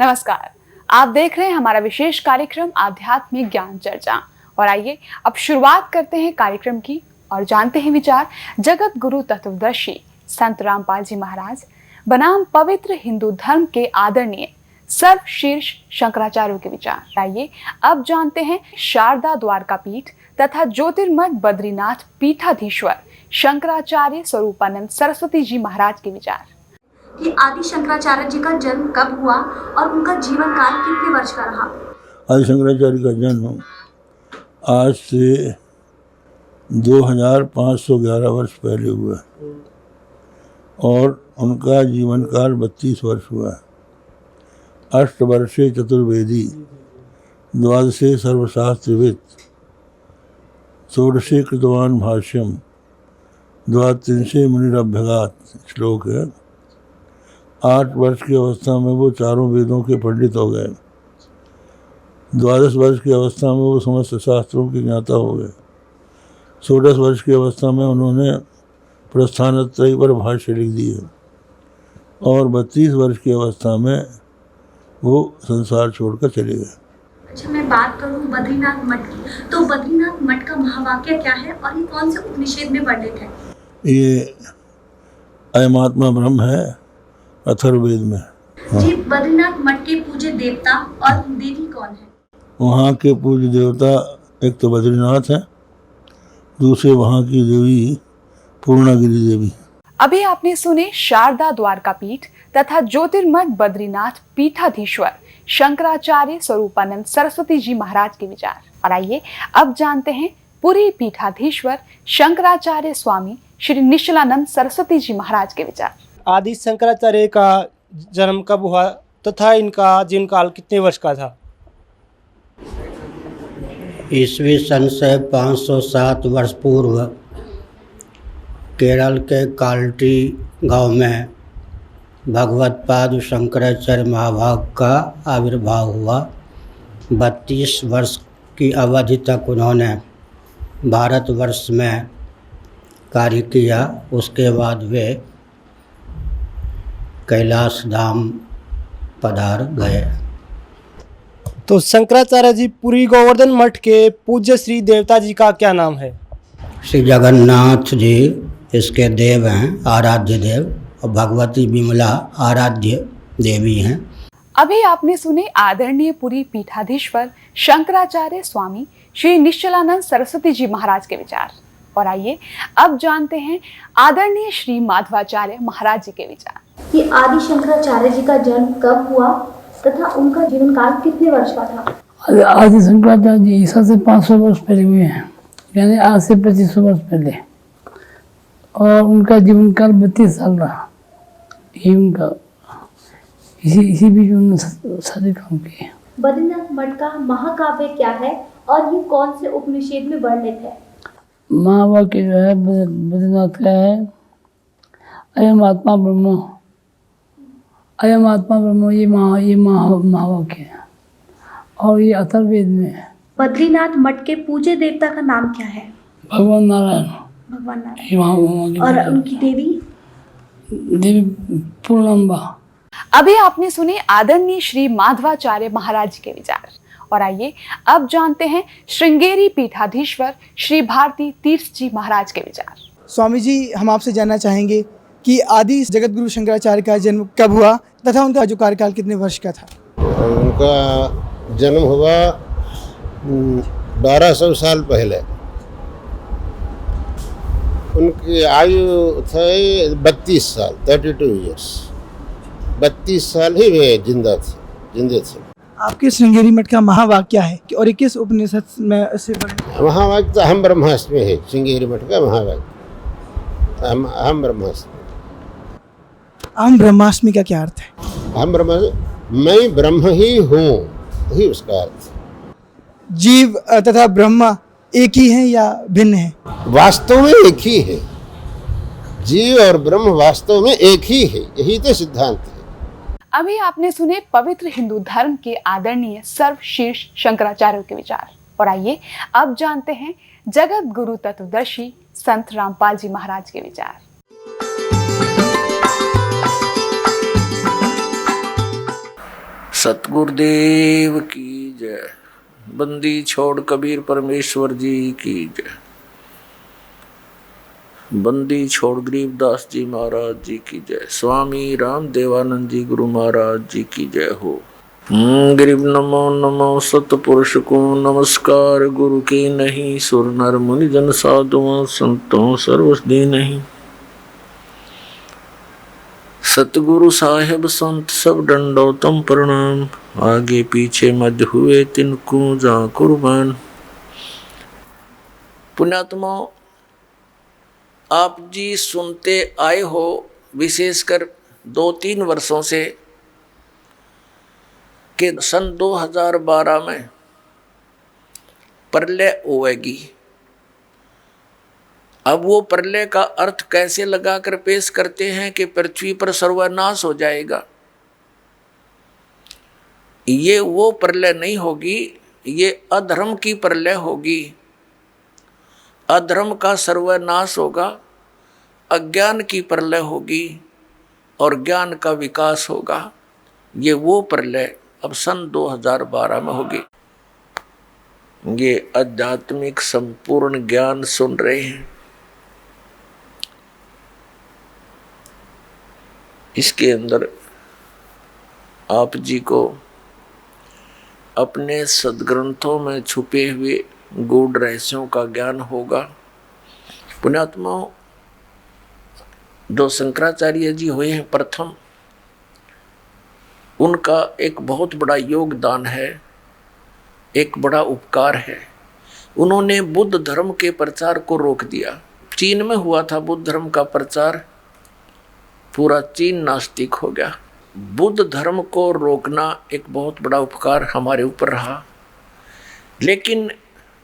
नमस्कार, आप देख रहे हैं हमारा विशेष कार्यक्रम आध्यात्मिक ज्ञान चर्चा। और आइए अब शुरुआत करते हैं कार्यक्रम की और जानते हैं विचार जगत गुरु तत्वदर्शी संत रामपाल जी महाराज बनाम पवित्र हिंदू धर्म के आदरणीय सर्वशीर्ष शंकराचार्यों के विचार। आइए अब जानते हैं शारदा द्वारका पीठ तथा ज्योतिर्मठ बद्रीनाथ पीठाधीश्वर शंकराचार्य स्वरूपानंद सरस्वती जी महाराज के विचार कि आदि शंकराचार्य जी का जन्म कब हुआ और उनका जीवन काल कितने वर्ष का रहा। आदि शंकराचार्य का जन्म आज से 2511 वर्ष पहले हुआ और उनका जीवन काल 32 वर्ष हुआ। अष्टवर्षे चतुर्वेदी, द्वादशे सर्वशास्त्रविद, षोडशे कृतवान भाष्यम, द्वात्रिंशे मुनिरभ्यगात श्लोक है। 8 वर्ष की अवस्था में वो चारों वेदों के पंडित हो गए। 12 वर्ष की अवस्था में वो समस्त शास्त्रों के ज्ञाता हो गए। 16 वर्ष की अवस्था में उन्होंने प्रस्थानत्रयी पर भाष्य लिख दिए और 32 वर्ष की अवस्था में वो संसार छोड़कर चले गए। अच्छा, मैं बात करूं बद्रीनाथ मठ की, तो बद्रीनाथ मठ का महावाक्य क्या है और ये कौन से उपनिषद में वर्णित है? ये अयमात्मा ब्रह्म है, अथर्ववेद में। हाँ। जी, बद्रीनाथ मठ के पूज्य देवता और देवी कौन है? वहाँ के पूज्य देवता एक तो बद्रीनाथ है, दूसरे वहाँ की देवी पूर्णागिरि देवी। अभी आपने सुने शारदा द्वारका पीठ तथा ज्योतिर्मठ बद्रीनाथ पीठाधीश्वर शंकराचार्य स्वरूपानंद सरस्वती जी महाराज के विचार। और आइए अब जानते हैं पुरी पीठाधीश्वर शंकराचार्य स्वामी श्री निश्चलानंद सरस्वती जी महाराज के विचार। आदि शंकराचार्य का जन्म कब हुआ तथा इनका जीवन काल कितने वर्ष का था? ईस्वी सन से 507 वर्ष पूर्व केरल के काल्टी गांव में भगवत पाद शंकराचार्य महाभाग का आविर्भाव हुआ। 32 वर्ष की अवधि तक उन्होंने भारतवर्ष में कार्य किया। उसके बाद वे कैलाश धाम पधार गए। तो शंकराचार्य जी पुरी गोवर्धन मठ के पूज्य श्री देवता जी का क्या नाम है? श्री जगन्नाथ जी इसके देव हैं, आराध्य देव, और भगवती विमला आराध्य देवी हैं। अभी आपने सुने आदरणीय पुरी पीठाधीश्वर शंकराचार्य स्वामी श्री निश्चलानंद सरस्वती जी महाराज के विचार। और आइए अब जानते हैं आदरणीय श्री माधवाचार्य महाराज जी के विचार कि आदि शंकराचार्य जी का जन्म कब हुआ तथा उनका जीवन काल कितने वर्ष का था। आदि शंकराचार्य जी ईसा से 500 वर्ष पहले हुए हैं, यानी आज से 2500 वर्ष पहले, और उनका जीवन काल 32 साल रहा। ये उनका इसी बीच उन्होंने सारे काम किए। बद्रीनाथ मठ का महाकाव्य क्या है और ये कौन से उपनिषद में वर्णित है? महावाक्य जो है बद्रीनाथ का है अयम आत्मा ब्रह्म, अयम आत्मा ब्रह्म, ये महावाक्य है और ये अथर्ववेद में है। बद्रीनाथ मठ के पूज्य देवता का नाम क्या है? भगवान नारायण। भगवान नारायण। और उनकी देवी पूर्णम्बा। अभी आपने सुने आदरणीय श्री माधवाचार्य महाराज के विचार। और आइए अब जानते हैं श्रृंगेरी पीठाधीश्वर श्री भारती तीर्थ जी महाराज के विचार। स्वामी जी, हम आपसे जानना चाहेंगे कि आदि जगत गुरु शंकराचार्य का जन्म कब हुआ तथा उनका जो कार्यकाल कितने वर्ष का था? उनका जन्म हुआ 1200 साल पहले। उनकी आयु थे 32 साल, 32 ईयर्स। 32 साल ही वे जिंदे थे। आपके श्रृंगेरी मठ का महावाक्य है कि और किस उपनिषद में से महावाक्य तो अहम ब्रह्मास्मि है। श्रृंगेरी मठ का महावाक्य अहम ब्रह्मास्मि। अहम ब्रह्मास्मि का क्या अर्थ है? अहम ब्रह्म, मैं ब्रह्म ही हूँ, ही उसका अर्थ। जीव तथा ब्रह्म एक ही है या भिन्न है? वास्तव में एक ही है। जीव और ब्रह्म वास्तव में एक ही है, यही तो सिद्धांत है। अभी आपने सुने पवित्र हिंदू धर्म के आदरणीय सर्वशीर्ष शंकराचार्यों के विचार। और आइए अब जानते हैं जगत गुरु तत्वदर्शी संत रामपाल जी महाराज के विचार। सतगुरुदेव की जय। बंदी छोड़ कबीर परमेश्वर जी की जय। बंदी छोड़ गरीबदास जी महाराज जी की जय। स्वामी राम देवानंद जी गुरु महाराज जी की जय हो। गरीब नमो नमो सतपुरुष को नमस्कार। गुरु की नहीं सुर नर मुनि जन साधुओं संतों सर्वसदी नहीं। सतगुरु साहेब संत सब दंडोतम प्रणाम। आगे पीछे मध्य हुए तिनको जा कुर्बान। पुण्यात्मा, आप जी सुनते आए हो विशेषकर 2-3 वर्षों से कि सन 2012 में प्रलय होएगी। अब वो प्रलय का अर्थ कैसे लगाकर पेश करते हैं कि पृथ्वी पर सर्वनाश हो जाएगा। ये वो प्रलय नहीं होगी, ये अधर्म की प्रलय होगी। अधर्म का सर्वनाश होगा, अज्ञान की प्रलय होगी और ज्ञान का विकास होगा। ये वो प्रलय अब सन 2012 में होगी। ये आध्यात्मिक संपूर्ण ज्ञान सुन रहे हैं। इसके अंदर आप जी को अपने सद्ग्रंथों में छुपे हुए गूढ़ रहस्यों का ज्ञान होगा। पुण्यात्माओं, जो शंकराचार्य जी हुए हैं प्रथम, उनका एक बहुत बड़ा योगदान है, एक बड़ा उपकार है। उन्होंने बुद्ध धर्म के प्रचार को रोक दिया। चीन में हुआ था बुद्ध धर्म का प्रचार, पूरा चीन नास्तिक हो गया। बुद्ध धर्म को रोकना एक बहुत बड़ा उपकार हमारे ऊपर रहा, लेकिन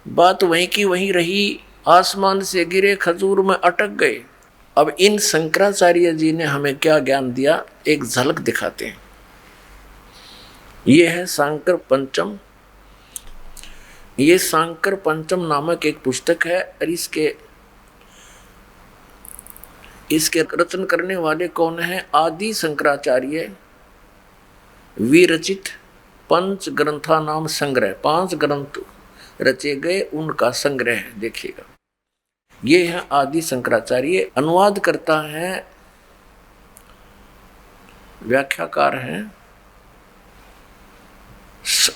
बात वहीं की वहीं रही। आसमान से गिरे खजूर में अटक गए। अब इन शंकराचार्य जी ने हमें क्या ज्ञान दिया, एक झलक दिखाते हैं। ये है सांकर पंचम। ये सांकर पंचम नामक एक पुस्तक है और इसके रचन करने वाले कौन है? आदि शंकराचार्य विरचित पंच ग्रंथा नाम संग्रह, 5 ग्रंथ रचे गए, उनका संग्रह है। देखिएगा, ये है आदि शंकराचार्य। अनुवाद करता है, व्याख्याकार हैं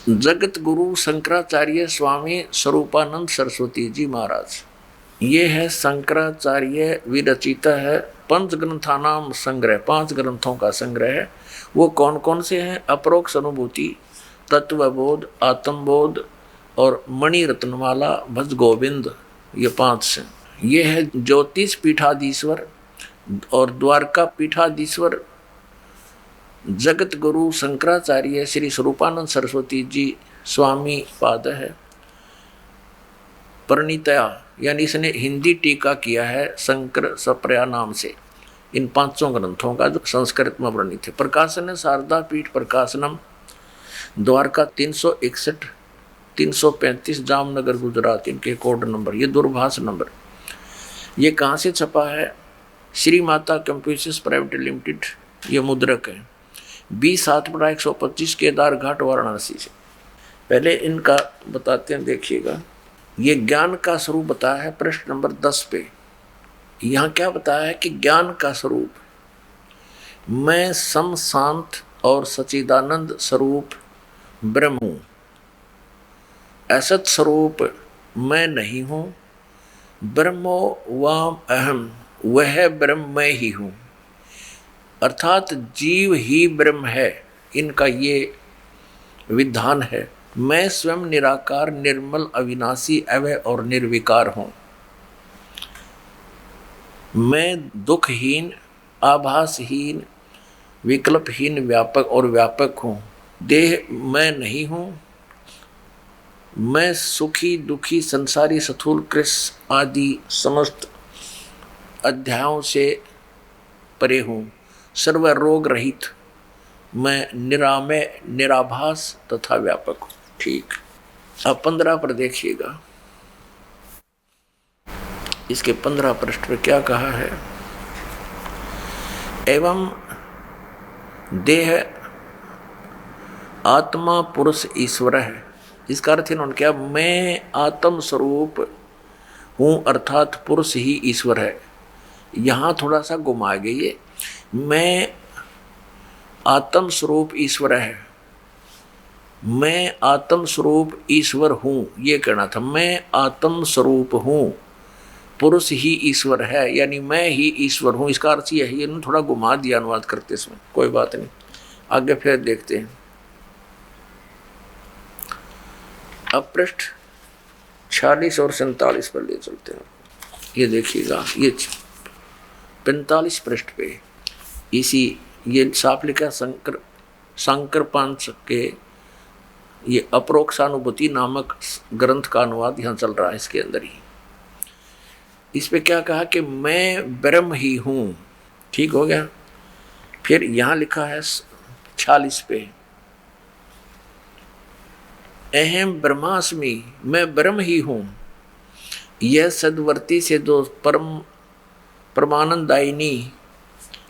जगत गुरु शंकराचार्य स्वामी स्वरूपानंद सरस्वती जी महाराज। ये है शंकराचार्य विरचित है पंचग्रंथानाम संग्रह, 5 ग्रंथों का संग्रह है। वो कौन कौन से हैं? अपरोक्ष अनुभूति, तत्वबोध, आत्मबोध और मणि रत्नमाला, भज गोविंद, ये 5 हैं। ये है ज्योतिष पीठाधीश्वर और द्वारका पीठाधीश्वर जगत गुरु शंकराचार्य श्री स्वरूपानंद सरस्वती जी स्वामी पाद है। परिणीतया, यानी इसने हिंदी टीका किया है शंकर सप्रया नाम से इन 5 ग्रंथों का, जो संस्कृत में वर्णित है। प्रकाशन है शारदा पीठ प्रकाशनम, द्वारका 361 335 जामनगर गुजरात, इनके कोड नंबर, ये दूरभाष नंबर। ये कहाँ से छपा है? Shri Mata computers private limited, ये मुद्रक है। 20/7/125 केदार घाट वाराणसी से। पहले इनका बताते हैं, देखिएगा। ये ज्ञान का स्वरूप बताया है पृष्ठ नंबर 10 पे। यहाँ क्या बताया है कि ज्ञान का स्वरूप, मैं सम शांत और सच्चिदानंद स्वरूप ब्रह्म हूँ। असत स्वरूप मैं नहीं हूँ। ब्रह्मो वाम अहम, वह ब्रह्म मैं ही हूँ। अर्थात जीव ही ब्रह्म है, इनका ये विधान है। मैं स्वयं निराकार, निर्मल, अविनाशी, अवय और निर्विकार हूँ। मैं दुखहीन, आभासहीन, विकल्पहीन, व्यापक और व्यापक हूँ। देह मैं नहीं हूँ। मैं सुखी, दुखी, संसारी, स्थूल, कृष्ण आदि समस्त अध्यायों से परे हूँ। सर्व रोग रहित मैं निरामय, निराभास तथा व्यापक हूँ। ठीक, अब 15 पर देखिएगा। इसके 15 पृष्ठ पर क्या कहा है? एवं देह आत्मा पुरुष ईश्वर है। इसका अर्थ इन्होंने क्या, मैं आत्म स्वरूप हूँ अर्थात पुरुष ही ईश्वर है। यहाँ थोड़ा सा घुमा गई है, मैं आत्म स्वरूप ईश्वर है, मैं आत्म स्वरूप ईश्वर हूँ, ये कहना था। मैं आत्म स्वरूप हूँ, पुरुष ही ईश्वर है, यानी मैं ही ईश्वर हूँ। इसका अर्थ यह है, ये थोड़ा घुमा दिया अनुवाद करते इसमें, कोई बात नहीं, आगे फिर देखते हैं। अब पृष्ठ 46 और 47 पर ले चलते हैं। ये देखिएगा, ये 45 पृष्ठ पे इसी ये साफ लिखा शंकर पंच के ये अप्रोक्षानुभूति नामक ग्रंथ का अनुवाद यहाँ चल रहा है, इसके अंदर ही। इस पे क्या कहा कि मैं ब्रह्म ही हूँ, ठीक हो गया। फिर यहाँ लिखा है 46 पे, अहम ब्रह्मास्मि, मैं ब्रह्म ही हूँ। यह सदवर्ती से दो परमानंदायिनी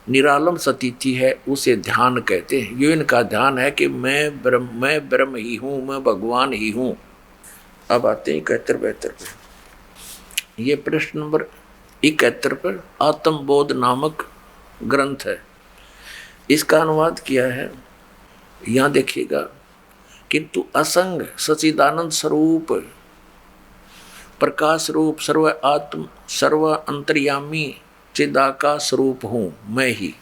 निरालम सतीथि है, उसे ध्यान कहते हैं। ये इनका ध्यान है कि मैं ब्रह्म ही हूँ, मैं भगवान ही हूँ। अब आते हैं 71-72 पे। ये प्रश्न नंबर 71 पर आत्मबोध नामक ग्रंथ है, इसका अनुवाद किया है। यहाँ देखिएगा, किंतु असंग सचिदानंद स्वरूप प्रकाश रूप सर्व अंतर्यामी चिदाका स्वरूप हूँ मैं ही।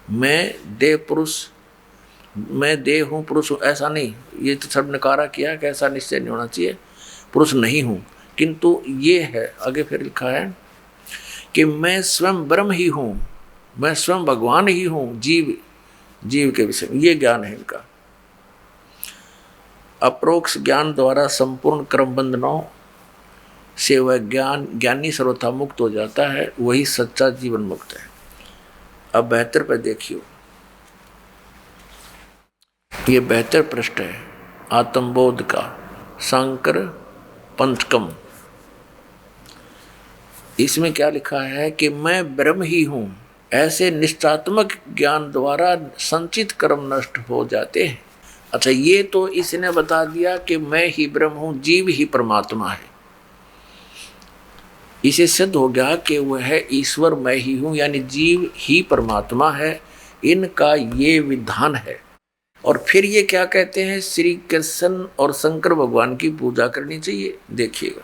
मैं देह पुरुष, मैं देह हूँ पुरुष हूँ, ऐसा नहीं। ये तो सब नकारा किया कि ऐसा निश्चय नहीं होना चाहिए, पुरुष नहीं हूँ। किंतु ये है, आगे फिर लिखा है कि मैं स्वयं ब्रह्म ही हूँ, मैं स्वयं भगवान ही हूँ, जीव के विषय में ये ज्ञान है इनका। अप्रोक्ष ज्ञान द्वारा संपूर्ण कर्म बंधनों से वह ज्ञानी सर्वथा मुक्त हो जाता है, वही सच्चा जीवन मुक्त है। अब 72 पे देखियो, ये 72 पृष्ठ है आत्मबोध का, शंकर पंचकम। इसमें क्या लिखा है कि मैं ब्रह्म ही हूँ, ऐसे निश्चात्मक ज्ञान द्वारा संचित कर्म नष्ट हो जाते हैं। अच्छा, ये तो इसने बता दिया कि मैं ही ब्रह्म हूँ, जीव ही परमात्मा है। इसे सिद्ध हो गया कि वह ईश्वर मैं ही हूँ, यानी जीव ही परमात्मा है। इनका ये विधान है। और फिर ये क्या कहते हैं, श्री कृष्ण और शंकर भगवान की पूजा करनी चाहिए। देखिएगा,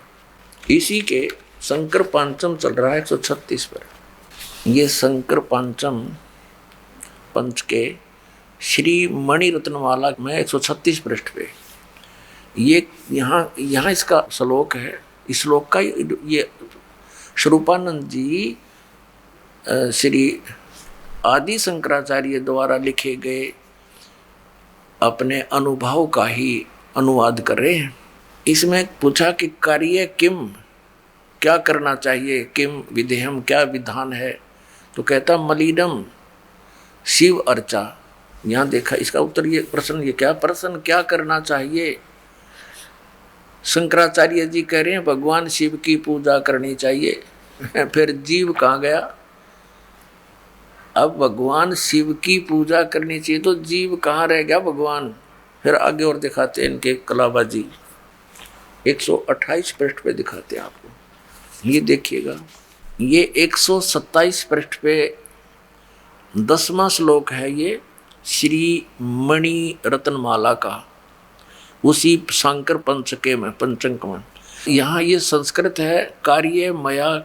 इसी के शंकर पंचम चल रहा है 136 पर। ये शंकर पंचम पंच के श्री मणि रत्नमाला में 136 पृष्ठ पे ये यहाँ इसका श्लोक है। इस श्लोक का ये स्वरूपानंद जी श्री आदि शंकराचार्य द्वारा लिखे गए अपने अनुभव का ही अनुवाद कर रहे हैं। इसमें पूछा कि कार्य किम, क्या करना चाहिए, किम विधेयम, क्या विधान है। तो कहता मलिनम शिव अर्चा। यहाँ देखा इसका उत्तर, ये प्रश्न, ये क्या प्रश्न, क्या करना चाहिए। शंकराचार्य जी कह रहे हैं भगवान शिव की पूजा करनी चाहिए। फिर जीव कहाँ गया। अब भगवान शिव की पूजा करनी चाहिए तो जीव कहाँ रह गया भगवान। फिर आगे और दिखाते हैं इनके कलाबाजी, 128 पृष्ठ पे दिखाते हैं आपको। ये देखिएगा, ये 127 पृष्ठ पे 10वां श्लोक है, ये श्री मणि रत्नमाला का, उसी शंकर पंचके में, पंचक में। यहाँ ये संस्कृत है, कार्य मया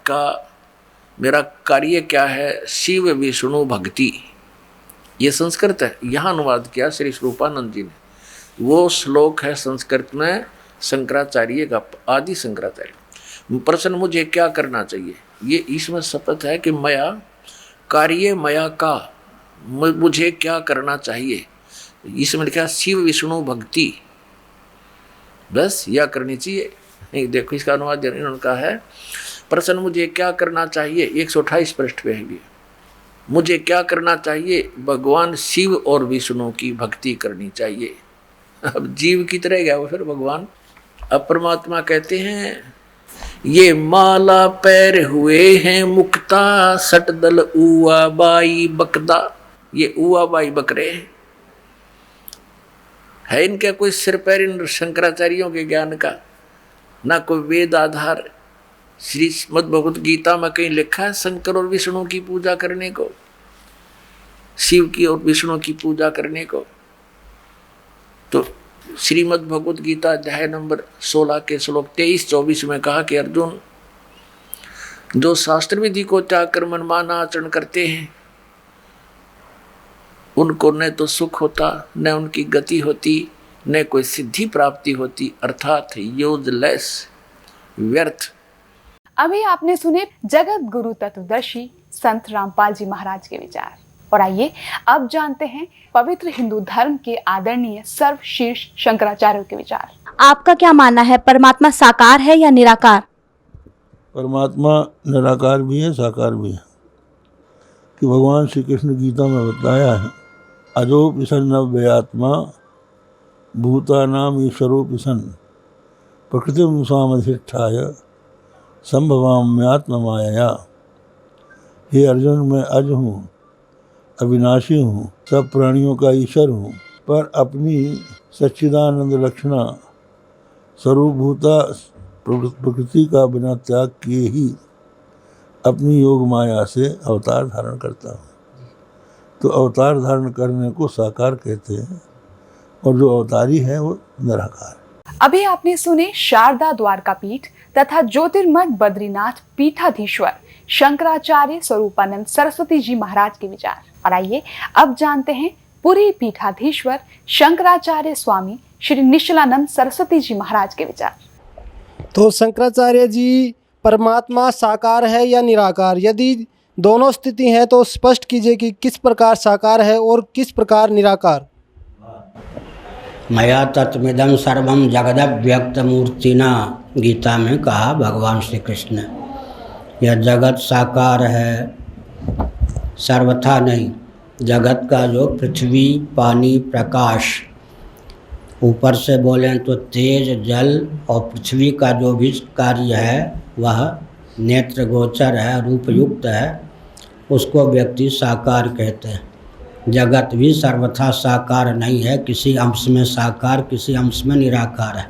का, मेरा कार्य क्या है, शिव विष्णु भक्ति, ये संस्कृत है। यहाँ अनुवाद किया श्री स्वरूपानंद जी ने। वो श्लोक है संस्कृत में शंकराचार्य का, आदि शंकराचार्य। प्रश्न मुझे क्या करना चाहिए, ये इसमें शपथ है कि मया कार्य मया का, मुझे क्या करना चाहिए। इसमें लिखा शिव विष्णु भक्ति, बस यह करनी चाहिए। नहीं, देखो इसका अनुवाद इन्होंने कहा है, प्रश्न मुझे क्या करना चाहिए, 128 पृष्ठ पे है ये। मुझे क्या करना चाहिए, भगवान शिव और विष्णु की भक्ति करनी चाहिए। अब जीव की तरह गया वो फिर भगवान। अब परमात्मा कहते हैं ये माला पैर हुए हैं मुक्ता, सटदल उआ बाई बकदा। ये उआ बाई बकरे हैं, है इनका कोई सिर पैर इन शंकराचार्यों के ज्ञान का, ना कोई वेद आधार। श्रीमद् भगवत गीता में कहीं लिखा है शंकर और विष्णु की पूजा करने को, शिव की और विष्णु की पूजा करने को? तो श्रीमद् भगवत गीता अध्याय नंबर 16 के श्लोक 23-24 में कहा कि अर्जुन, जो शास्त्र विधि को त्याग कर मनमाना आचरण करते हैं उनको न तो सुख होता, न उनकी गति होती, न कोई सिद्धि प्राप्ति होती, अर्थात यूजलेस, व्यर्थ। अभी आपने सुने जगत गुरु तत्वदर्शी संत रामपाल जी महाराज के विचार। और आइए अब जानते हैं पवित्र हिंदू धर्म के आदरणीय सर्वशीर्ष शंकराचार्य के विचार। आपका क्या मानना है, परमात्मा साकार है या निराकार? परमात्मा निराकार भी है, साकार भी है। कि भगवान श्री कृष्ण गीता में बताया है, अजोपि सन्नव्ययात्मा भूतानाम ईश्वरोपि सन् प्रकृतिं सामधिष्ठाय संभवाम्यात्म मायया। हे अर्जुन, मैं अज हूँ, अविनाशी हूँ, सब प्राणियों का ईश्वर हूँ, पर अपनी सच्चिदानंद लक्षणा स्वरूपभूता प्रकृति का बिना त्याग किए ही अपनी योग माया से अवतार धारण करता हूँ। तो अवतार धारण करने को साकार कहते हैं, और जो अवतारी है वो निराकार। अभी आपने सुने शारदा द्वारका पीठ तथा ज्योतिर्मठ बद्रीनाथ पीठाधीश्वर शंकराचार्य स्वरूपानंद सरस्वती जी महाराज के विचार। और आइए अब जानते हैं पुरी पीठाधीश्वर शंकराचार्य स्वामी श्री निश्चलानंद सरस्वती जी महाराज के विचार। तो शंकराचार्य जी, परमात्मा साकार है या निराकार? यदि दोनों स्थिति है तो स्पष्ट कीजिए कि किस प्रकार साकार है और किस प्रकार निराकार। मया तत्मिदं सर्वं जगदव्यक्तमूर्तिना, गीता में कहा भगवान श्री कृष्ण ने। यह जगत साकार है, सर्वथा नहीं। जगत का जो पृथ्वी, पानी, प्रकाश, ऊपर से बोलें तो तेज, जल और पृथ्वी का जो भी कार्य है वह नेत्र गोचर है, रूपयुक्त है, उसको व्यक्ति साकार कहते हैं। जगत भी सर्वथा साकार नहीं है, किसी अंश में साकार, किसी अंश में निराकार है।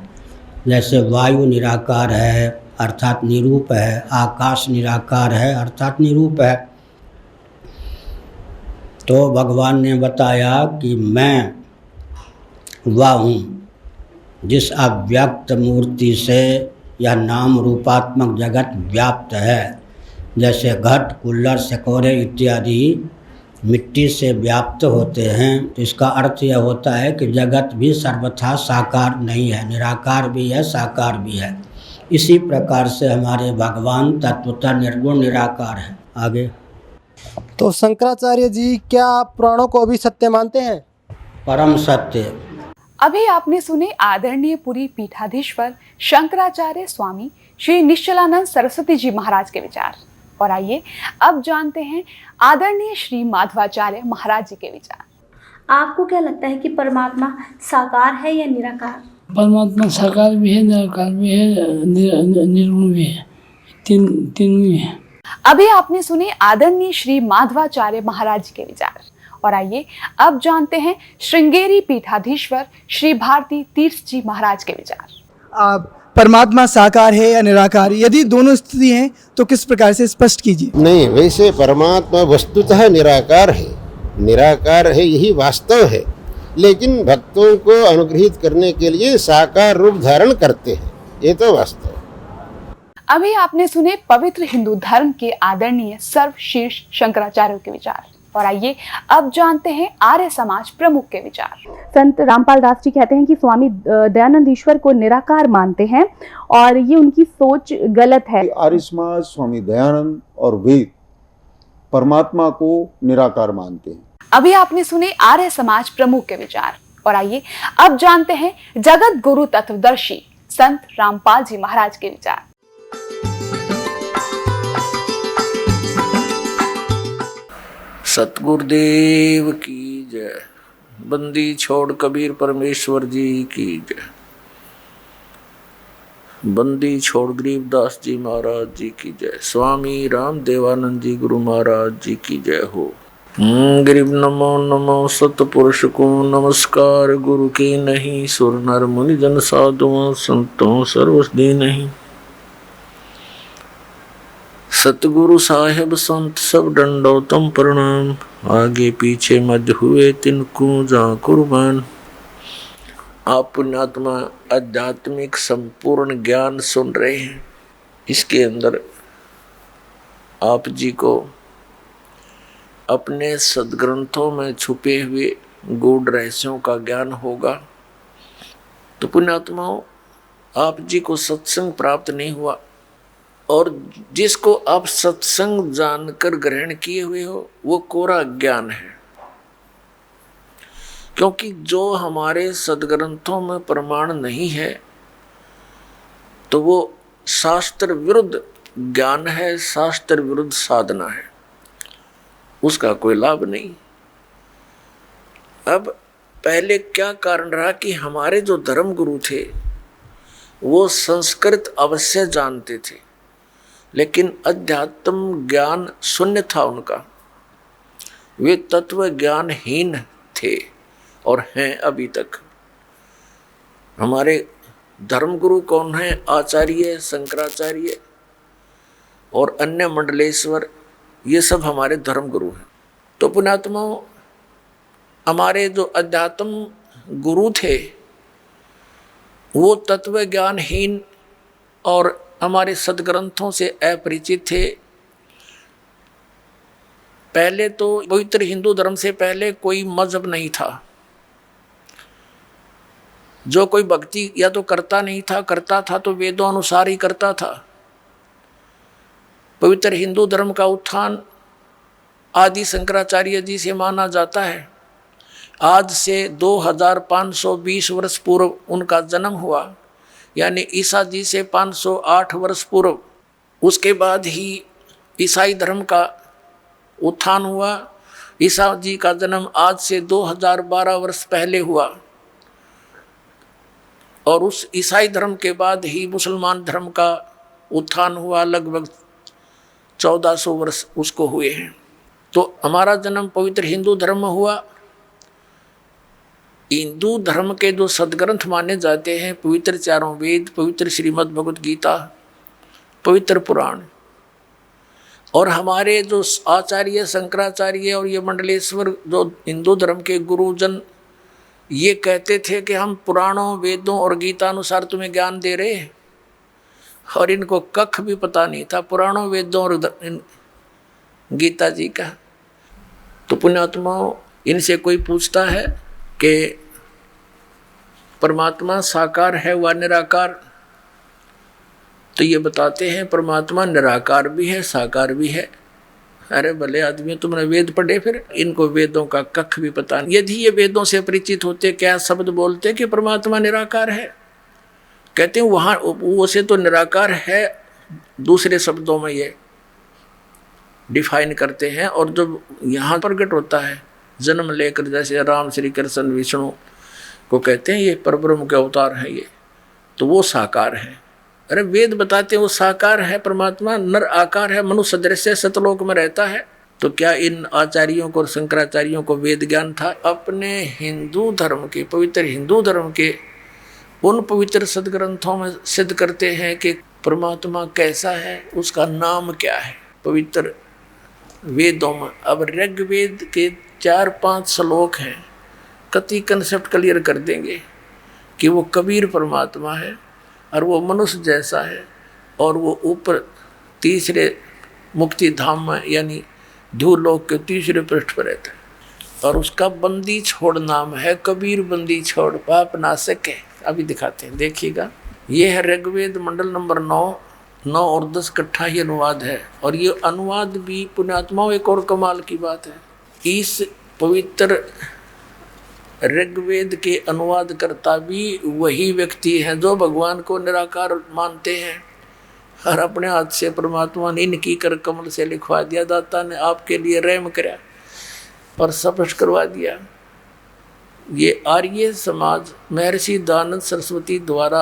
जैसे वायु निराकार है अर्थात निरूप है, आकाश निराकार है अर्थात निरूप है। तो भगवान ने बताया कि मैं वह हूँ जिस अव्यक्त मूर्ति से यह नाम रूपात्मक जगत व्याप्त है। जैसे घट, कुल्लर, सिकोरे इत्यादि मिट्टी से व्याप्त होते हैं, तो इसका अर्थ यह होता है कि जगत भी सर्वथा साकार नहीं है, निराकार भी है, साकार भी है। इसी प्रकार से हमारे भगवान तत्वतः निर्गुण निराकार है। आगे तो शंकराचार्य जी, क्या आप पुराणों को भी सत्य मानते हैं? परम सत्य। अभी आपने सुने आदरणीय पुरी पीठाधीश्वर शंकराचार्य स्वामी श्री निश्चलानंद सरस्वती जी महाराज के विचार। और आइए अब जानते हैं आदरणीय श्री माधवाचार्य महाराज जी के विचार। आपको क्या लगता है कि परमात्मा साकार है या निराकार? परमात्मा साकार भी है, निराकार भी है, निर्गुण भी है, तीन भी है। अभी आपने सुने आदरणीय श्री माधवाचार्य महाराज जी के विचार। और आइए अब जानते हैं श्रृंगेरी पीठाधीश्वर श्री भारती तीर्थ जी महाराज के विचार। परमात्मा साकार है या निराकार, यदि दोनों स्थिति हैं तो किस प्रकार से स्पष्ट कीजिए। नहीं, वैसे परमात्मा वस्तुतः निराकार है, निराकार है, यही वास्तव है। लेकिन भक्तों को अनुग्रहित करने के लिए साकार रूप धारण करते हैं, ये तो वास्तव है। अभी आपने सुने पवित्र हिंदू धर्म के आदरणीय सर्वशीर्ष शंकराचार्य के विचार। और आइए अब जानते हैं आर्य समाज प्रमुख के विचार। संत रामपाल दास जी कहते हैं कि स्वामी दयानंद ईश्वर को निराकार मानते हैं और ये उनकी सोच गलत है। आर्य समाज स्वामी दयानंद और वेद परमात्मा को निराकार मानते हैं। अभी आपने सुने आर्य समाज प्रमुख के विचार। और आइए अब जानते हैं जगत गुरु तत्वदर्शी संत रामपाल जी महाराज के विचार। सतगुरुदेव की जय। बंदी छोड़ कबीर परमेश्वर जी की जय। बंदी छोड़ गरीबदास जी महाराज जी की जय। स्वामी राम देवानंद जी गुरु महाराज जी की जय हो। गरीब नमो नमो सतपुरुष को नमस्कार, गुरु की नहीं सुर नर मुनि जन साधुओं संतों सर्वस्दी नहीं। सतगुरु साहेब संत सब दंडोतम प्रणाम, आगे पीछे मध्य हुए तिनको जा कुर्बान। आप पुण्यात्मा आध्यात्मिक संपूर्ण ज्ञान सुन रहे हैं। इसके अंदर आप जी को अपने सदग्रंथों में छुपे हुए गूढ़ रहस्यों का ज्ञान होगा। तो पुण्यात्माओं, आप जी को सत्संग प्राप्त नहीं हुआ, और जिसको आप सत्संग जानकर ग्रहण किए हुए हो वो कोरा ज्ञान है। क्योंकि जो हमारे सदग्रंथों में प्रमाण नहीं है तो वो शास्त्र विरुद्ध ज्ञान है, शास्त्र विरुद्ध साधना है, उसका कोई लाभ नहीं। अब पहले क्या कारण रहा कि हमारे जो धर्म गुरु थे वो संस्कृत अवश्य जानते थे, लेकिन अध्यात्म ज्ञान शून्य था उनका। वे तत्व ज्ञानहीन थे और हैं अभी तक। हमारे धर्मगुरु कौन है? आचार्य, शंकराचार्य और अन्य मंडलेश्वर, ये सब हमारे धर्मगुरु हैं। तो पुण्यात्माओं, हमारे जो अध्यात्म गुरु थे वो तत्व ज्ञानहीन और हमारे सदग्रंथों से अपरिचित थे। पहले तो पवित्र हिंदू धर्म से पहले कोई मजहब नहीं था। जो कोई भक्ति या तो करता नहीं था, करता था तो वेदों अनुसार ही करता था। पवित्र हिंदू धर्म का उत्थान आदि शंकराचार्य जी से माना जाता है। आज से 2520 वर्ष पूर्व उनका जन्म हुआ, यानी ईसा जी से 508 वर्ष पूर्व। उसके बाद ही ईसाई धर्म का उत्थान हुआ। ईसा जी का जन्म आज से 2012 वर्ष पहले हुआ, और उस ईसाई धर्म के बाद ही मुसलमान धर्म का उत्थान हुआ। लगभग 1400 वर्ष उसको हुए हैं। तो हमारा जन्म पवित्र हिंदू धर्म में हुआ। हिंदू धर्म के जो सदग्रंथ माने जाते हैं, पवित्र चारों वेद, पवित्र श्रीमद् भगवत गीता, पवित्र पुराण, और हमारे जो आचार्य शंकराचार्य और ये मंडलेश्वर जो हिंदू धर्म के गुरुजन ये कहते थे कि हम पुराणों, वेदों और गीता अनुसार तुम्हें ज्ञान दे रहे हैं, और इनको कख भी पता नहीं था पुराणों, वेदों और गीता जी का। तो पुण्यात्माओं, इनसे कोई पूछता है कि परमात्मा साकार है व निराकार, तो ये बताते हैं परमात्मा निराकार भी है, साकार भी है। अरे भले आदमी, तुमने वेद पढ़े, फिर इनको वेदों का कख भी पता नहीं। यदि ये वेदों से परिचित होते, क्या शब्द बोलते कि परमात्मा निराकार है? कहते हैं वहाँ वो से तो निराकार है, दूसरे शब्दों में ये डिफाइन करते हैं। और जब यहाँ प्रकट होता है जन्म लेकर, जैसे राम, श्री कृष्ण, विष्णु को कहते हैं ये परब्रह्म के अवतार हैं ये, तो वो साकार है। अरे वेद बताते हैं वो साकार है, परमात्मा नर आकार है, मनुष्य सदृश से सतलोक में रहता है। तो क्या इन आचार्यों को और शंकराचार्यों को वेद ज्ञान था? अपने हिंदू धर्म के, पवित्र हिंदू धर्म के उन पवित्र सदग्रंथों में सिद्ध करते हैं कि परमात्मा कैसा है, उसका नाम क्या है। पवित्र वेदों में अब ऋग्वेद के 4-5 श्लोक हैं, कति कंसेप्ट क्लियर कर देंगे कि वो कबीर परमात्मा है और वो मनुष्य जैसा है, और वो ऊपर तीसरे मुक्ति धाम में यानी ध्रुवलोक के तीसरे पृष्ठ पर रहता है, और उसका बंदी छोड़ नाम है कबीर। बंदी छोड़ पाप नाशक है। अभी दिखाते हैं, देखिएगा। ये है ऋग्वेद मंडल नंबर 9 और 10 इकट्ठा ही अनुवाद है। और ये अनुवाद भी पुण्यात्माओं एक और कमाल की बात है, इस पवित्र ऋग्वेद के अनुवादकर्ता भी वही व्यक्ति हैं जो भगवान को निराकार मानते हैं, और अपने हाथ से परमात्मा ने इनकी कर कमल से लिखवा दिया। दाता ने आपके लिए रहम कराया और स्पष्ट करवा दिया। ये आर्य समाज महर्षि दयानंद सरस्वती द्वारा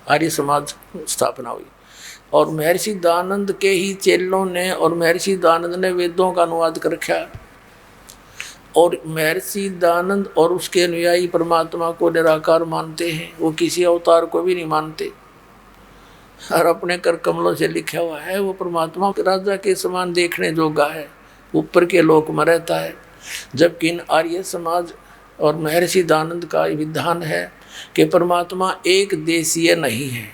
आर्य समाज स्थापना हुई, और महर्षि दयानंद के ही चेलों ने और महर्षि दयानंद ने वेदों का अनुवाद कर रखा। और महर्षि दयानंद और उसके अनुयायी परमात्मा को निराकार मानते हैं, वो किसी अवतार को भी नहीं मानते। और अपने कर कमलों से लिखा हुआ है वो परमात्मा राजा के समान देखने जोगा है, ऊपर के लोक में रहता है। जबकि इन आर्य समाज और महर्षि दयानंद का विधान है कि परमात्मा एक देशीय नहीं है,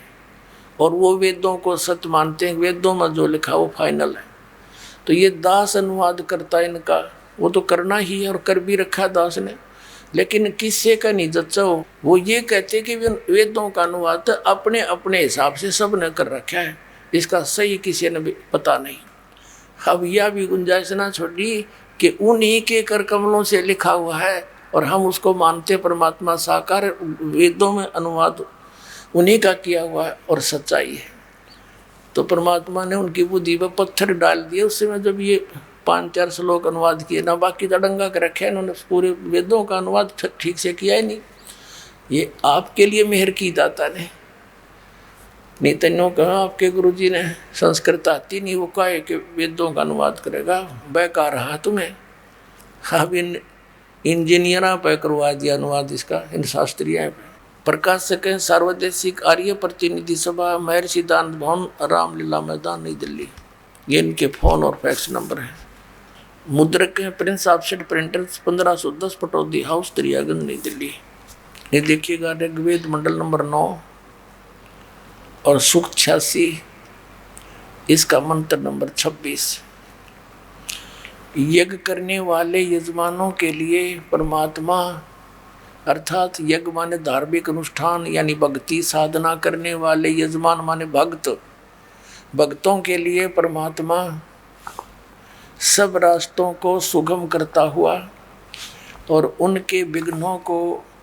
और वो वेदों को सत्य मानते हैं, वेदों में जो लिखा वो फाइनल है। तो ये दास अनुवाद करता इनका, वो तो करना ही है और कर भी रखा दास ने, लेकिन किससे का नहीं जच्चा हो। वो ये कहते कि वेदों का अनुवाद अपने अपने हिसाब से सब ने कर रखा है, इसका सही किसी ने भी पता नहीं। अब यह भी गुंजाइश ना छोड़ी कि उन्हीं के कर कमलों से लिखा हुआ है और हम उसको मानते परमात्मा साकार, वेदों में अनुवाद उन्हीं का किया हुआ है और सच्चाई है। तो परमात्मा ने उनकी बुद्धि पर पत्थर डाल दिए उस समय जब ये 5-4 श्लोक अनुवाद किए ना, बाकी तड़ंगा कर रखे हैं इन्होंने, पूरे वेदों का अनुवाद ठीक से किया ही नहीं। ये आपके लिए मेहर की दाता ने, नहीं तन्यों कहा आपके गुरुजी ने संस्कृत आती नहीं, वो कहे कि वेदों का अनुवाद करेगा, बेकार रहा तुम्हें। अब इन इंजीनियरा पे करवा दिया अनुवाद इसका, इन शास्त्रीय पे। प्रकाशक है सार्वदेशिक आर्य प्रतिनिधि सभा, महर्षि दयानंद भवन, रामलीला मैदान, नई दिल्ली। ये इनके फ़ोन और फैक्स नंबर है। मुद्रक है Prince offset printers, 1510 Pataudi house, Daryaganj, नई दिल्ली। ये देखिएगा ऋग्वेद मंडल नंबर 9 और सूक्त 86, इसका मंत्र नंबर 26। यज्ञ करने वाले यजमानों के लिए परमात्मा, अर्थात यज्ञ माने धार्मिक अनुष्ठान यानी भक्ति साधना करने वाले यजमान माने भक्त, भक्तों के लिए परमात्मा सब रास्तों को सुगम करता हुआ और उनके विघ्नों को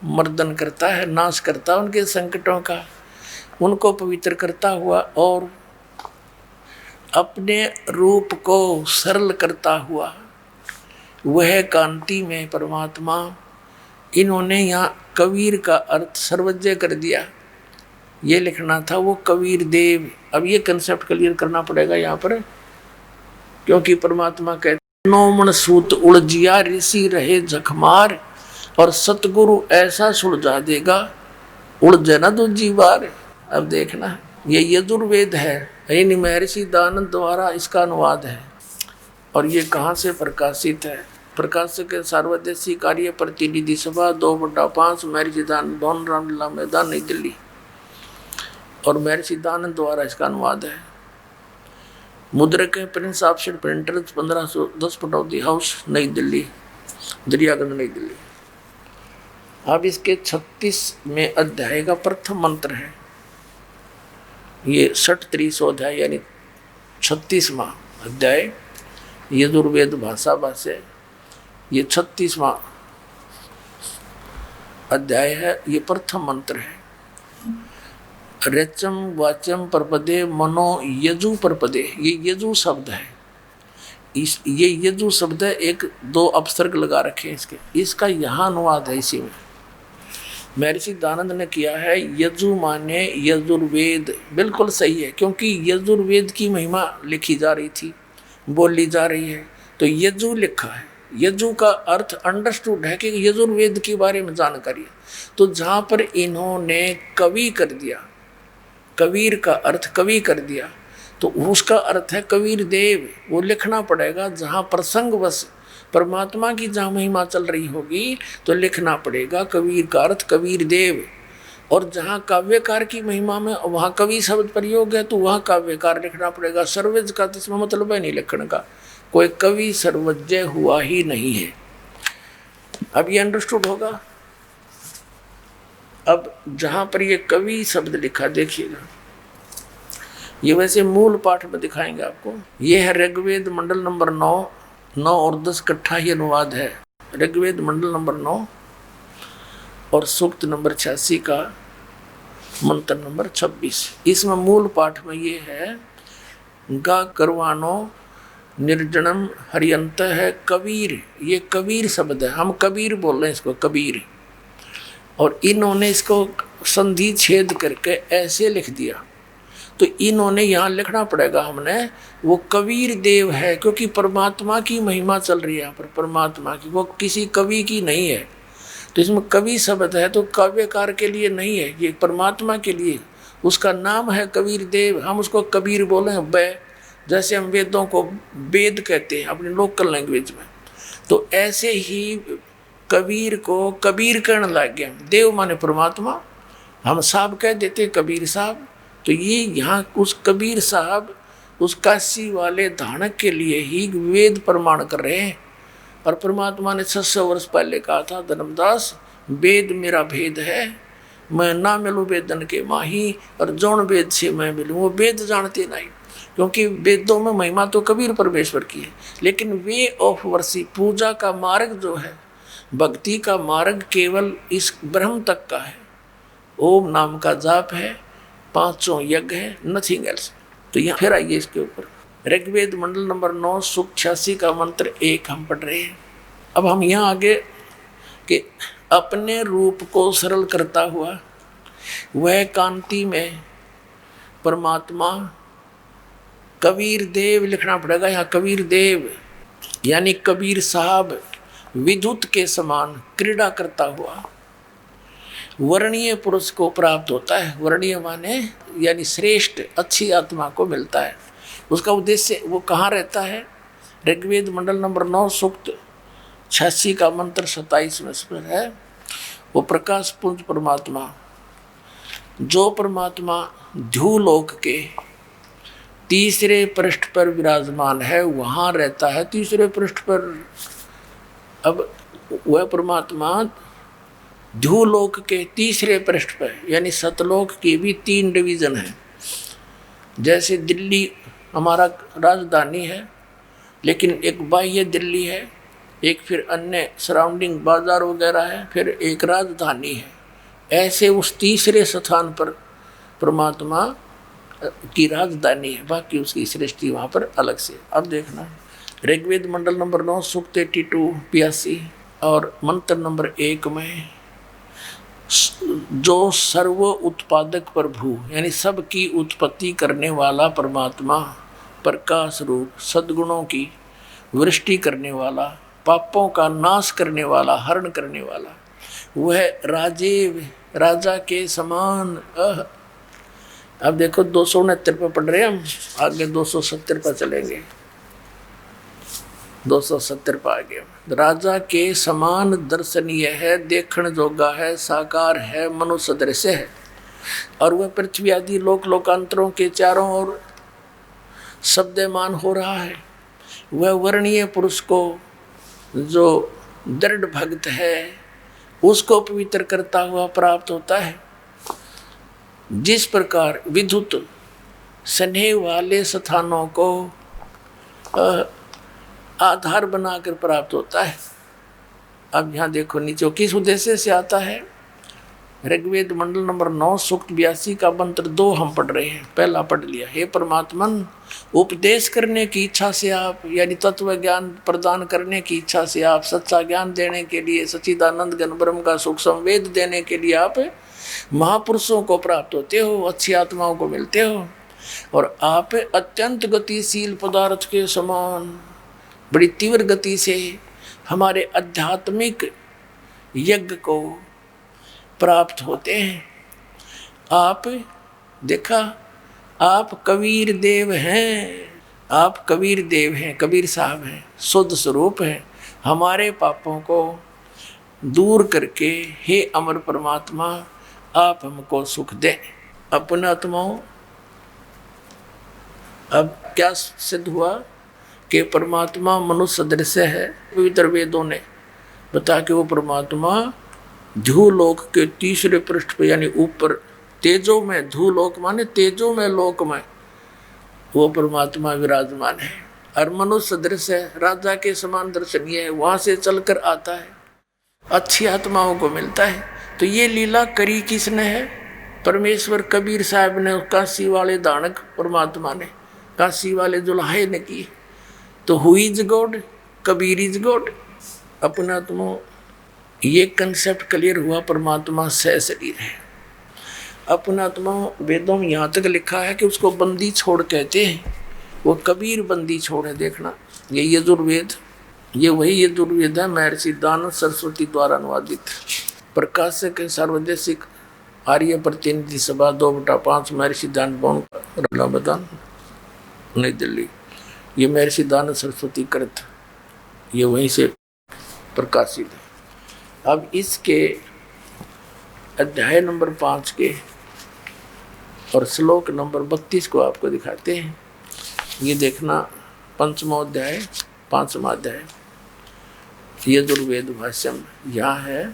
मर्दन करता है, नाश करता है उनके संकटों का, उनको पवित्र करता हुआ और अपने रूप को सरल करता हुआ वह कांति में परमात्मा। इन्होंने यहाँ कबीर का अर्थ सर्वज्ञ कर दिया, ये लिखना था वो कबीर देव। अब ये कंसेप्ट क्लियर करना पड़ेगा यहाँ पर, क्योंकि परमात्मा कहते नौमन सूत उलझिया ऋषि रहे जखमार, और सतगुरु ऐसा सुलझा देगा उलझे न दूजी बार। अब देखना ये यजुर्वेद है, यानी महर्षि दयानंद द्वारा इसका अनुवाद है। और ये कहाँ से प्रकाशित है? प्रकाशक सार्वदेशिक कार्य प्रतिनिधि सभा 2/5 महर्षि दयानंद भवन, रामलीला मैदान, नई दिल्ली। और महर्षि दयानंद द्वारा इसका अनुवाद है। मुद्रक है Prince offset printers, 1510 Pataudi house, नई दिल्ली, दरियागंज, नई दिल्ली। अब इसके 36वें अध्याय का प्रथम मंत्र है। ये 60 अध्याय यानी 36वां अध्याय यजुर्वेद भाषा भाष्य, ये 36वां अध्याय है। ये प्रथम मंत्र है। रेचम वाचम परपदे मनो यजु परपदे, ये यजु शब्द है। ये यजु शब्द है, 1-2 अपसर्ग लगा रखे हैं इसके, इसका यहाँ अनुवाद है इसी में। महर्षि दयानंद ने किया है यजु माने यजुर्वेद, बिल्कुल सही है, क्योंकि यजुर्वेद की महिमा लिखी जा रही थी, बोली जा रही है, तो यजु लिखा है। यजु का अर्थ अंडरस्टूड है कि यजुर्वेद के बारे में जानकारी है। तो जहाँ पर इन्होंने कवि कर दिया, कबीर का अर्थ कवि कर दिया, तो उसका अर्थ है कबीर देव। वो लिखना पड़ेगा जहाँ प्रसंगवश परमात्मा की जहाँ महिमा चल रही होगी तो लिखना पड़ेगा कबीर का अर्थ कबीर देव। और जहाँ काव्यकार की महिमा में वहाँ कवि शब्द प्रयोग है तो वहाँ काव्यकार लिखना पड़ेगा। सर्वज्ञ का तो इसमें मतलब है नहीं लिखने का, कोई कवि सर्वज्ञ हुआ ही नहीं है। अब ये अंडरस्टूड होगा। अब जहाँ पर ये कवि शब्द लिखा देखिएगा, ये वैसे मूल पाठ में दिखाएंगे आपको। ये है ऋग्वेद मंडल नंबर 9 और 10 इकट्ठा ही अनुवाद है। ऋग्वेद मंडल नंबर 9 और सूक्त नंबर 86 का मंत्र नंबर 26। इसमें मूल पाठ में ये है गा करवानो निर्जनम हरियंत है कबीर। ये कबीर शब्द है, हम कबीर बोल रहे हैं इसको कबीर। और इन्होंने इसको संधि छेद करके ऐसे लिख दिया तो इन्होंने यहाँ लिखना पड़ेगा हमने, वो कबीर देव है, क्योंकि परमात्मा की महिमा चल रही है यहाँ पर, परमात्मा की, वो किसी कवि की नहीं है। तो इसमें कवि शब्द है तो काव्यकार के लिए नहीं है, ये परमात्मा के लिए। उसका नाम है कबीर देव, हम उसको कबीर बोले हैं, बै, जैसे हम वेदों को वेद कहते हैं अपनी लोकल लैंग्वेज में, तो ऐसे ही कबीर को कबीर कहने लग गया। देव माने परमात्मा, हम साहब कह देते कबीर साहब। तो ये यहाँ उस कबीर साहब उस काशी वाले धानक के लिए ही वेद प्रमाण कर रहे हैं। और परमात्मा ने 600 वर्ष पहले कहा था, धर्मदास वेद मेरा भेद है, मैं ना मिलूँ वेदन के माही, और जौन वेद से मैं मिलूँ। वो वेद जानते नहीं, क्योंकि वेदों में महिमा तो कबीर परमेश्वर की है, लेकिन वे ऑफ वर्शिप, पूजा का मार्ग जो है, भक्ति का मार्ग केवल इस ब्रह्म तक का है। ओम नाम का जाप है, 5 यज्ञ है, नथिंग एल्स। तो यहाँ फिर आइए इसके ऊपर, ऋग्वेद मंडल नंबर 9 सूक्त 86 का मंत्र 1 हम पढ़ रहे हैं। अब हम यहाँ आगे कि अपने रूप को सरल करता हुआ वह कांति में परमात्मा कबीर देव लिखना पड़ेगा यहाँ। कबीर देव यानी कबीर साहब विद्युत के समान क्रीड़ा करता हुआ वर्णीय पुरुष को प्राप्त होता है। वर्णीय माने यानी श्रेष्ठ, अच्छी आत्मा को मिलता है। उसका उद्देश्य वो कहाँ रहता है? ऋग्वेद मंडल नंबर 9 सूक्त 86 का मंत्र 27 में है। वो प्रकाश पुंज परमात्मा, जो परमात्मा ध्युलोक के तीसरे पृष्ठ पर विराजमान है, वहाँ रहता है तीसरे पृष्ठ पर। अब वह परमात्मा ध्युलोक के तीसरे पृष्ठ पर, यानी सतलोक की भी 3 डिवीज़न है। जैसे दिल्ली हमारा राजधानी है, लेकिन एक बाह्य दिल्ली है, एक फिर अन्य सराउंडिंग बाजार वगैरह है, फिर एक राजधानी है। ऐसे उस तीसरे स्थान पर परमात्मा की राजधानी है, बाकी उसकी सृष्टि वहाँ पर अलग से। अब देखना ऋग्वेद मंडल नंबर 9 सूक्त 82 और मंत्र नंबर 1 में, जो सर्व उत्पादक प्रभु यानी सबकी उत्पत्ति करने वाला परमात्मा, प्रकाश रूप, सद्गुणों की वृष्टि करने वाला, पापों का नाश करने वाला, हरण करने वाला, वह राजा के समान। अब देखो 269 पर पढ़ रहे हैं हम, आगे 270 पर चलेंगे। 270 पर आगे, राजा के समान दर्शनीय है, देखण जोगा है, साकार है, मनुष्य दृश्य है। और वह पृथ्वी आदि लोक लोकांतरों के चारों ओर शब्दमान हो रहा है। वह वर्णीय पुरुष को जो दृढ़ भक्त है उसको पवित्र करता हुआ प्राप्त होता है। जिस प्रकार विद्युत स्नेह वाले स्थानों को आधार बनाकर प्राप्त होता है। अब यहाँ देखो नीचे किस उद्देश्य से आता है। ऋग्वेद मंडल नंबर 9 सूक्त 82 का मंत्र 2 हम पढ़ रहे हैं। पहला पढ़ लिया, हे परमात्मन, उपदेश करने की इच्छा से आप, यानी तत्व ज्ञान प्रदान करने की इच्छा से आप, सच्चा ज्ञान देने के लिए, सच्चिदानंद घन ब्रह्म का सुख संवेद देने के लिए आप महापुरुषों को प्राप्त होते हो, अच्छी आत्माओं को मिलते हो। और आप अत्यंत गतिशील पदार्थ के समान बड़ी तीव्र गति से हमारे आध्यात्मिक यज्ञ को प्राप्त होते हैं। आप देखा, आप कबीर देव हैं, आप कबीर देव हैं, कबीर साहब हैं, शुद्ध स्वरूप हैं। हमारे पापों को दूर करके हे अमर परमात्मा आप हमको सुख दें। अपने आत्माओं, अब क्या सिद्ध हुआ कि परमात्मा मनुष्य सदृश है। पवित्र वेदों ने बता कि वो परमात्मा ध्युलोक के तीसरे पृष्ठ पे, यानी ऊपर तेजो में, ध्युलोक माने तेजो में, लोक में वो परमात्मा विराजमान है। और मनुष्य सदृश है, राजा के समान दर्शनीय है, वहाँ से चलकर आता है, अच्छी आत्माओं को मिलता है। तो ये लीला करी किसने है? परमेश्वर कबीर साहब ने, काशी वाले दानक परमात्मा ने, काशी वाले दुल्हाए ने की। तो who is God? Kabir is God. अपना आत्मा, ये कंसेप्ट क्लियर हुआ, परमात्मा सह शरीर है। अपनात्मा वेदों में यहाँ तक लिखा है कि उसको बंदी छोड़ कहते हैं। वो कबीर बंदी छोड़ है। देखना ये यजुर्वेद, ये वही यजुर्वेद है महर्षि दानव सरस्वती द्वारा अनुवादित। प्रकाशक सार्वदेशिक आर्य प्रतिनिधि सभा 2/5 महर्षि दानव भवन इलाहाबाद नई दिल्ली। ये महर्षि दानव सरस्वती कृत, ये वहीं से प्रकाशित है। अब इसके अध्याय नंबर 5 के और श्लोक नंबर 32 को आपको दिखाते हैं। ये देखना 5वां अध्याय 5वां अध्याय यजुर्वेद भाष्य में यहाँ है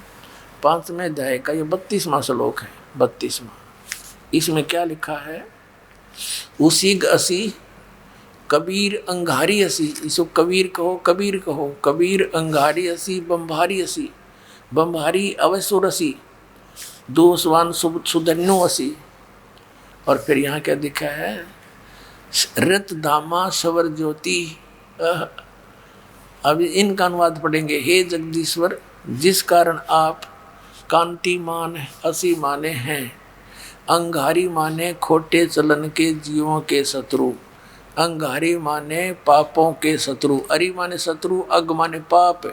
5वें अध्याय का ये 32वां श्लोक है। 32वां इसमें क्या लिखा है? उसी असी कबीर अंगारी असी, इसको कबीर कहो, कबीर कहो, कबीर अंगारी असी बम्भारी असी, बम्भारी अवसुर असी, दोषवान सुधन्यो असी। और फिर यहाँ क्या लिखा है? रत धामा सवर ज्योति। अब इनका अनुवाद पढ़ेंगे। हे जगदीश्वर, जिस कारण आप कांतिमान असी माने हैं, अंगारी माने खोटे चलन के जीवों के शत्रु, अंगारी माने पापों के शत्रु, अरि माने शत्रु, अग माने पाप,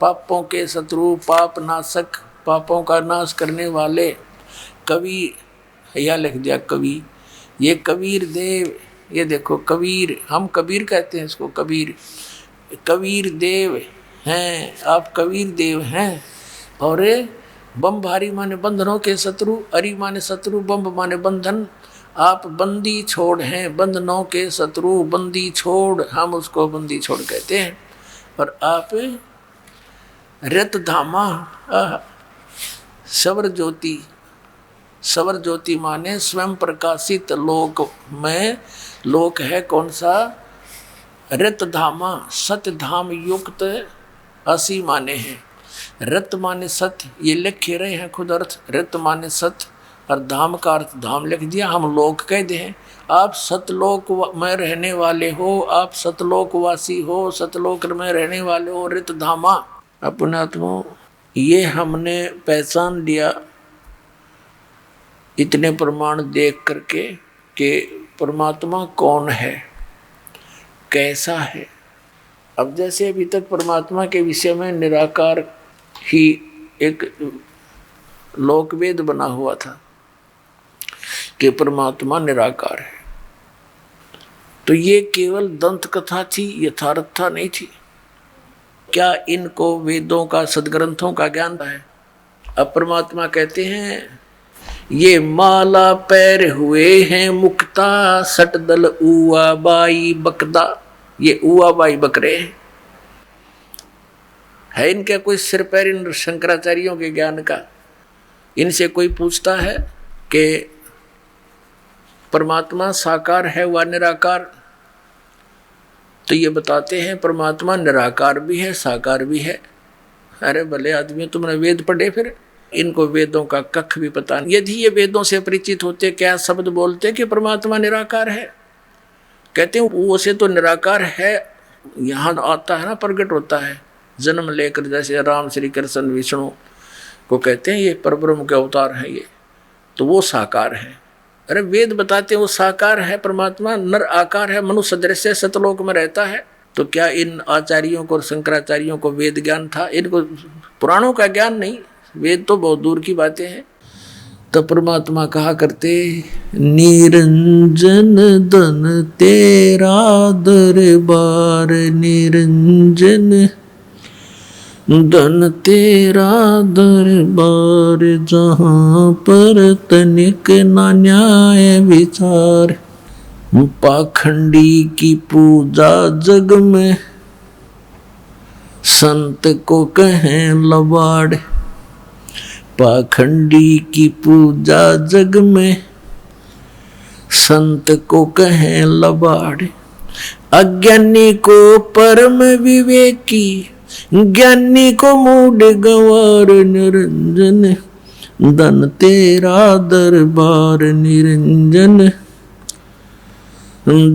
पापों के शत्रु, पाप नाशक, पापों का नाश करने वाले कवि, यह लिख दिया कवि, ये कबीर देव। ये देखो कबीर, हम कबीर कहते हैं इसको, कबीर, कबीर देव हैं आप, कबीर देव हैं। और बम्भारी माने बंधनों के शत्रु, अरि माने शत्रु, बम्ब माने बंधन, आप बंदी छोड़ हैं, बंधनों के शत्रु, बंदी छोड़, हम उसको बंदी छोड़ कहते हैं। और आप रत धामा सवर ज्योति, सवर ज्योति माने स्वयं प्रकाशित लोक में, लोक है कौन सा? रत धामा सत्य धाम युक्त असी माने हैं। रत माने सत्य, ये लिखे रहे हैं खुद अर्थ, रत माने सत्य और धाम का अर्थ धाम लिख दिया, हम लोक कहते हैं। आप सतलोक में रहने वाले हो, आप सतलोकवासी हो, सतलोक में रहने वाले हो, रत धामा। अपनात्मा ये हमने पहचान लिया इतने प्रमाण देख करके कि परमात्मा कौन है, कैसा है। अब जैसे अभी तक परमात्मा के विषय में निराकार ही एक लोकवेद बना हुआ था कि परमात्मा निराकार है, तो ये केवल दंत कथा थी, यथार्थता नहीं थी। क्या इनको वेदों का सदग्रंथों का ज्ञान है? अब परमात्मा कहते हैं ये माला पैर हुए हैं मुक्ता, सटदल उआ बाई बकदा। ये उआ बाई बकरे है इनका कोई सिर पैर इन शंकराचार्यों के ज्ञान का? इनसे कोई पूछता है कि परमात्मा साकार है व निराकार, तो ये बताते हैं परमात्मा निराकार भी है साकार भी है। अरे भले आदमी, तुमने वेद पढ़े, फिर इनको वेदों का कख भी पता नहीं। यदि ये वेदों से परिचित होते, क्या शब्द बोलते कि परमात्मा निराकार है? कहते हैं वो से तो निराकार है, यहाँ आता है ना, प्रकट होता है जन्म लेकर, जैसे राम श्री कृष्ण विष्णु को कहते हैं ये परब्रह्म के अवतार हैं ये, तो वो साकार है। अरे वेद बताते हैं वो साकार है, परमात्मा नर आकार है, मनुष्य सदृश से सतलोक में रहता है। तो क्या इन आचार्यों को और शंकराचार्यों को वेद ज्ञान था? इनको पुराणों का ज्ञान नहीं, वेद तो बहुत दूर की बातें हैं। तो परमात्मा कहा करते, निरंजन धन तेरा दरबार, निरंजन धन तेरा दरबार, जहाँ पर तनिक ना न्याय विचार, पाखंडी की पूजा जग में, संत को कहें लबाड़, पाखंडी की पूजा जग में, संत को कहें लबाड़, अज्ञानी को परम विवेकी, ज्ञानी को मूढ़ गंवार, निरंजन धन तेरा दरबार, निरंजन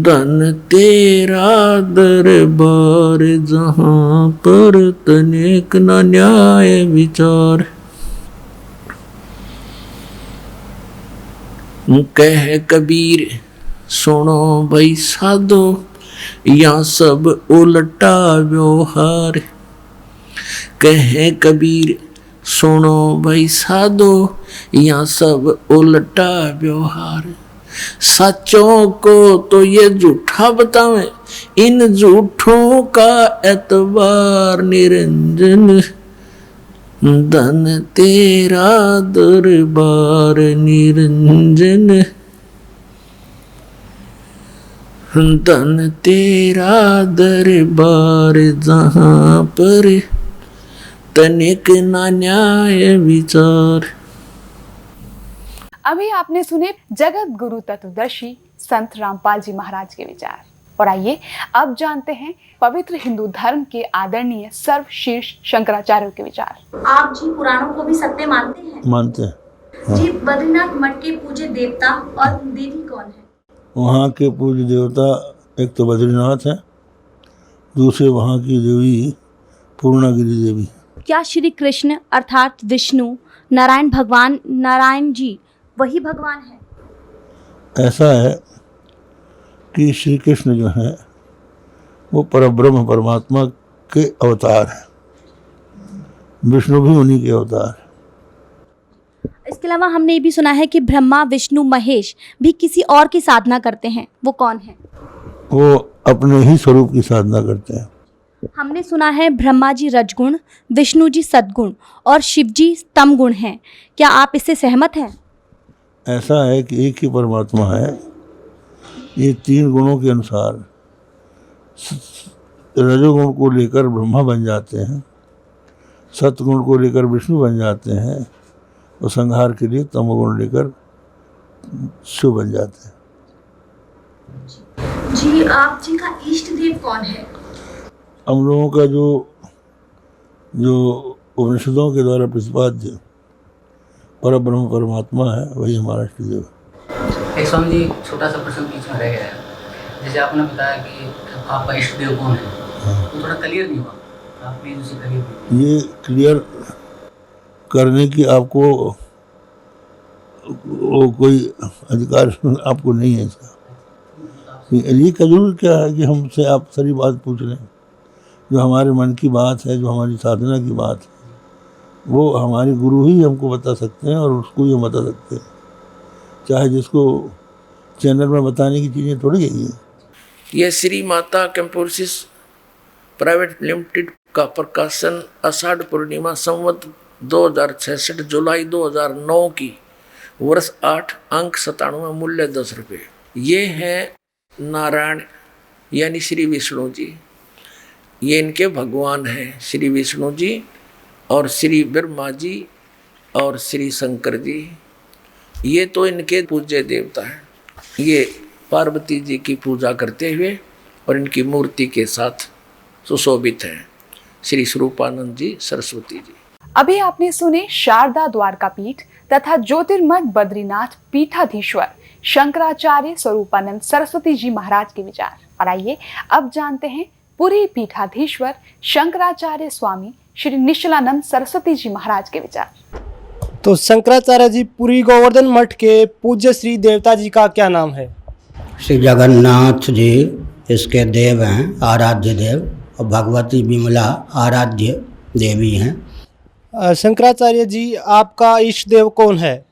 धन तेरा दरबार, जहाँ पर तनिक न न्याय विचार। कह कबीर सुनो भाई साधो, या सब उल्टा व्यवहार। कह कबीर सुनो भाई साधो, या सब उल्टा व्यवहार। सच्चों को तो ये झूठा बतावे, इन झूठों का एतबार। निरंजन धन तेरा दरबार, निरंजन धन तेरा दरबार। जहाँ पर तनिक ना न्याय विचार। अभी आपने सुने जगत गुरु तत्वदर्शी संत रामपाल जी महाराज के विचार। और आइए अब जानते हैं पवित्र हिंदू धर्म के आदरणीय सर्वशीर्ष शंकराचार्य के विचार। आप जी पुराणों को भी सत्य मानते हैं? मानते हैं। हाँ। जी बद्रीनाथ मठ के पूज्य देवता और देवी कौन है? वहाँ के पूज्य देवता एक तो बद्रीनाथ है, दूसरे वहाँ की देवी पूर्णागिरी देवी। क्या श्री कृष्ण अर्थात विष्णु नारायण भगवान नारायण जी वही भगवान है? ऐसा है कि श्री कृष्ण जो है वो परब्रह्म परमात्मा के अवतार हैं, विष्णु भी उन्हीं के अवतार हैं। इसके अलावा हमने ये भी सुना है कि ब्रह्मा विष्णु महेश भी किसी और की साधना करते हैं, वो कौन है? वो अपने ही स्वरूप की साधना करते हैं। हमने सुना है ब्रह्मा जी रजगुण, विष्णु जी सद्गुण और शिव जी तम गुण हैं। क्या आप इससे सहमत हैं? ऐसा है कि एक ही परमात्मा है। ये तीन गुणों के अनुसार रजोगुण को लेकर ब्रह्मा बन जाते हैं, सतगुण को लेकर विष्णु बन जाते हैं और संहार के लिए तमोगुण लेकर शिव बन जाते हैं। जी आप जी का इष्ट देव कौन है? हम लोगों का जो उपनिषदों के द्वारा प्रतिपाद्य परब्रह्म परमात्मा है वही हमारा इष्ट देव है। एक स्वामी जी छोटा सा प्रश्न बीच में रह गया है। जैसे आपने बताया कि आपका इष्ट देव कौन है, तो थोड़ा क्लियर नहीं हुआ, आप प्लीज उसे क्लियर। ये क्लियर करने की आपको वो कोई अधिकार आपको नहीं है इसका। ये जरूर क्या है कि हमसे आप सारी बात पूछ लें, जो हमारे मन की बात है, जो हमारी साधना की बात है, वो हमारे गुरु ही हमको बता सकते हैं और उसको ही हम बता सकते हैं। चाहे जिसको चैनल में बताने की चीज़ें थोड़ी है। यह श्री माता कैंपोसिस प्राइवेट लिमिटेड का प्रकाशन आषाढ़ पूर्णिमा संवत 2066 जुलाई 2009 की वर्ष 8 अंक 97 मूल्य 10 रुपये। ये है नारायण यानी श्री विष्णु जी, ये इनके भगवान हैं श्री विष्णु जी और श्री ब्रह्मा जी और श्री शंकर जी। ये तो इनके पूज्य देवता हैं। ये पार्वती जी की पूजा करते हुए और इनकी मूर्ति के साथ सुशोभित हैं श्री स्वरूपानंद जी सरस्वती जी। अभी आपने सुने शारदा द्वारका पीठ तथा ज्योतिर्मठ बद्रीनाथ पीठाधीश्वर शंकराचार्य स्वरूपानंद सरस्वती जी महाराज के विचार। और आइए अब जानते हैं पुरी पीठाधीश्वर शंकराचार्य स्वामी श्री निश्चलानंद सरस्वती जी महाराज के विचार। तो शंकराचार्य जी पुरी गोवर्धन मठ के पूज्य श्री देवता जी का क्या नाम है? श्री जगन्नाथ जी इसके देव हैं, आराध्य देव, और भगवती विमला आराध्य देवी हैं। शंकराचार्य जी आपका इष्ट देव कौन है?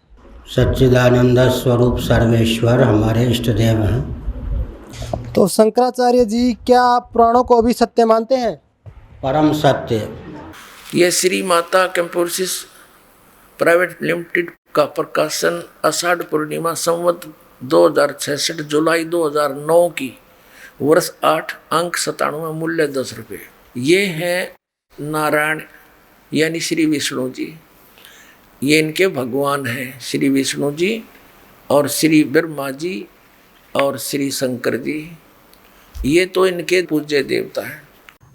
सच्चिदानंद स्वरूप सर्वेश्वर हमारे इष्ट देव हैं। तो शंकराचार्य जी क्या पुराणों को भी सत्य मानते हैं? परम सत्य। यह श्री माता कैंपोसिस प्राइवेट लिमिटेड का प्रकाशन आषाढ़ पूर्णिमा संवत 2066 जुलाई 2009 की वर्ष 8 अंक 97 मूल्य 10 रुपये। ये है नारायण यानी श्री विष्णु जी, ये इनके भगवान हैं श्री विष्णु जी और श्री ब्रह्मा जी और श्री शंकर जी। ये तो इनके पूज्य देवता हैं।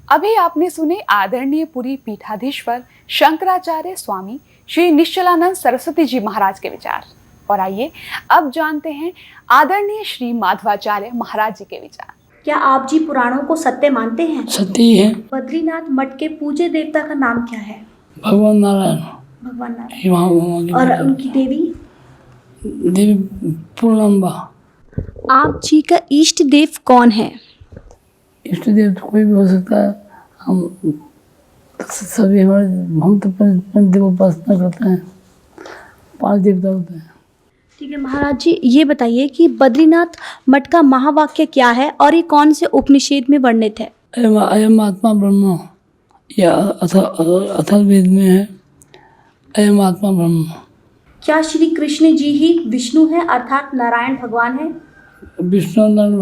अभी आपने सुने आदरणीय पुरी पीठाधीश्वर शंकराचार्य स्वामी श्री निश्चलानंद सरस्वती जी महाराज के विचार। और आइए अब जानते हैं आदरणीय श्री माधवाचार्य महाराज जी के विचार। क्या आप जी पुराणों को सत्य मानते हैं? सत्य ही है। बद्रीनाथ मठ के पूज्य देवता का नाम क्या है? भगवान नारायण। भगवान नारायण। और उनकी देवी? देवी पूर्णम्बा। आप जी का इष्ट देव कौन है? इष्ट देव तो कोई भी हो सकता है। हम सभी हम तो पंच देव उपासना करते हैं, 5 देवता होते हैं। ठीक है महाराज जी, ये बताइए कि बद्रीनाथ मठ का महावाक्य क्या है और ये कौन से उपनिषेद में वर्णित है? अयम आत्मा ब्रह्म, या अथर्ववेद में है, अयम आत्मा ब्रह्म। क्या श्री कृष्ण जी ही विष्णु है अर्थात नारायण भगवान है? विष्णु नारायण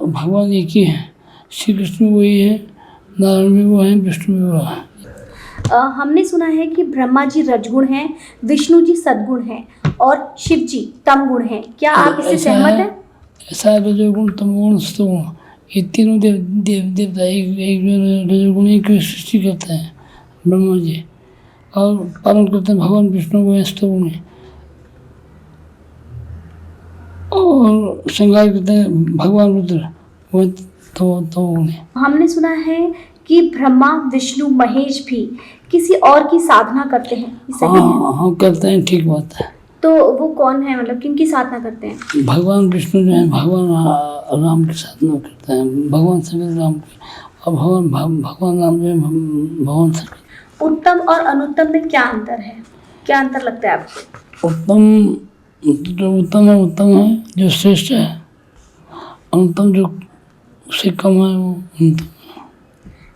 भगवान एक ही है। श्री कृष्ण वही है, नारायण भी वो है, विष्णु भी वो है। हमने सुना है कि ब्रह्मा जी रजगुण हैं, विष्णु जी सद्गुण हैं और शिव जी तमगुण हैं। क्या आप इससे सहमत हैं? ऐसा है, रजोगुण तमगुण सतोगुण, ये तीनों देवता एक रजोगुण की सृष्टि करते हैं ब्रह्मा जी, और पालन करते हैं भगवान विष्णु को सतोगुण, और श्रृंगार करते हैं भगवान रुद्र वो तमोगुण। हमने सुना है कि ब्रह्मा विष्णु महेश भी किसी और की साधना करते हैं, ये सही है? हाँ करते हैं, ठीक बात है। तो वो कौन है, मतलब किनकी साधना करते हैं? भगवान विष्णु जो है भगवान राम की साधना करते हैं, भगवान शंकर राम की, और भगवान राम जो है भगवान शंकर। उत्तम और अनुत्तम में क्या अंतर है, क्या अंतर लगता है आपको? उत्तम है जो श्रेष्ठ है, अनुत्तम जो उससे कम है वो अनुत्तम।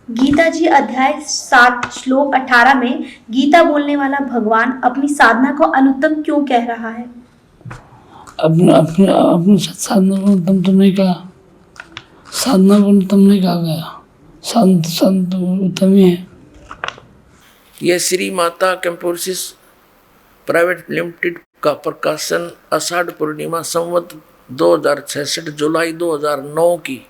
गीता जी अध्याय 7 श्लोक 18 में गीता बोलने वाला भगवान अपनी साधना को अनुत्तम क्यों कह रहा है? अपनी साधना को अनुत्तम तो नहीं कहा, साधना को अनुत्तम नहीं कहा गया, साधना तो उत्तम ही है। यह श्री माता कैंपोसिस प्राइवेट लिमिटेड का प्रकाशन आषाढ़ पूर्णिमा संवत 2066 जुलाई 2009 की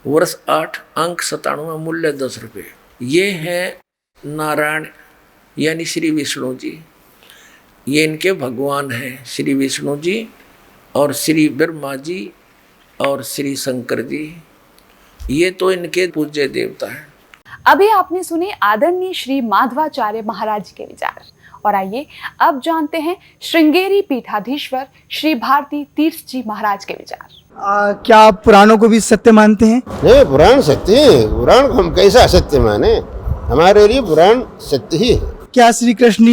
वर्ष 8 अंक 97 मूल्य 10 रुपये। ये हैं नारायण यानी श्री विष्णु जी, ये इनके भगवान हैं श्री विष्णु जी और श्री ब्रह्मा जी और श्री शंकर जी, ये तो इनके पूज्य देवता हैं। अभी आपने सुने आदरणीय श्री माधवाचार्य महाराज के विचार, और आइए अब जानते हैं श्रृंगेरी पीठाधीश्वर श्री भारती तीर्थ जी महाराज के विचार। क्या आप पुराणों को भी सत्य मानते हैं? नहीं, पुराण सत्य है। पुराण को हम कैसा असत्य माने, हमारे लिए पुराण सत्य ही है। क्या श्री कृष्ण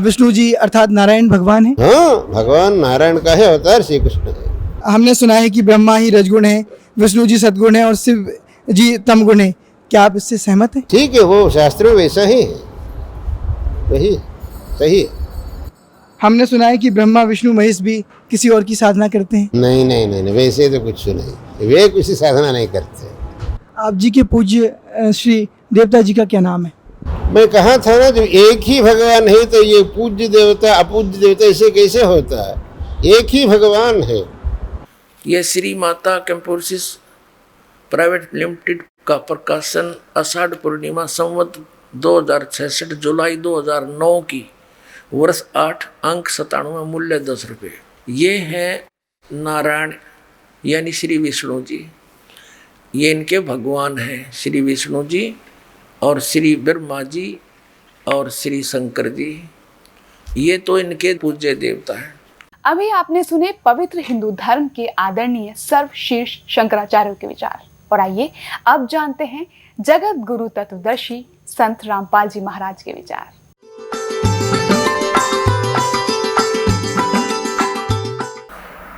विष्णु जी अर्थात नारायण भगवान है? हाँ, भगवान नारायण का है अवतार श्री कृष्ण है। हमने सुना है कि ब्रह्मा ही रजगुण है, विष्णु जी सद्गुण है और शिव जी तमगुण है। क्या आप इससे सहमत हैं? ठीक है, वो शास्त्रों में वैसा ही है, वही सही है। हमने सुना है कि ब्रह्मा विष्णु महेश भी किसी और की साधना करते हैं। नहीं नहीं नहीं, वैसे तो कुछ नहीं, वे किसी साधना नहीं करते। आप जी के पूज्य श्री देवता जी का क्या नाम है? मैं कहा था ना, जो एक ही भगवान है तो ये पूज्य देवता अपूज्य देवता ऐसे कैसे होता है? एक ही भगवान है। यह श्री माता कैंपोसिस प्राइवेट लिमिटेड का प्रकाशन आषाढ़ पूर्णिमा संवत 2066 जुलाई 2009 की वर्ष 8 अंक 97 मूल्य 10 रुपये। ये हैं नारायण यानी श्री विष्णु जी, ये इनके भगवान हैं श्री विष्णु जी और श्री ब्रह्मा जी और श्री शंकर जी, ये तो इनके पूज्य देवता हैं। अभी आपने सुने पवित्र हिंदू धर्म के आदरणीय सर्वशीर्ष शंकराचार्य के विचार, और आइए अब जानते हैं जगत गुरु तत्वदर्शी संत रामपाल जी महाराज के विचार।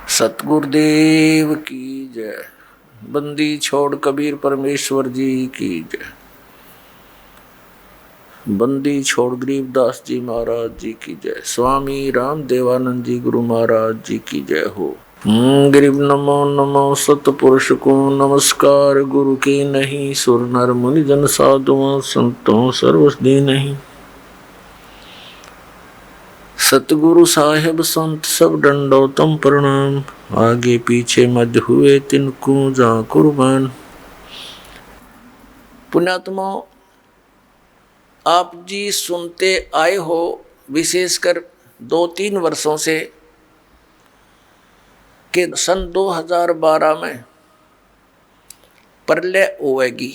सतगुरुदेव की जय। बंदी छोड़ कबीर परमेश्वर जी की जय। बंदी छोड़ गरीबदास जी महाराज जी की जय। स्वामी राम देवानंद जी गुरु महाराज जी की जय हो। गरीब नमो नमो सतपुरुष को नमस्कार, गुरु की नहीं सुर नर मुनि जन साधुओं संतों सर्वस्दी नहीं। सतगुरु साहेब संत सब दंडोतम प्रणाम, आगे पीछे मध्य हुए तिनको जा कुर्बान। पुण्यात्मा, आप जी सुनते आए हो विशेषकर 2-3 वर्षों से कि सन 2012 में प्रलय होएगी।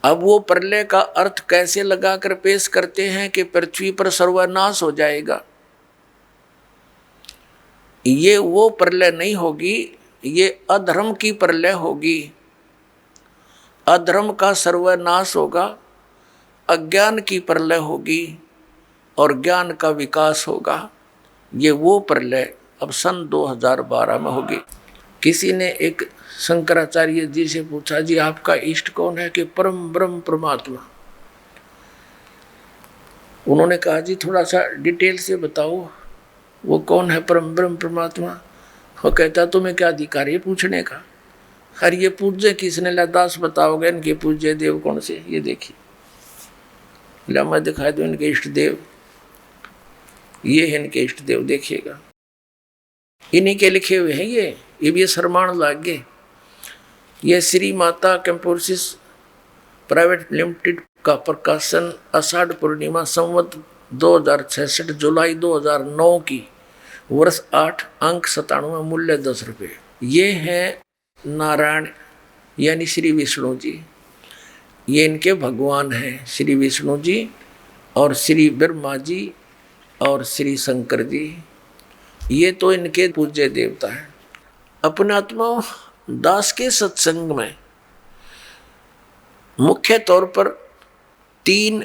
अब वो प्रलय का अर्थ कैसे लगाकर पेश करते हैं कि पृथ्वी पर सर्वनाश हो जाएगा। ये वो प्रलय नहीं होगी, ये अधर्म की प्रलय होगी। अधर्म का सर्वनाश होगा, अज्ञान की प्रलय होगी और ज्ञान का विकास होगा। ये वो प्रलय अब सन 2012 में होगी। किसी ने एक शंकराचार्य जी से पूछा, जी आपका इष्ट कौन है? कि परम ब्रह्म परमात्मा। उन्होंने कहा, जी थोड़ा सा डिटेल से बताओ वो कौन है परम ब्रह्म परमात्मा? वो कहता, तुम्हें क्या अधिकार है पूछने का? अरे ये पूज्य किसने? लदास बताओगे इनके पूज्य देव कौन से? ये देखिए, ला मैं दिखाई दो इनके इष्ट देव। ये है इनके इष्ट देव, देखिएगा इन्हीं के लिखे हुए हैं। ये भी शर्माण लाग गए। ये श्री माता कैंपोसिस प्राइवेट लिमिटेड का प्रकाशन आषाढ़ पूर्णिमा संवत 2066 जुलाई 2009 की, वर्ष 8, अंक 97, मूल्य 10 रुपये। ये है नारायण यानी श्री विष्णु जी। ये इनके भगवान हैं, श्री विष्णु जी और श्री ब्रह्मा जी और श्री शंकर जी। ये तो इनके पूज्य देवता हैं। अपने आत्मा दास के सत्संग में मुख्य तौर पर 3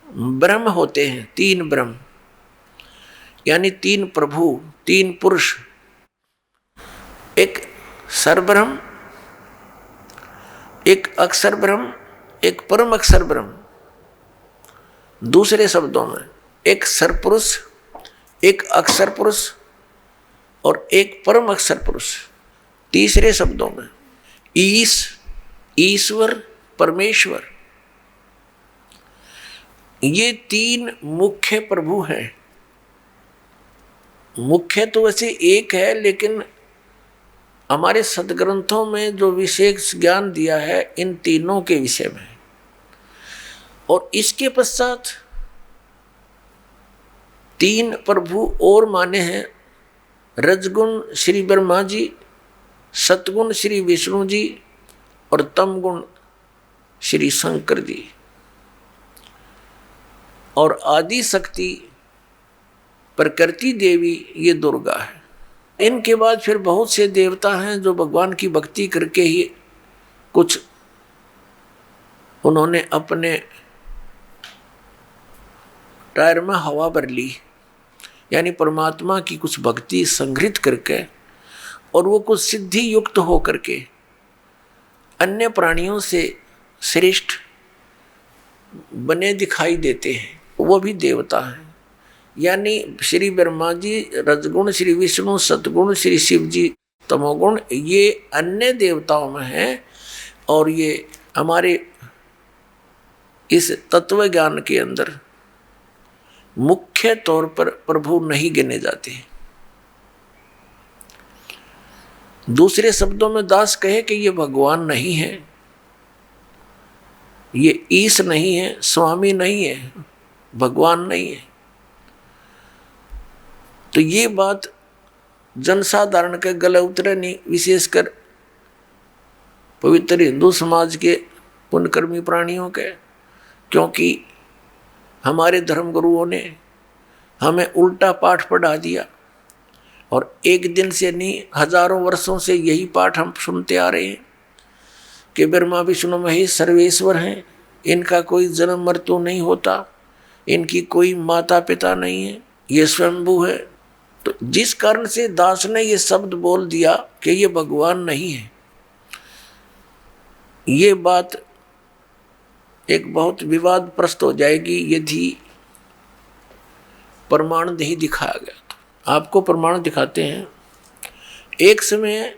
ब्रह्म होते हैं। 3 ब्रह्म यानी 3 प्रभु, 3 पुरुष। एक सरब्रह्म, एक अक्षर ब्रह्म, एक परम अक्षर ब्रह्म। दूसरे शब्दों में एक सरपुरुष, एक अक्षर पुरुष और एक परम अक्षर पुरुष। तीसरे शब्दों में ईश्वर, परमेश्वर। ये 3 मुख्य प्रभु हैं। मुख्य तो वैसे एक है, लेकिन हमारे सदग्रंथों में जो विशेष ज्ञान दिया है इन तीनों के विषय में। और इसके पश्चात 3 प्रभु और माने हैं। रजगुण श्री ब्रह्मा जी, सतगुण श्री विष्णु जी और तमगुण श्री शंकर जी। और आदि शक्ति प्रकृति देवी ये दुर्गा है। इनके बाद फिर बहुत से देवता हैं जो भगवान की भक्ति करके ही कुछ उन्होंने अपने टायर में हवा भर ली, यानी परमात्मा की कुछ भक्ति संग्रहित करके, और वो कुछ सिद्धि युक्त हो करके अन्य प्राणियों से श्रेष्ठ बने दिखाई देते हैं। वो भी देवता हैं। यानी श्री ब्रह्मा जी रजगुण, श्री विष्णु सतगुण, श्री शिव जी तमोगुण, ये अन्य देवताओं में हैं। और ये हमारे इस तत्व ज्ञान के अंदर मुख्य तौर पर प्रभु नहीं गिने जाते। दूसरे शब्दों में दास कहे कि ये भगवान नहीं है, ये ईश नहीं है, स्वामी नहीं है, भगवान नहीं है। तो ये बात जनसाधारण के गले उतरे नहीं, विशेषकर पवित्र हिंदू समाज के पुण्यकर्मी प्राणियों के। क्योंकि हमारे धर्मगुरुओं ने हमें उल्टा पाठ पढ़ा दिया, और एक दिन से नहीं हजारों वर्षों से यही पाठ हम सुनते आ रहे हैं कि ब्रह्मा विष्णु महेश सर्वेश्वर हैं, इनका कोई जन्म मृत्यु नहीं होता, इनकी कोई माता पिता नहीं है, ये स्वयंभू है। तो जिस कारण से दास ने ये शब्द बोल दिया कि ये भगवान नहीं है, ये बात एक बहुत विवादप्रस्त हो जाएगी यदि प्रमाण नहीं दिखाया गया। तो आपको प्रमाण दिखाते हैं। एक समय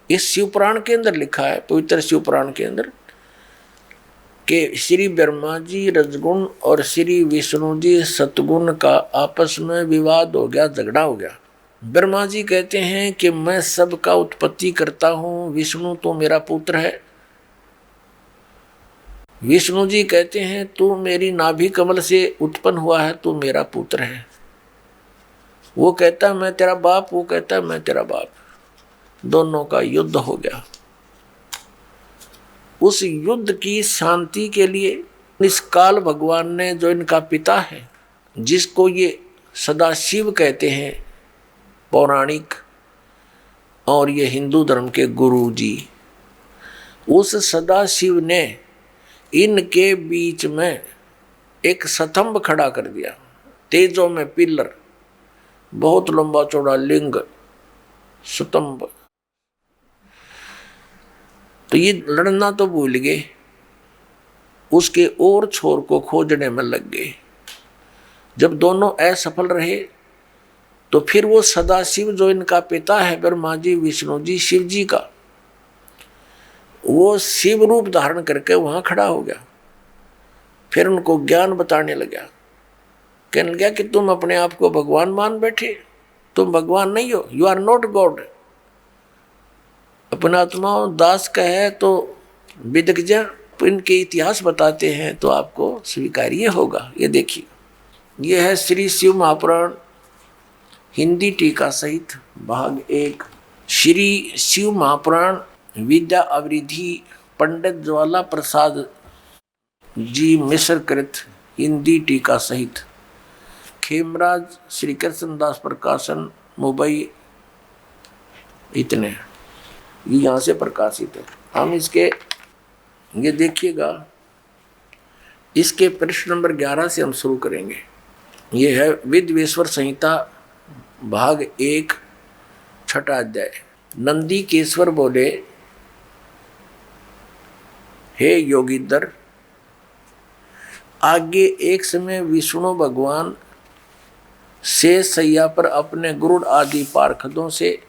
इस शिवपुराण के अंदर लिखा है, पवित्र शिवपुराण के अंदर, कि श्री ब्रह्मा जी रजगुण और श्री विष्णु जी सतगुण का आपस में विवाद हो गया, झगड़ा हो गया। ब्रह्मा जी कहते हैं कि मैं सबका उत्पत्ति करता हूँ, विष्णु तो मेरा पुत्र है। विष्णु जी कहते हैं तू मेरी नाभि कमल से उत्पन्न हुआ है, तू मेरा पुत्र है। वो कहता है मैं तेरा बाप, वो कहता है मैं तेरा बाप। दोनों का युद्ध हो गया। उस युद्ध की शांति के लिए इस काल भगवान ने, जो इनका पिता है, जिसको ये सदाशिव कहते हैं, पौराणिक और ये हिंदू धर्म के गुरु जी, उस सदाशिव ने इनके बीच में एक स्तंभ खड़ा कर दिया, तेजों में पिलर, बहुत लंबा चौड़ा लिंग स्तंभ। तो ये लड़ना तो भूल गए, उसके और छोर को खोजने में लग गए। जब दोनों असफल रहे तो फिर वो सदाशिव जो इनका पिता है, ब्रह्मा जी, विष्णु जी, शिव जी का, वो शिव रूप धारण करके वहां खड़ा हो गया। फिर उनको ज्ञान बताने लगा, कहने लगा कि तुम अपने आप को भगवान मान बैठे, तुम भगवान नहीं हो, यू आर नॉट गॉड। अपना आत्मा दास का है तो विदग्ध इनके इतिहास बताते हैं तो आपको स्वीकार्य होगा। ये देखिए, ये है श्री शिव महापुराण हिंदी टीका सहित भाग 1, श्री शिव महापुराण विद्या अवरिधि पंडित ज्वाला प्रसाद जी मिश्र कृत हिंदी टीका सहित, खेमराज श्री कृष्णदास प्रकाशन मुंबई। इतने ये यहाँ से प्रकाशित है। हम इसके ये देखिएगा, इसके पृष्ठ नंबर 11 से हम शुरू करेंगे। ये है विद्वेश्वर संहिता भाग 1 छठा अध्याय। नंदी केश्वर बोले, हे योगीधर, आगे एक समय विष्णु भगवान शेष सैया पर अपने गुरुड़ आदि पार्षदों से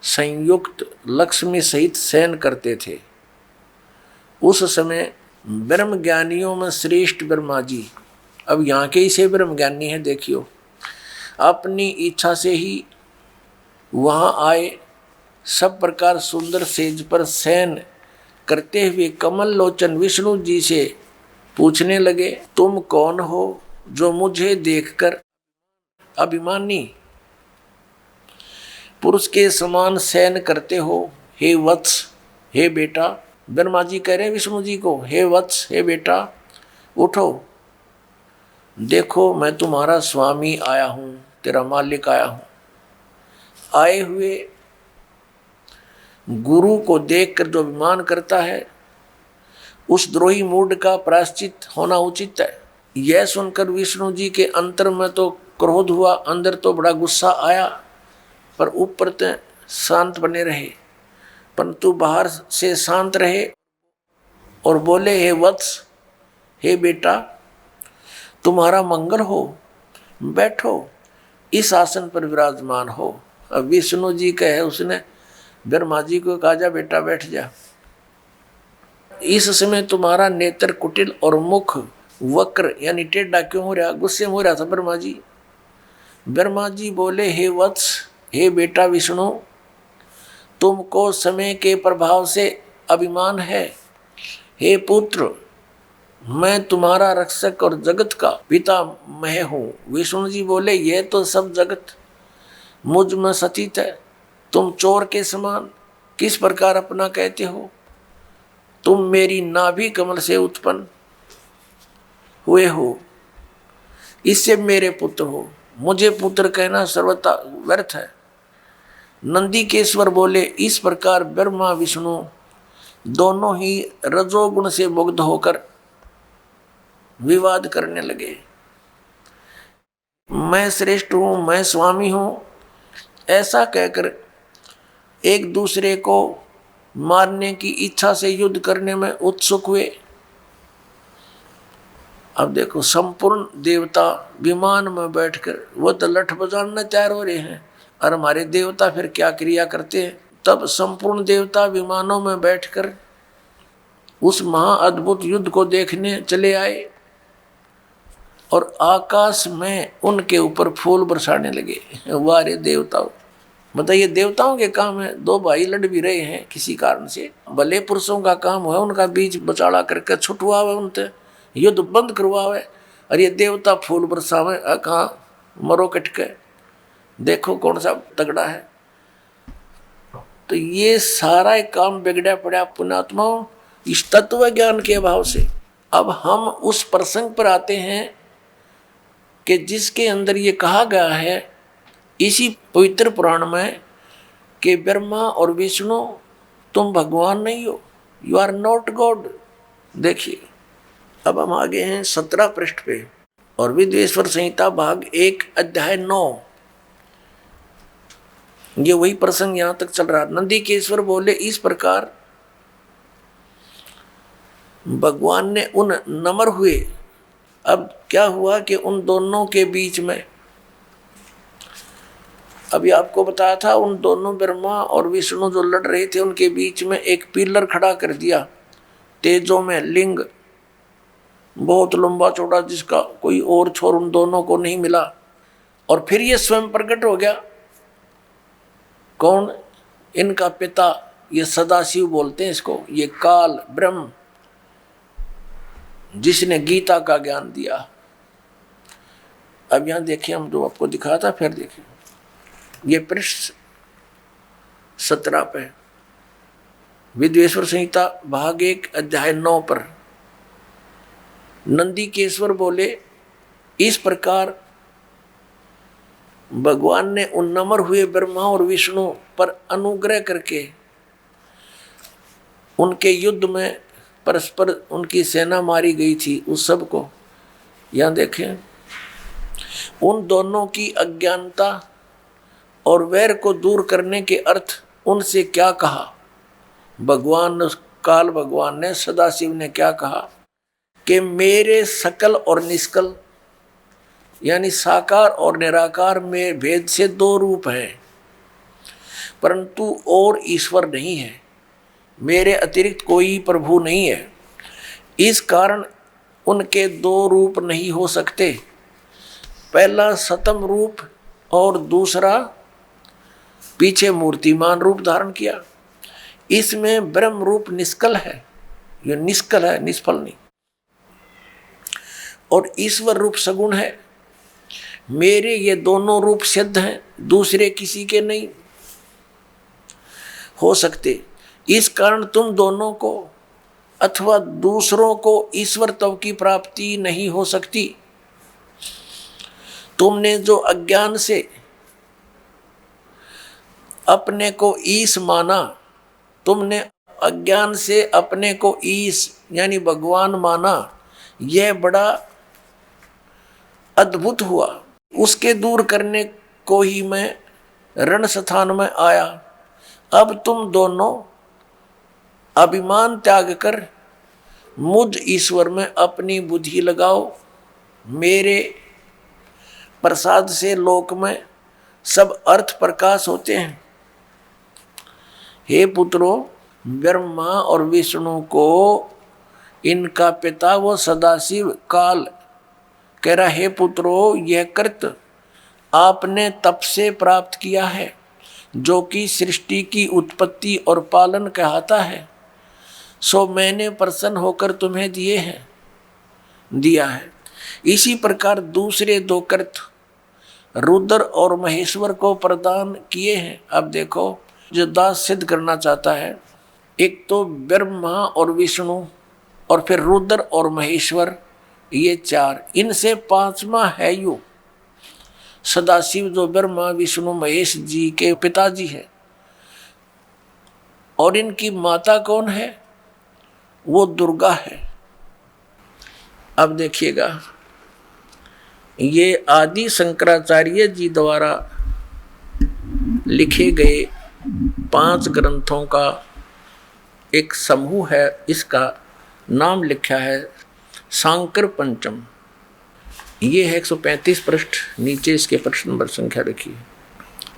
संयुक्त लक्ष्मी सहित शयन करते थे। उस समय ब्रह्म ज्ञानियों में श्रेष्ठ ब्रह्मा जी, अब यहाँ के ही से ब्रह्म ज्ञानी है, देखियो, अपनी इच्छा से ही वहाँ आए। सब प्रकार सुंदर सेज पर शयन करते हुए कमल लोचन विष्णु जी से पूछने लगे, तुम कौन हो जो मुझे देखकर अभिमानी पुरुष के समान शयन करते हो? हे वत्स, हे बेटा। ब्रह्मा जी कह रहे विष्णु जी को, हे वत्स, हे बेटा, उठो, देखो मैं तुम्हारा स्वामी आया हूँ, तेरा मालिक आया हूँ। आए हुए गुरु को देखकर जो अभिमान करता है, उस द्रोही मूड का प्रायश्चित होना उचित है। यह सुनकर विष्णु जी के अंतर में तो क्रोध हुआ, अंदर तो बड़ा गुस्सा आया, पर ऊपर तो शांत बने रहे, परंतु बाहर से शांत रहे और बोले, हे वत्स, हे बेटा, तुम्हारा मंगल हो, बैठो, इस आसन पर विराजमान हो। अब विष्णु जी कहे, उसने ब्रह्मा जी को कहा, जा बेटा बैठ जा। इस समय तुम्हारा नेत्र कुटिल और मुख वक्र यानी टेढ़ा क्यों हो रहा? गुस्से में हो रहा था ब्रह्मा जी। ब्रह्मा जी बोले, हे वत्स, हे बेटा विष्णु, तुमको समय के प्रभाव से अभिमान है। हे पुत्र, मैं तुम्हारा रक्षक और जगत का पिता मैं हूँ। विष्णु जी बोले, यह तो सब जगत मुझ में सतीत है, तुम चोर के समान किस प्रकार अपना कहते हो? तुम मेरी नाभि कमल से उत्पन्न हुए हो, इससे मेरे पुत्र हो, मुझे पुत्र कहना सर्वथा व्यर्थ है। नंदीकेश्वर बोले, इस प्रकार ब्रह्मा विष्णु दोनों ही रजोगुण से मुग्ध होकर विवाद करने लगे। मैं श्रेष्ठ हूँ, मैं स्वामी हूँ, ऐसा कहकर एक दूसरे को मारने की इच्छा से युद्ध करने में उत्सुक हुए। अब देखो, संपूर्ण देवता विमान में बैठकर वो तो लठ बजाने तैयार हो रहे हैं, और हमारे देवता फिर क्या क्रिया करते हैं? तब संपूर्ण देवता विमानों में बैठकर उस महाअद्भुत युद्ध को देखने चले आए और आकाश में उनके ऊपर फूल बरसाने लगे। वारे देवताओं, बताइए, देवताओं के काम है। दो भाई लड़ भी रहे हैं किसी कारण से, भले पुरुषों का काम है उनका बीच बचाड़ा करके छुटवावे, उनसे युद्ध बंद करवावे, और ये देवता फूल बरसावे। कहाँ मरो कटके, देखो कौन सा तगड़ा है। तो ये सारा एक काम बिगड़ा पड़ा पुण्यात्माओं इस तत्व ज्ञान के अभाव से। अब हम उस प्रसंग पर आते हैं कि जिसके अंदर ये कहा गया है, इसी पवित्र पुराण में कि ब्रह्मा और विष्णु तुम भगवान नहीं हो, यू आर नॉट गॉड। देखिए अब हम आगे हैं 17 पृष्ठ पे, और विद्वेश्वर संहिता भाग 1 अध्याय 9। ये वही प्रसंग यहां तक चल रहा। नंदीकेश्वर बोले इस प्रकार भगवान ने उन नम्र हुए। अब क्या हुआ कि उन दोनों के बीच में, अभी आपको बताया था, उन दोनों ब्रह्मा और विष्णु जो लड़ रहे थे उनके बीच में एक पिलर खड़ा कर दिया तेजों में, लिंग बहुत लंबा चौड़ा, जिसका कोई और छोर उन दोनों को नहीं मिला। और फिर ये स्वयं प्रकट हो गया। कौन? इनका पिता, ये सदाशिव बोलते हैं इसको, ये काल ब्रह्म, जिसने गीता का ज्ञान दिया। अब यहां देखिए, हम जो आपको दिखाया था, फिर देखिए ये पृष्ठ 17 पे, विद्वेश्वर संहिता भाग 1 अध्याय 9 पर नंदीकेश्वर बोले इस प्रकार भगवान ने उन नम्र हुए ब्रह्मा और विष्णु पर अनुग्रह करके उनके युद्ध में परस्पर उनकी सेना मारी गई थी उस सब को। यहां देखें, उन दोनों की अज्ञानता और वैर को दूर करने के अर्थ उनसे क्या कहा भगवान, काल भगवान ने, सदाशिव ने क्या कहा कि मेरे सकल और निष्कल यानी साकार और निराकार में भेद से 2 रूप हैं, परंतु और ईश्वर नहीं है, मेरे अतिरिक्त कोई प्रभु नहीं है। इस कारण उनके 2 रूप नहीं हो सकते, पहला सतम रूप और दूसरा पीछे मूर्तिमान रूप धारण किया। इसमें ब्रह्म रूप निष्कल है, यह निष्कल है, निष्फल नहीं, और ईश्वर रूप सगुण है। मेरे ये दोनों रूप सिद्ध हैं, दूसरे किसी के नहीं हो सकते। इस कारण तुम दोनों को अथवा दूसरों को ईश्वरत्व की प्राप्ति नहीं हो सकती। तुमने जो अज्ञान से अपने को ईश माना, तुमने अज्ञान से अपने को ईश यानी भगवान माना, यह बड़ा अद्भुत हुआ। उसके दूर करने को ही मैं रण स्थान में आया। अब तुम दोनों अभिमान त्याग कर मुझ ईश्वर में अपनी बुद्धि लगाओ। मेरे प्रसाद से लोक में सब अर्थ प्रकाश होते हैं। हे पुत्रों, ब्रह्मा और विष्णु को इनका पिता वो सदाशिव काल कह रहा, हे पुत्रों, यह कृत आपने तप से प्राप्त किया है, जो कि सृष्टि की उत्पत्ति और पालन कहता है, सो मैंने प्रसन्न होकर तुम्हें दिया है। इसी प्रकार दूसरे 2 कृत रुद्र और महेश्वर को प्रदान किए हैं। अब देखो, जो दास सिद्ध करना चाहता है, एक तो ब्रह्मा और विष्णु और फिर रुद्र और महेश्वर, ये 4, इनसे 5वां है यू सदाशिव, जो ब्रह्मा विष्णु महेश जी के पिताजी है। और इनकी माता कौन है? वो दुर्गा है। अब देखिएगा, ये आदि शंकराचार्य जी द्वारा लिखे गए 5 ग्रंथों का एक समूह है। इसका नाम लिखा है शांकर पंचम। ये है 135 पृष्ठ, नीचे इसके पृष्ठ नंबर संख्या लिखी है।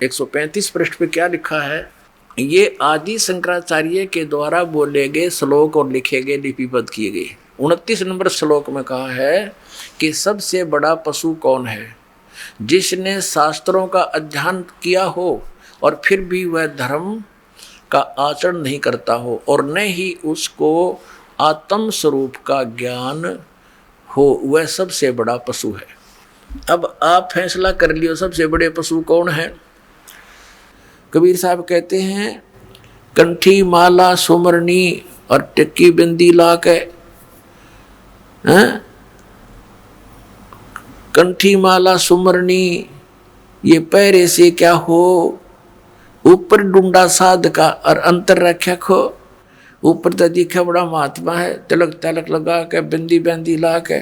135 पृष्ठ पे क्या लिखा है? ये आदि शंकराचार्य के द्वारा बोले गए श्लोक और लिखे गए, लिपिबद्ध किए गए। 29 नंबर श्लोक में कहा है कि सबसे बड़ा पशु कौन है? जिसने शास्त्रों का अध्ययन किया हो और फिर भी वह धर्म का आचरण नहीं करता हो, और न ही उसको आत्म स्वरूप का ज्ञान हो, वह सबसे बड़ा पशु है। अब आप फैसला कर लियो, सबसे बड़े पशु कौन है? कबीर साहब कहते हैं, कंठी माला सुमरनी और टिक्की बिंदी ला के, कंठी माला सुमरनी ये पैरे से क्या हो, ऊपर डूंडा साध का और अंतर रख्या खो। ऊपर तो दिखा बड़ा महात्मा है, तिलक तलक लगा के बिंदी बंदी ला के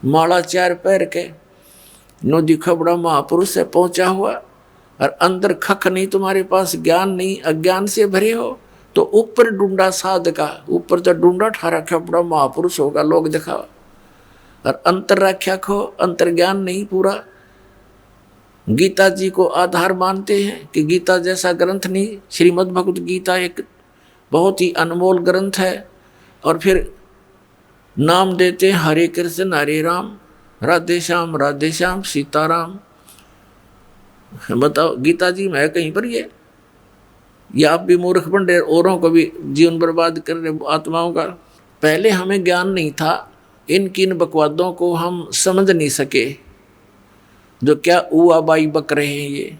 माला चार पैर के, नो दिखा बड़ा महापुरुष से पहुंचा हुआ, और अंदर खख नहीं, तुम्हारे पास ज्ञान नहीं, अज्ञान से भरे हो। तो ऊपर डूंडा साध का, ऊपर तो डूंडा ठा रखा बड़ा महापुरुष होगा, लोग दिखावा, और अंतर रख्या खो, अंतर ज्ञान नहीं पूरा। गीता जी को आधार मानते हैं कि गीता जैसा ग्रंथ नहीं। श्रीमद् भगवत गीता एक बहुत ही अनमोल ग्रंथ है। और फिर नाम देते हैं हरे कृष्ण हरे राम, राधे श्याम सीताराम। बताओ गीता जी में है कहीं पर ये आप भी मूर्ख बन रहे, औरों को भी जीवन बर्बाद कर रहे आत्माओं का। पहले हमें ज्ञान नहीं था, इन बकवादों को हम समझ नहीं सके, जो क्या ऊआ बाई बक रहे हैं। ये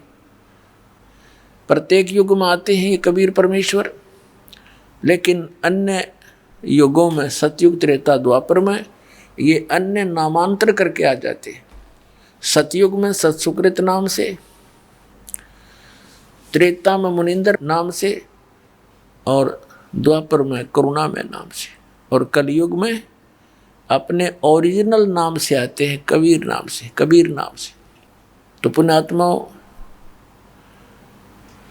प्रत्येक युग में आते हैं ये कबीर परमेश्वर, लेकिन अन्य युगों में सतयुग त्रेता द्वापर में ये अन्य नामांतर करके आ जाते हैं। सतयुग में सत्सुकृत नाम से, त्रेता में मुनिंदर नाम से, और द्वापर में करुणा में नाम से, और कलयुग में अपने ओरिजिनल नाम से आते हैं, कबीर नाम से। तो पुण्यात्माओं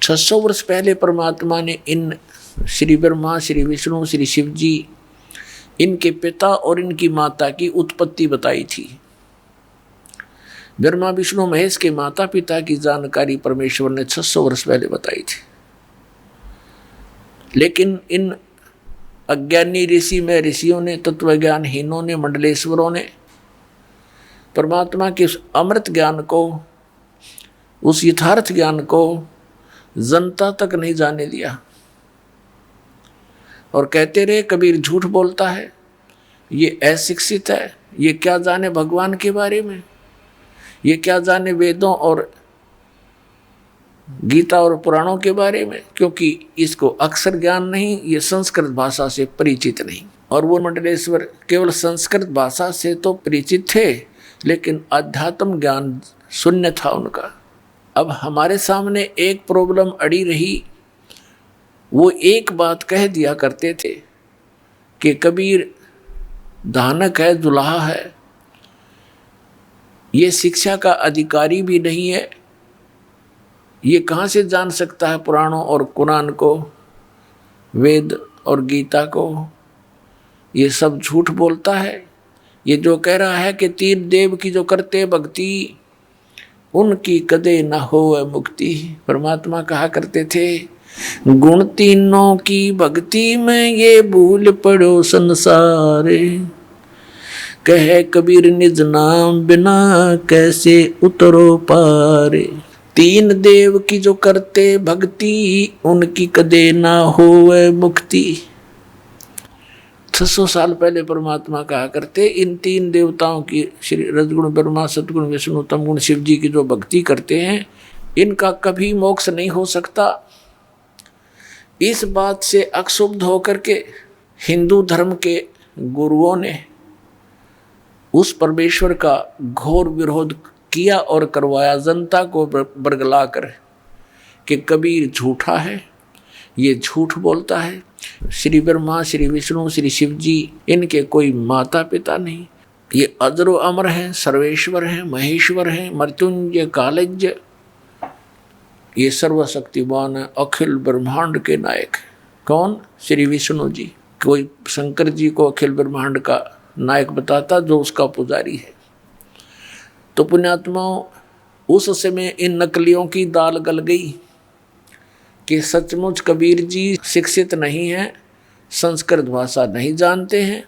600 वर्ष पहले परमात्मा ने इन श्री ब्रह्मा, श्री विष्णु, श्री शिव जी, इनके पिता और इनकी माता की उत्पत्ति बताई थी। ब्रह्मा विष्णु महेश के माता पिता की जानकारी परमेश्वर ने 600 वर्ष पहले बताई थी। लेकिन इन अज्ञानी ऋषियों ने, तत्वज्ञानहीनों ने, मंडलेश्वरों ने परमात्मा के उस अमृत ज्ञान को, उस यथार्थ ज्ञान को जनता तक नहीं जाने दिया, और कहते रहे कबीर झूठ बोलता है, ये अशिक्षित है, ये क्या जाने भगवान के बारे में, ये क्या जाने वेदों और गीता और पुराणों के बारे में, क्योंकि इसको अक्षर ज्ञान नहीं, ये संस्कृत भाषा से परिचित नहीं। और वो मंडलेश्वर केवल संस्कृत भाषा से तो परिचित थे, लेकिन अध्यात्म ज्ञान शून्य था उनका। अब हमारे सामने एक प्रॉब्लम अड़ी रही, वो एक बात कह दिया करते थे कि कबीर धानक है, दुल्हा है, ये शिक्षा का अधिकारी भी नहीं है, ये कहाँ से जान सकता है पुराणों और कुरान को, वेद और गीता को, ये सब झूठ बोलता है। ये जो कह रहा है कि 3 देव की जो करते भक्ति, उनकी कदे न हो मुक्ति। परमात्मा कहा करते थे, गुण तीनों की भक्ति में ये भूल पड़ो संसारे, कहे कबीर निज नाम बिना कैसे उतरो पारे। 3 देव की जो करते भक्ति, उनकी कदे ना होवे मुक्ति। 600 साल पहले परमात्मा कहा करते, इन 3 देवताओं की, श्री रजगुण ब्रह्मा, सतगुण विष्णु, तमगुण शिव जी की जो भक्ति करते हैं, इनका कभी मोक्ष नहीं हो सकता। इस बात से अक्षुब्ध होकर के हिंदू धर्म के गुरुओं ने उस परमेश्वर का घोर विरोध किया और करवाया, जनता को बरगला कर कि कबीर झूठा है, ये झूठ बोलता है। श्री ब्रह्मा, श्री विष्णु, श्री शिव जी, इनके कोई माता पिता नहीं, ये अजरो अमर हैं, सर्वेश्वर हैं, महेश्वर हैं, मृत्युंजय कालज्ञ, ये सर्वशक्तिमान है, अखिल ब्रह्मांड के नायक है। कौन? श्री विष्णु जी। कोई शंकर जी को अखिल ब्रह्मांड का नायक बताता, जो उसका पुजारी है। तो पुण्यात्माओं, उस समय इन नकलियों की दाल गल गई कि सचमुच कबीर जी शिक्षित नहीं हैं, संस्कृत भाषा नहीं जानते हैं,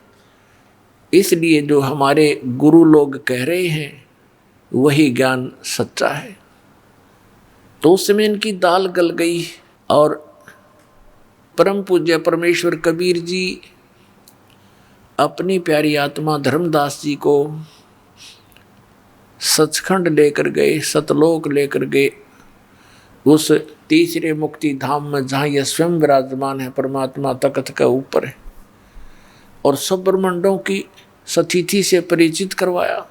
इसलिए जो हमारे गुरु लोग कह रहे हैं वही ज्ञान सच्चा है। तो उस समय इनकी दाल गल गई, और परम पूज्य परमेश्वर कबीर जी अपनी प्यारी आत्मा धर्मदास जी को सचखंड लेकर गए, सतलोक लेकर गए, उस तीसरे मुक्ति धाम में जहाँ यह स्वयं विराजमान है, परमात्मा तख्त के ऊपर है, और सब ब्रह्मांडों की सतिथि से परिचित करवाया,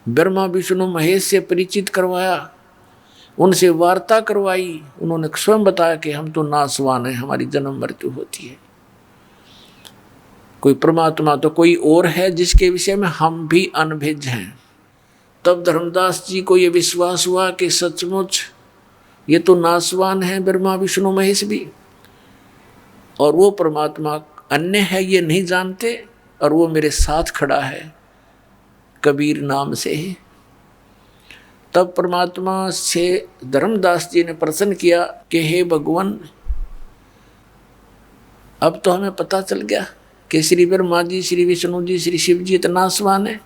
ब्रह्मा विष्णु महेश से परिचित करवाया, उनसे वार्ता करवाई। उन्होंने स्वयं बताया कि हम तो नासवान हैं, हमारी जन्म मृत्यु होती है, कोई परमात्मा तो कोई और है जिसके विषय में हम भी अनभिज्ञ हैं। तब धर्मदास जी को ये विश्वास हुआ कि सचमुच ये तो नासवान है, ब्रह्मा विष्णु महेश भी, और वो परमात्मा अन्य है ये नहीं जानते, और वो मेरे साथ खड़ा है कबीर नाम से ही। तब परमात्मा से धर्मदास जी ने प्रश्न किया कि हे भगवान, अब तो हमें पता चल गया कि श्री ब्रह्मा जी, श्री विष्णु जी, श्री शिव जी इतना नासवान है,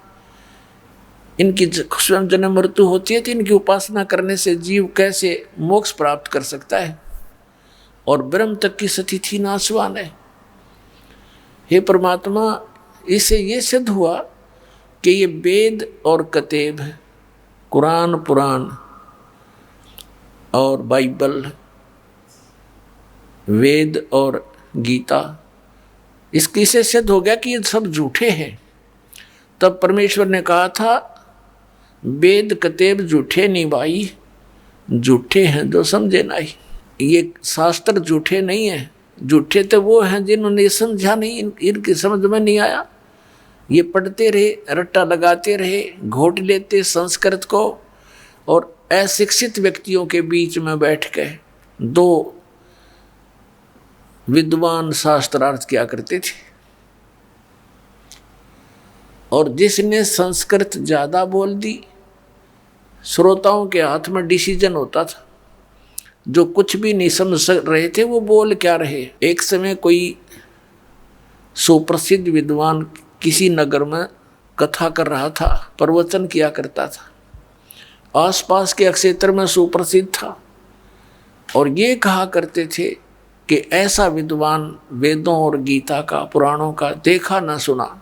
इनकी स्वयं जन्म मृत्यु होती है, तो इनकी उपासना करने से जीव कैसे मोक्ष प्राप्त कर सकता है, और ब्रह्म तक की स्थिति नासवान है। हे परमात्मा, इससे ये सिद्ध हुआ कि ये वेद और कतेब, कुरान, पुराण और बाइबल, वेद और गीता, इसकी से सिद्ध हो गया कि ये सब झूठे हैं। तब परमेश्वर ने कहा था, वेद कतेब झूठे नहीं भाई, झूठे हैं जो समझे नहीं। ये शास्त्र झूठे नहीं हैं, झूठे तो वो हैं जिन्होंने समझा नहीं, इनकी समझ में नहीं आया। ये पढ़ते रहे, रट्टा लगाते रहे, घोट लेते संस्कृत को, और अशिक्षित व्यक्तियों के बीच में बैठ के दो विद्वान शास्त्रार्थ किया करते थे। और जिसने संस्कृत ज्यादा बोल दी, श्रोताओं के हाथ में डिसीजन होता था, जो कुछ भी नहीं समझ रहे थे वो बोल क्या रहे। एक समय कोई सुप्रसिद्ध विद्वान किसी नगर में कथा कर रहा था, प्रवचन किया करता था, आसपास के क्षेत्र में सुप्रसिद्ध था, और ये कहा करते थे कि ऐसा विद्वान वेदों और गीता का, पुराणों का देखा ना सुना,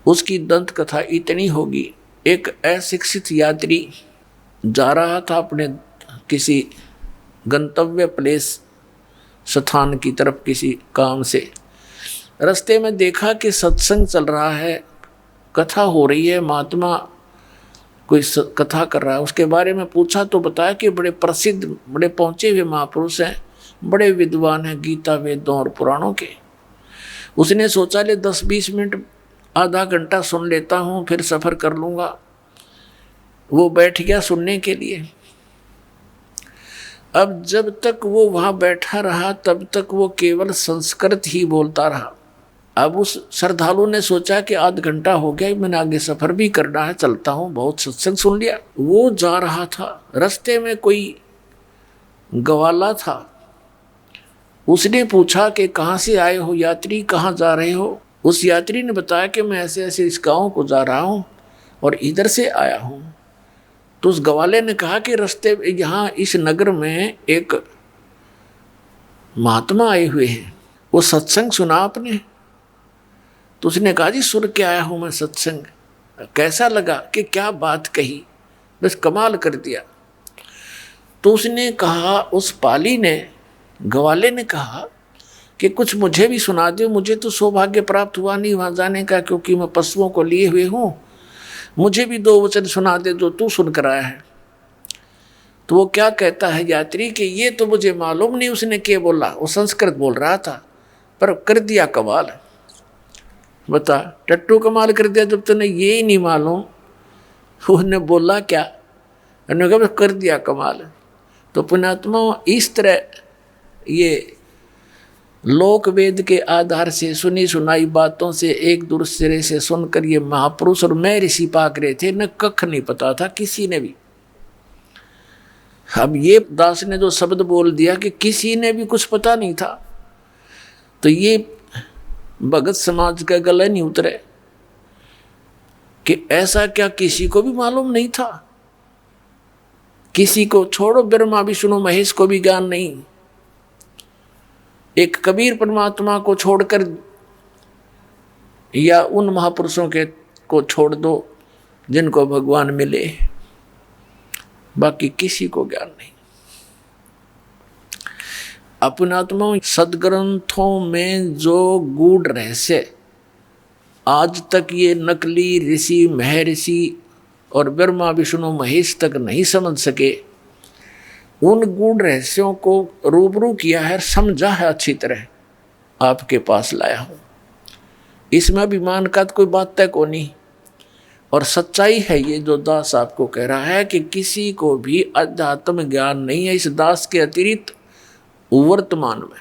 उसकी दंत कथा इतनी होगी। एक अशिक्षित यात्री जा रहा था अपने किसी गंतव्य प्लेस स्थान की तरफ किसी काम से, रास्ते में देखा कि सत्संग चल रहा है, कथा हो रही है, महात्मा कोई कथा कर रहा है। उसके बारे में पूछा तो बताया कि बड़े प्रसिद्ध, बड़े पहुँचे हुए महापुरुष हैं, बड़े विद्वान हैं गीता, वेदों और पुराणों के। उसने सोचा ले 10-20 मिनट, आधा घंटा सुन लेता हूँ, फिर सफ़र कर लूँगा। वो बैठ गया सुनने के लिए। अब जब तक वो वहाँ बैठा रहा तब तक वो केवल संस्कृत ही बोलता रहा। अब उस श्रद्धालु ने सोचा कि आध घंटा हो गया, मैंने आगे सफ़र भी करना है, चलता हूँ, बहुत सत्संग सुन लिया। वो जा रहा था, रास्ते में कोई गवाला था। उसने पूछा कि कहाँ से आए हो यात्री, कहाँ जा रहे हो? उस यात्री ने बताया कि मैं ऐसे ऐसे इस गाँव को जा रहा हूँ और इधर से आया हूँ। तो उस गवाले ने कहा कि रास्ते यहाँ इस नगर में एक महात्मा आए हुए हैं, वो सत्संग सुना आपने? तो उसने कहा जी सुन के आया हूँ मैं सत्संग। कैसा लगा? कि क्या बात कही, बस कमाल कर दिया। तो उसने कहा, उस पाली ने, गवाले ने कहा कि कुछ मुझे भी सुना दो, मुझे तो सौभाग्य प्राप्त हुआ नहीं वहाँ जाने का, क्योंकि मैं पशुओं को लिए हुए हूँ, मुझे भी 2 वचन सुना दे जो तू सुन कर आया है। तो वो क्या कहता है यात्री कि ये तो मुझे मालूम नहीं उसने क्या बोला, वो संस्कृत बोल रहा था पर कर दिया कमाल। बता, टट्टू कमाल कर दिया जब तूने ये ही नहीं मालूम उसने बोला क्या, उन्होंने कहा कर दिया कमाल। तो पुण्यात्मा, इस तरह ये लोक वेद के आधार से सुनी सुनाई बातों से एक दूसरे से सुनकर ये महापुरुष और मैं ऋषि पाक रहे थे, न कख नहीं पता था किसी ने भी। अब ये दास ने जो शब्द बोल दिया कि किसी ने भी कुछ पता नहीं था, तो ये भगत समाज का गला नहीं उतरे कि ऐसा क्या किसी को भी मालूम नहीं था? किसी को छोड़ो, ब्रह्मा विष्णु महेश को भी ज्ञान नहीं। एक कबीर परमात्मा को छोड़कर या उन महापुरुषों के को छोड़ दो जिनको भगवान मिले, बाकी किसी को ज्ञान नहीं। अपनात्मा, सदग्रंथों में जो गूढ़ रहस्य आज तक ये नकली ऋषि महर्षि और ब्रह्मा विष्णु महेश तक नहीं समझ सके, उन गूढ़ रहस्यों को रूबरू किया है, समझा है, अच्छी तरह आपके पास लाया हूं। इसमें अभिमान का तो कोई बात तय को नहीं। और सच्चाई है ये जो दास आपको कह रहा है कि किसी को भी अध्यात्म ज्ञान नहीं है इस दास के अतिरिक्त वर्तमान में।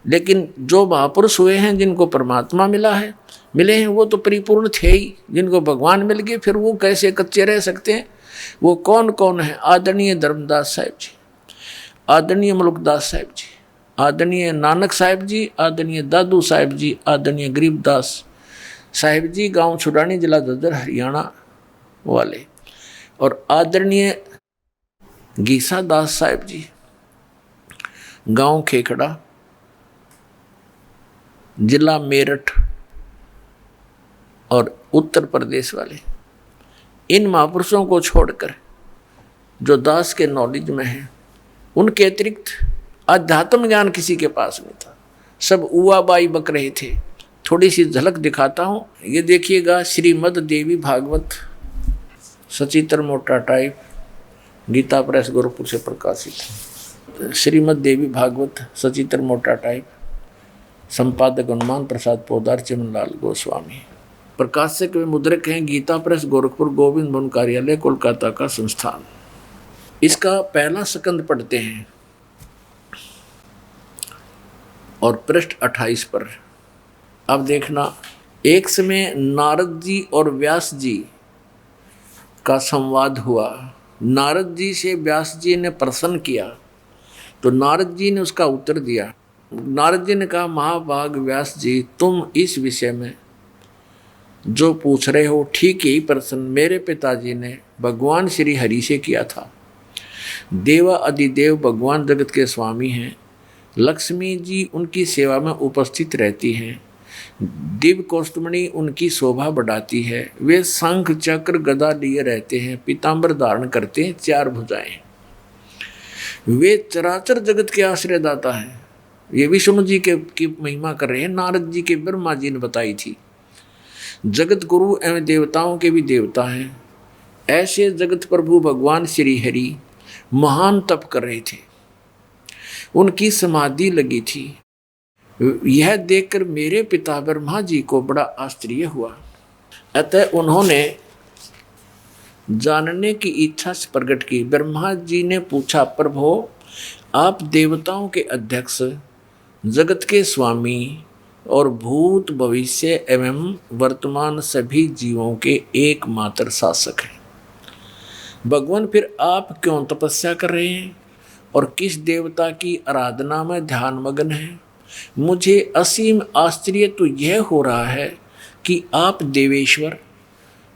लेकिन जो महापुरुष हुए हैं, जिनको परमात्मा मिले हैं, वो तो परिपूर्ण थे ही। जिनको भगवान मिल गए फिर वो कैसे कच्चे रह सकते हैं? वो कौन कौन है? आदरणीय धर्मदास साहिब जी, आदरणीय मुल्कदास साहिब जी, आदरणीय नानक साहिब जी, आदरणीय दादू साहिब जी, आदरणीय गरीबदास साहिब जी, गांव छुड़ानी, जिला ददर, हरियाणा वाले, और आदरणीय गीसा दास साहिब जी, गांव खेखड़ा, जिला मेरठ और उत्तर प्रदेश वाले। इन महापुरुषों को छोड़कर जो दास के नॉलेज में हैं, उनके अतिरिक्त अध्यात्म ज्ञान किसी के पास नहीं था। सब उआबाई बक रहे थे। थोड़ी सी झलक दिखाता हूँ, ये देखिएगा। श्रीमद् देवी भागवत सचित्र मोटा टाइप, गीता प्रेस गोरखपुर से प्रकाशित। श्रीमद् देवी भागवत सचित्र मोटा टाइप, संपादक हनुमान प्रसाद पोदार, चिमनलाल गोस्वामी। प्रकाशक व मुद्रक हैं गीता प्रेस गोरखपुर, गोविंद भवन कार्यालय, कोलकाता का संस्थान। इसका पहला स्कंद पढ़ते हैं और पृष्ठ 28 पर। अब देखना, एक समय नारद जी और व्यास जी का संवाद हुआ। नारद जी से व्यास जी ने प्रश्न किया तो नारद जी ने उसका उत्तर दिया। नारद जी ने कहा, महाभाग व्यास जी, तुम इस विषय में जो पूछ रहे हो ठीक यही प्रश्न मेरे पिताजी ने भगवान श्री हरि से किया था। देवा अधिदेव भगवान जगत के स्वामी हैं। लक्ष्मी जी उनकी सेवा में उपस्थित रहती हैं। दिव्य कौस्तुमणि उनकी शोभा बढ़ाती है। वे शंख चक्र गदा लिए रहते हैं, पीताम्बर धारण करते हैं, 4 भुजाएं। वे चराचर जगत के आश्रयदाता हैं। ये विष्णु जी की महिमा कर रहे हैं। नारद जी के ब्रह्मा जी ने बताई थी। जगत गुरु एवं देवताओं के भी देवता हैं। ऐसे जगत प्रभु भगवान श्री हरि महान तप कर रहे थे। उनकी समाधि लगी थी। यह देखकर मेरे पिता ब्रह्मा जी को बड़ा आश्चर्य हुआ। अतः उन्होंने जानने की इच्छा से प्रकट की। ब्रह्मा जी ने पूछा, प्रभो, आप देवताओं के अध्यक्ष, जगत के स्वामी और भूत भविष्य एवं वर्तमान सभी जीवों के एकमात्र शासक हैं। भगवान, फिर आप क्यों तपस्या कर रहे हैं और किस देवता की आराधना में ध्यान मग्न हैं? मुझे असीम आश्चर्य तो यह हो रहा है कि आप देवेश्वर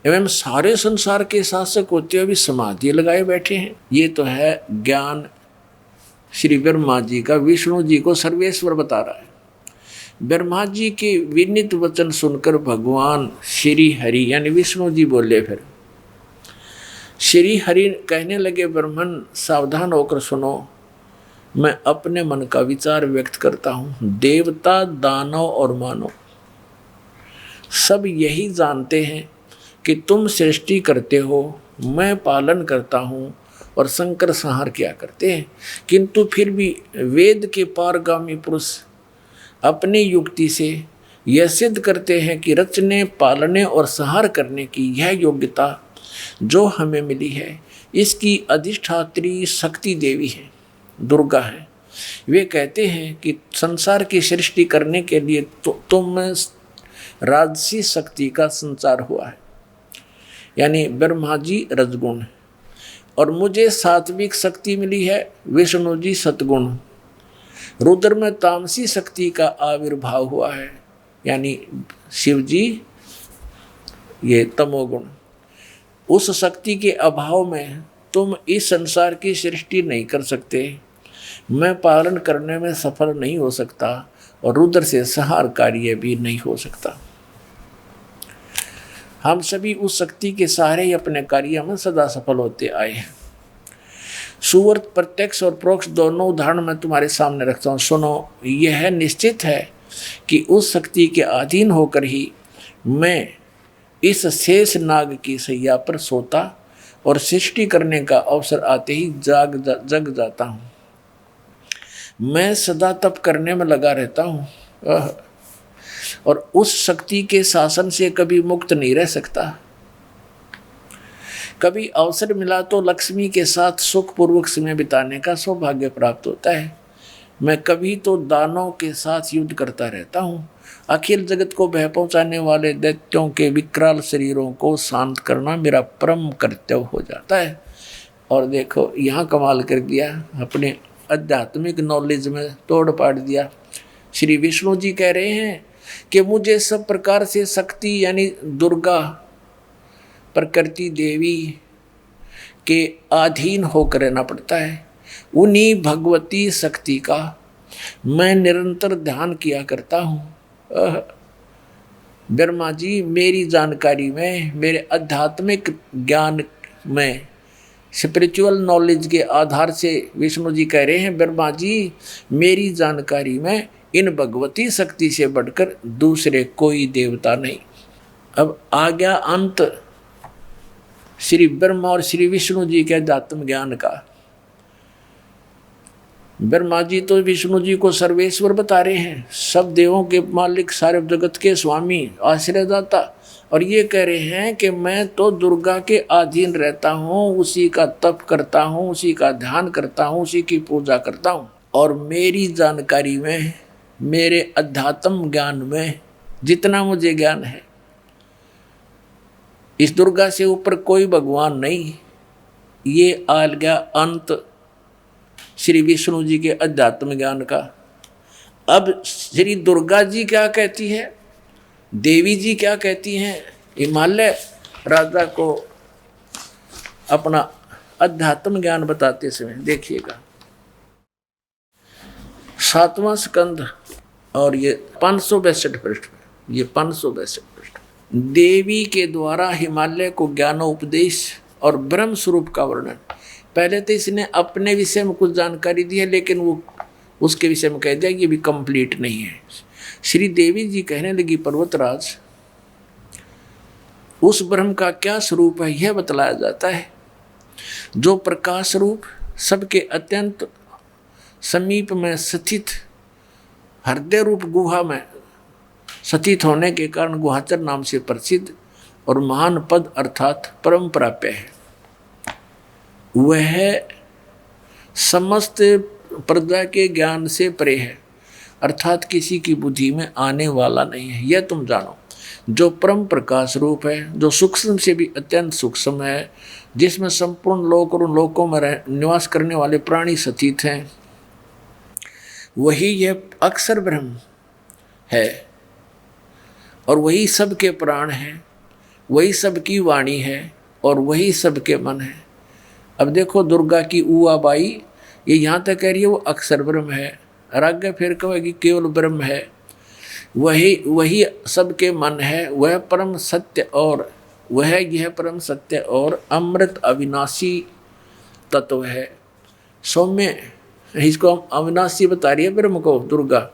एवं सारे संसार के शासक होते हुए भी समाधि लगाए बैठे हैं। ये तो है ज्ञान श्री ब्रह्मा जी का। विष्णु जी को सर्वेश्वर बता रहा है। ब्रह्मा जी के विनीत वचन सुनकर भगवान श्री हरि यानी विष्णु जी बोले। फिर श्री हरि कहने लगे, ब्रह्मन सावधान होकर सुनो, मैं अपने मन का विचार व्यक्त करता हूँ। देवता, दानव और मानव सब यही जानते हैं कि तुम सृष्टि करते हो, मैं पालन करता हूँ और संकर संहार किया करते हैं। किंतु फिर भी वेद के पारगामी पुरुष अपनी युक्ति से यह सिद्ध करते हैं कि रचने, पालने और संहार करने की यह योग्यता जो हमें मिली है, इसकी अधिष्ठात्री शक्ति देवी है, दुर्गा है। वे कहते हैं कि संसार की सृष्टि करने के लिए तुम में राजसी शक्ति का संचार हुआ है, यानी ब्रह्मा जी रजगुण है, और मुझे सात्विक शक्ति मिली है, विष्णु जी सतगुण। रुद्र में तामसी शक्ति का आविर्भाव हुआ है, यानी शिव जी ये तमोगुण। उस शक्ति के अभाव में तुम इस संसार की सृष्टि नहीं कर सकते, मैं पालन करने में सफल नहीं हो सकता, और रुद्र से संहार कार्य भी नहीं हो सकता। हम सभी उस शक्ति के सहारे ही अपने कार्य में सदा सफल होते आए हैं। सुवर्त प्रत्यक्ष और प्रोक्ष दोनों उदाहरण मैं तुम्हारे सामने रखता हूँ, सुनो। यह निश्चित है कि उस शक्ति के अधीन होकर ही मैं इस शेष नाग की सैया पर सोता और सृष्टि करने का अवसर आते ही जग जाता हूँ। मैं सदा तप करने में लगा रहता हूँ और उस शक्ति के शासन से कभी मुक्त नहीं रह सकता। कभी अवसर मिला तो लक्ष्मी के साथ सुखपूर्वक समय बिताने का सौभाग्य प्राप्त होता है। मैं कभी तो दानों के साथ युद्ध करता रहता हूँ। अखिल जगत को भय पहुँचाने वाले दैत्यों के विकराल शरीरों को शांत करना मेरा परम कर्तव्य हो जाता है। और देखो यहाँ कमाल कर दिया, अपने आध्यात्मिक नॉलेज में तोड़ पाड़ दिया। श्री विष्णु जी कह रहे हैं कि मुझे सब प्रकार से शक्ति यानी दुर्गा प्रकृति देवी के अधीन होकर रहना पड़ता है। उन्हीं भगवती शक्ति का मैं निरंतर ध्यान किया करता हूँ। ब्रह्मा जी मेरी जानकारी में, मेरे आध्यात्मिक ज्ञान में, स्पिरिचुअल नॉलेज के आधार से विष्णु जी कह रहे हैं, ब्रह्मा जी मेरी जानकारी में इन भगवती शक्ति से बढ़कर दूसरे कोई देवता नहीं। अब आ गया अंत श्री ब्रह्मा और श्री विष्णु जी के अध्यात्म ज्ञान का। ब्रह्मा जी तो विष्णु जी को सर्वेश्वर बता रहे हैं, सब देवों के मालिक, सारे जगत के स्वामी, आश्रयदाता, और ये कह रहे हैं कि मैं तो दुर्गा के अधीन रहता हूँ, उसी का तप करता हूँ, उसी का ध्यान करता हूँ, उसी की पूजा करता हूँ। और मेरी जानकारी में, मेरे अध्यात्म ज्ञान में जितना मुझे ज्ञान है, इस दुर्गा से ऊपर कोई भगवान नहीं। ये आ गया अंत श्री विष्णु जी के अध्यात्म ज्ञान का। अब श्री दुर्गा जी क्या कहती है, देवी जी क्या कहती हैं, हिमालय राजा को अपना अध्यात्म ज्ञान बताते समय देखिएगा। 7वां स्कंद और ये 562 पृष्ठ में, ये 562 पृष्ठ। देवी के द्वारा हिमालय को ज्ञानोपदेश और ब्रह्म स्वरूप का वर्णन। पहले तो इसने अपने विषय में कुछ जानकारी दी है, लेकिन वो उसके विषय में कह दिया कि ये भी कंप्लीट नहीं है। श्री देवी जी कहने लगी, पर्वतराज उस ब्रह्म का क्या स्वरूप है यह बतलाया जाता है, जो प्रकाश रूप सबके अत्यंत समीप में स्थित हृदय रूप गुहा में स्थित होने के कारण गुहाचर नाम से प्रसिद्ध और महान पद अर्थात परम प्राप्य है। वह समस्त प्रजा के ज्ञान से परे है, अर्थात किसी की बुद्धि में आने वाला नहीं है। यह तुम जानो, जो परम प्रकाश रूप है, जो सूक्ष्म से भी अत्यंत सूक्ष्म है, जिसमें संपूर्ण लोक और उन लोकों में निवास करने वाले प्राणी स्थित हैं, वही यह अक्षर ब्रह्म है और वही सबके प्राण है, वही सबकी वाणी है और वही सबके मन है। अब देखो दुर्गा की ऊआ बाई ये यहाँ तक कह रही है वो अक्षर ब्रह्म है, और आगे फिर कहेगी केवल ब्रह्म है, वही सबके मन है, वह परम सत्य और वह यह परम सत्य और अमृत अविनाशी तत्व है। सौम्य इसको अविनाशी बता रही है ब्रह्म को दुर्गा,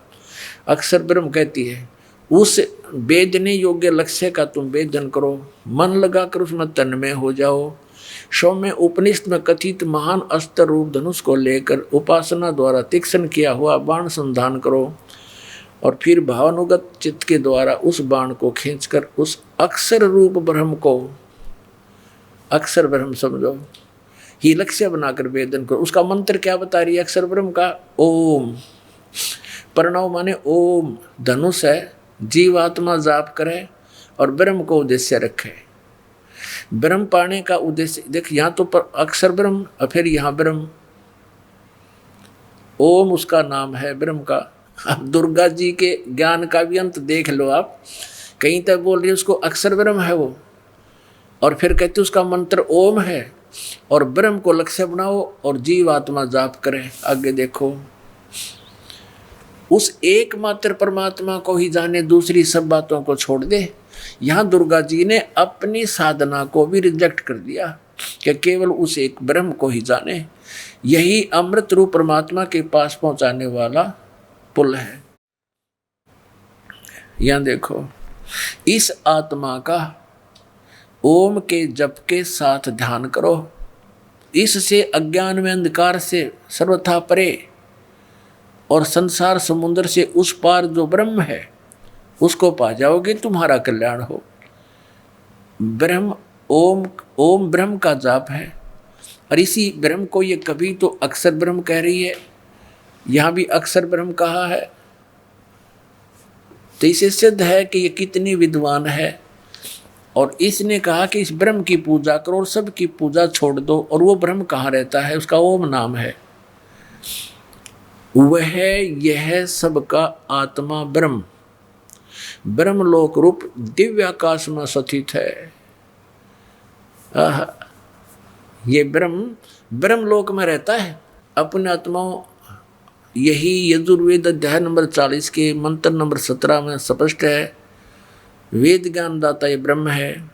अक्षर ब्रह्म कहती है। उस वेदने योग्य लक्ष्य का तुम वेदन करो, मन लगाकर उसमें तन्मय हो जाओ। सौम्य उपनिषद में कथित महान अस्त्र रूप धनुष को लेकर उपासना द्वारा तीक्ष्ण किया हुआ बाण संधान करो और फिर भावानुगत चित्त के द्वारा उस बाण को खींचकर उस अक्षर रूप ब्रह्म को अक्षर ब्रह्म समझो ही लक्ष्य बनाकर वेदन करो। उसका मंत्र क्या बता रही है अक्षर ब्रह्म का? ओम। प्रणव माने ओम, धनुष है, जीवात्मा जाप करे और ब्रह्म को उद्देश्य रखे। ब्रह्म पाने का उद्देश्य देख, यहाँ तो पर अक्षर ब्रह्म और फिर यहाँ ब्रह्म, ओम उसका नाम है ब्रह्म का। अब दुर्गा जी के ज्ञान का भी अंत देख लो आप, कहीं तक बोल रही है उसको अक्षर ब्रह्म है वो, और फिर कहते उसका मंत्र ओम है और ब्रह्म को लक्ष्य बनाओ और जीव आत्मा जाप करे। आगे देखो, उस एकमात्र परमात्मा को ही जाने, दूसरी सब बातों को छोड़ दे। यहाँ दुर्गा जी ने अपनी साधना को भी रिजेक्ट कर दिया कि केवल उस एक ब्रह्म को ही जाने, यही अमृत रूप परमात्मा के पास पहुंचाने वाला पुल है। यहाँ देखो, इस आत्मा का ओम के जप के साथ ध्यान करो। इससे अज्ञान में अंधकार से सर्वथा परे और संसार समुद्र से उस पार जो ब्रह्म है उसको पा जाओगे, तुम्हारा कल्याण हो। ब्रह्म ओम, ओम ब्रह्म का जाप है और इसी ब्रह्म को ये कभी तो अक्षर ब्रह्म कह रही है, यहाँ भी अक्षर ब्रह्म कहा है। तो इसे सिद्ध है कि ये कितनी विद्वान है। और इसने कहा कि इस ब्रह्म की पूजा करो और सबकी पूजा छोड़ दो। और वो ब्रह्म कहाँ रहता है? उसका ओम नाम है। वह यह सबका आत्मा ब्रह्म, ब्रह्मलोक रूप दिव्य आकाश में स्थित है। ये ब्रह्म ब्रह्मलोक में रहता है अपने आत्माओं। यही यजुर्वेद अध्याय नंबर 40 के मंत्र नंबर 17 में स्पष्ट है। वेद ज्ञान दाता ये ब्रह्म है।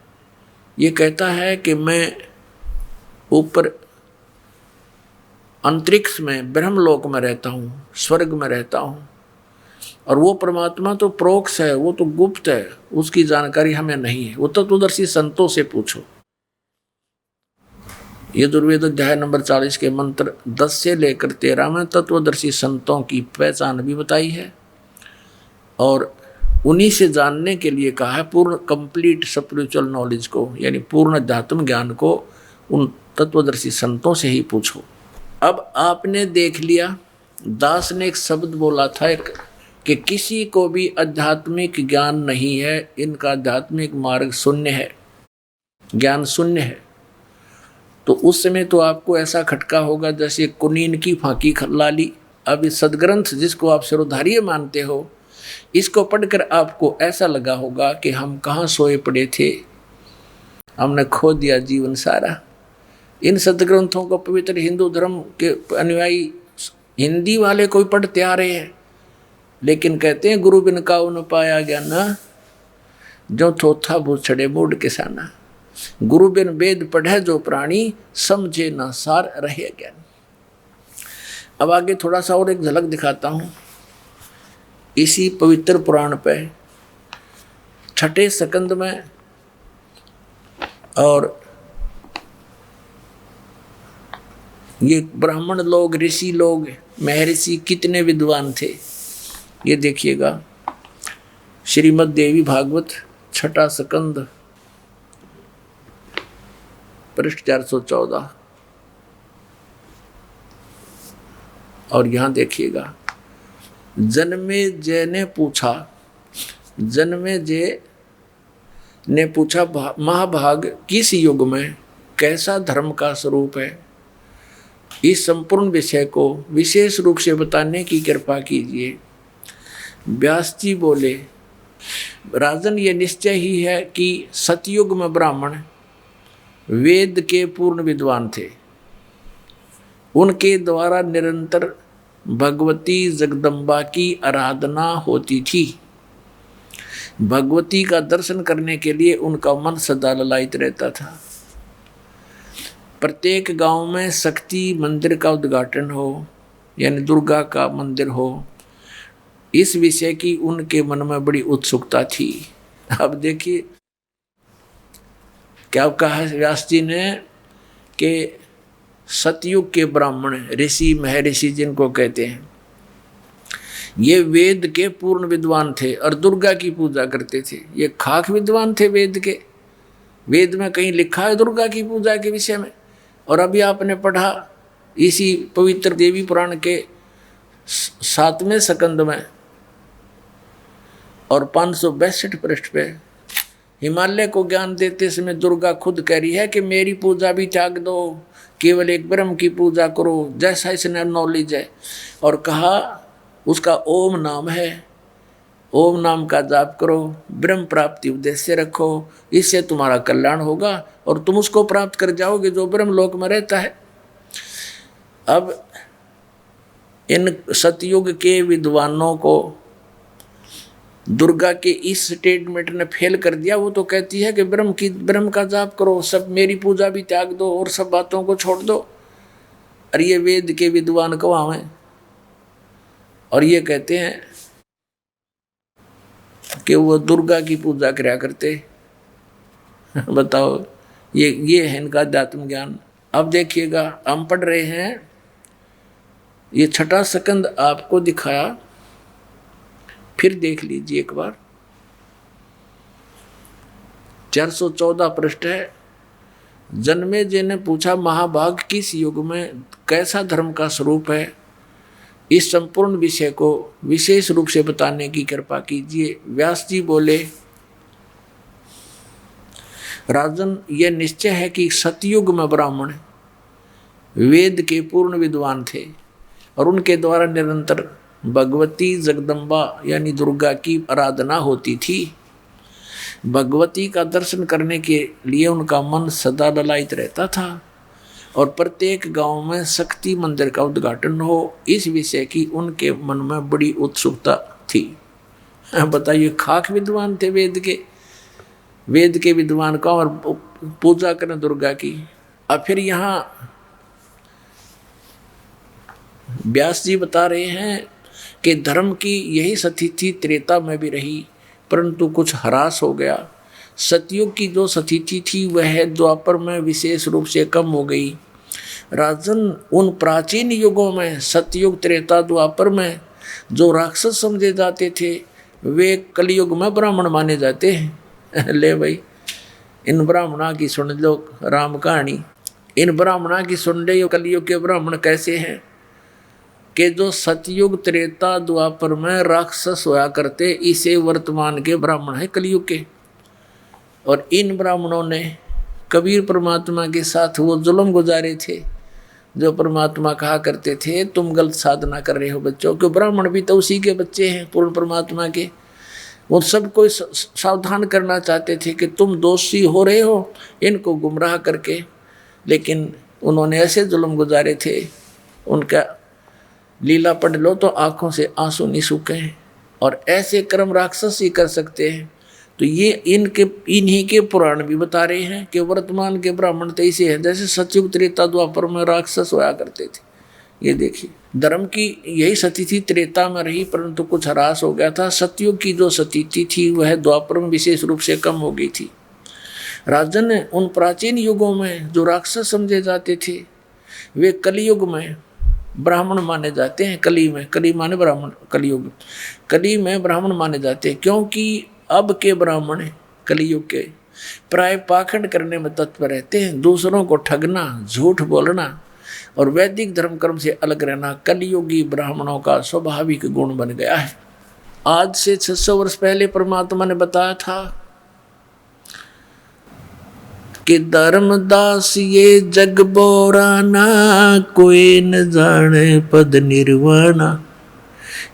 ये कहता है कि मैं ऊपर अंतरिक्ष में ब्रह्मलोक में रहता हूँ, स्वर्ग में रहता हूँ। और वो परमात्मा तो प्रोक्ष है, वो तो गुप्त है, उसकी जानकारी हमें नहीं है। वो तत्वदर्शी संतों से पूछो। यजुर्वेद अध्याय नंबर 40 के मंत्र 10 से लेकर 13 में तत्वदर्शी संतों की पहचान भी बताई है और उन्हीं से जानने के लिए कहा है। पूर्ण कंप्लीट स्पिरिचुअल नॉलेज को, यानी पूर्ण अध्यात्म ज्ञान को उन तत्वदर्शी संतों से ही पूछो। अब आपने देख लिया, दास ने एक शब्द बोला था कि किसी को भी आध्यात्मिक ज्ञान नहीं है, इनका आध्यात्मिक मार्ग शून्य है, ज्ञान शून्य है। तो उस समय तो आपको ऐसा खटका होगा जैसे कुनीन की फांकी ला ली। अब इस सदग्रंथ जिसको आप सिरोधार्य मानते हो, इसको पढ़कर आपको ऐसा लगा होगा कि हम कहाँ सोए पड़े थे, हमने खो दिया जीवन सारा। इन सदग्रंथों को पवित्र हिंदू धर्म के अनुयायी हिंदी वाले कोई पढ़ते आ रहे हैं, लेकिन कहते हैं गुरु बिन काऊ न पाया ज्ञान, जो थोथा भूछड़े मूड किसाना। गुरु बिन वेद पढ़े जो प्राणी, समझे न सार रहे ज्ञान। अब आगे थोड़ा सा और एक झलक दिखाता हूँ इसी पवित्र पुराण पे, छठे स्कंद में। और ये ब्राह्मण लोग, ऋषि लोग, महर्षि कितने विद्वान थे ये देखिएगा। श्रीमद् देवी भागवत छठा स्कंद पृष्ठ 414। और यहाँ देखिएगा, जन्मेजय ने पूछा, जन्मेजय ने पूछा, महाभाग किस युग में कैसा धर्म का स्वरूप है? इस संपूर्ण विषय को विशेष रूप से बताने की कृपा कीजिए। व्यास जी बोले, राजन ये निश्चय ही है कि सतयुग में ब्राह्मण वेद के पूर्ण विद्वान थे। उनके द्वारा निरंतर भगवती जगदम्बा की आराधना होती थी। भगवती का दर्शन करने के लिए उनका मन सदा ललायित रहता था। प्रत्येक गांव में शक्ति मंदिर का उद्घाटन हो, यानी दुर्गा का मंदिर हो, इस विषय की उनके मन में बड़ी उत्सुकता थी। अब देखिए क्या कहा है व्यास जी ने कि सतयुग के ब्राह्मण, ऋषि, महर्षि जिनको कहते हैं, ये वेद के पूर्ण विद्वान थे और दुर्गा की पूजा करते थे। ये खाक विद्वान थे वेद के। वेद में कहीं लिखा है दुर्गा की पूजा के विषय में? और अभी आपने पढ़ा इसी पवित्र देवी पुराण के 7वें स्कंद में और 562 पृष्ठ पे हिमालय को ज्ञान देते समय दुर्गा खुद कह रही है कि मेरी पूजा भी त्याग दो, केवल एक ब्रह्म की पूजा करो, जैसा इसने नॉलेज है। और कहा उसका ओम नाम है, ओम नाम का जाप करो, ब्रह्म प्राप्ति उद्देश्य रखो, इससे तुम्हारा कल्याण होगा और तुम उसको प्राप्त कर जाओगे जो ब्रह्म लोक में रहता है। अब इन सतयुग के विद्वानों को दुर्गा के इस स्टेटमेंट ने फेल कर दिया। वो तो कहती है कि ब्रह्म का जाप करो, सब मेरी पूजा भी त्याग दो और सब बातों को छोड़ दो। और ये वेद के विद्वान कहाँ हैं? और ये कहते हैं कि वो दुर्गा की पूजा कराया करते। बताओ, ये है इनका अध्यात्म ज्ञान। अब देखिएगा, हम पढ़ रहे हैं, ये छठा स्कंद आपको दिखाया, फिर देख लीजिए एक बार। 414 पृष्ठ है। जन्मेजय ने पूछा, महाभाग किस युग में कैसा धर्म का स्वरूप है? इस संपूर्ण विषय को विशेष रूप से बताने की कृपा कीजिए। व्यास जी बोले, राजन, यह निश्चय है कि सतयुग में ब्राह्मण वेद के पूर्ण विद्वान थे और उनके द्वारा निरंतर भगवती जगदम्बा यानी दुर्गा की आराधना होती थी। भगवती का दर्शन करने के लिए उनका मन सदा ललायित रहता था और प्रत्येक गांव में शक्ति मंदिर का उद्घाटन हो, इस विषय की उनके मन में बड़ी उत्सुकता थी। बताइए, खाक विद्वान थे वेद के विद्वान का, और पूजा करें दुर्गा की। अब फिर यहाँ व्यास जी बता रहे हैं कि धर्म की यही स्थिति त्रेता में भी रही, परंतु कुछ ह्रास हो गया। सतयुग की जो स्थिति थी वह द्वापर में विशेष रूप से कम हो गई। राजन, उन प्राचीन युगों में सतयुग, त्रेता, द्वापर में जो राक्षस समझे जाते थे वे कलयुग में ब्राह्मण माने जाते हैं। ले भाई, इन ब्राह्मणा की सुन लो राम कहानी। इन ब्राह्मणा की सुन ले, कलयुग के ब्राह्मण कैसे हैं कि जो सतयुग, त्रेता, द्वापर में राक्षस होया करते, इसे वर्तमान के ब्राह्मण है कलयुग के। और इन ब्राह्मणों ने कबीर परमात्मा के साथ वो जुल्म गुजारे थे, जो परमात्मा कहा करते थे तुम गलत साधना कर रहे हो बच्चों, क्यों ब्राह्मण भी तो उसी के बच्चे हैं पूर्ण परमात्मा के। वो सबको सावधान करना चाहते थे कि तुम दोषी हो रहे हो इनको गुमराह करके, लेकिन उन्होंने ऐसे जुल्म गुजारे थे, उनका लीला पढ़ लो तो आंखों से आंसू नहीं सूखे हैं। और ऐसे कर्म राक्षस ही कर सकते हैं। तो ये इन्हीं के पुराण भी बता रहे हैं कि वर्तमान के ब्राह्मण तो ऐसे हैं जैसे सतयुग, त्रेता, द्वापर में राक्षस होया करते थे। ये देखिए, धर्म की यही स्थिति त्रेता में रही, परंतु कुछ ह्रास हो गया था। सतयुग की जो स्थिति थी वह द्वापर में विशेष रूप से कम हो गई थी। राजन, उन प्राचीन युगों में जो राक्षस समझे जाते थे वे कलयुग में ब्राह्मण माने जाते हैं। कली माने ब्राह्मण, कलयुग, कली में ब्राह्मण माने जाते हैं, क्योंकि अब के ब्राह्मण कलयुग के प्राय पाखंड करने में तत्पर रहते हैं। दूसरों को ठगना, झूठ बोलना और वैदिक धर्म कर्म से अलग रहना कलयुगी ब्राह्मणों का स्वाभाविक गुण बन गया है। आज से 600 वर्ष पहले परमात्मा ने बताया था कि धर्मदास ये जग बोराना, कोई न जाने पद निर्वाणा,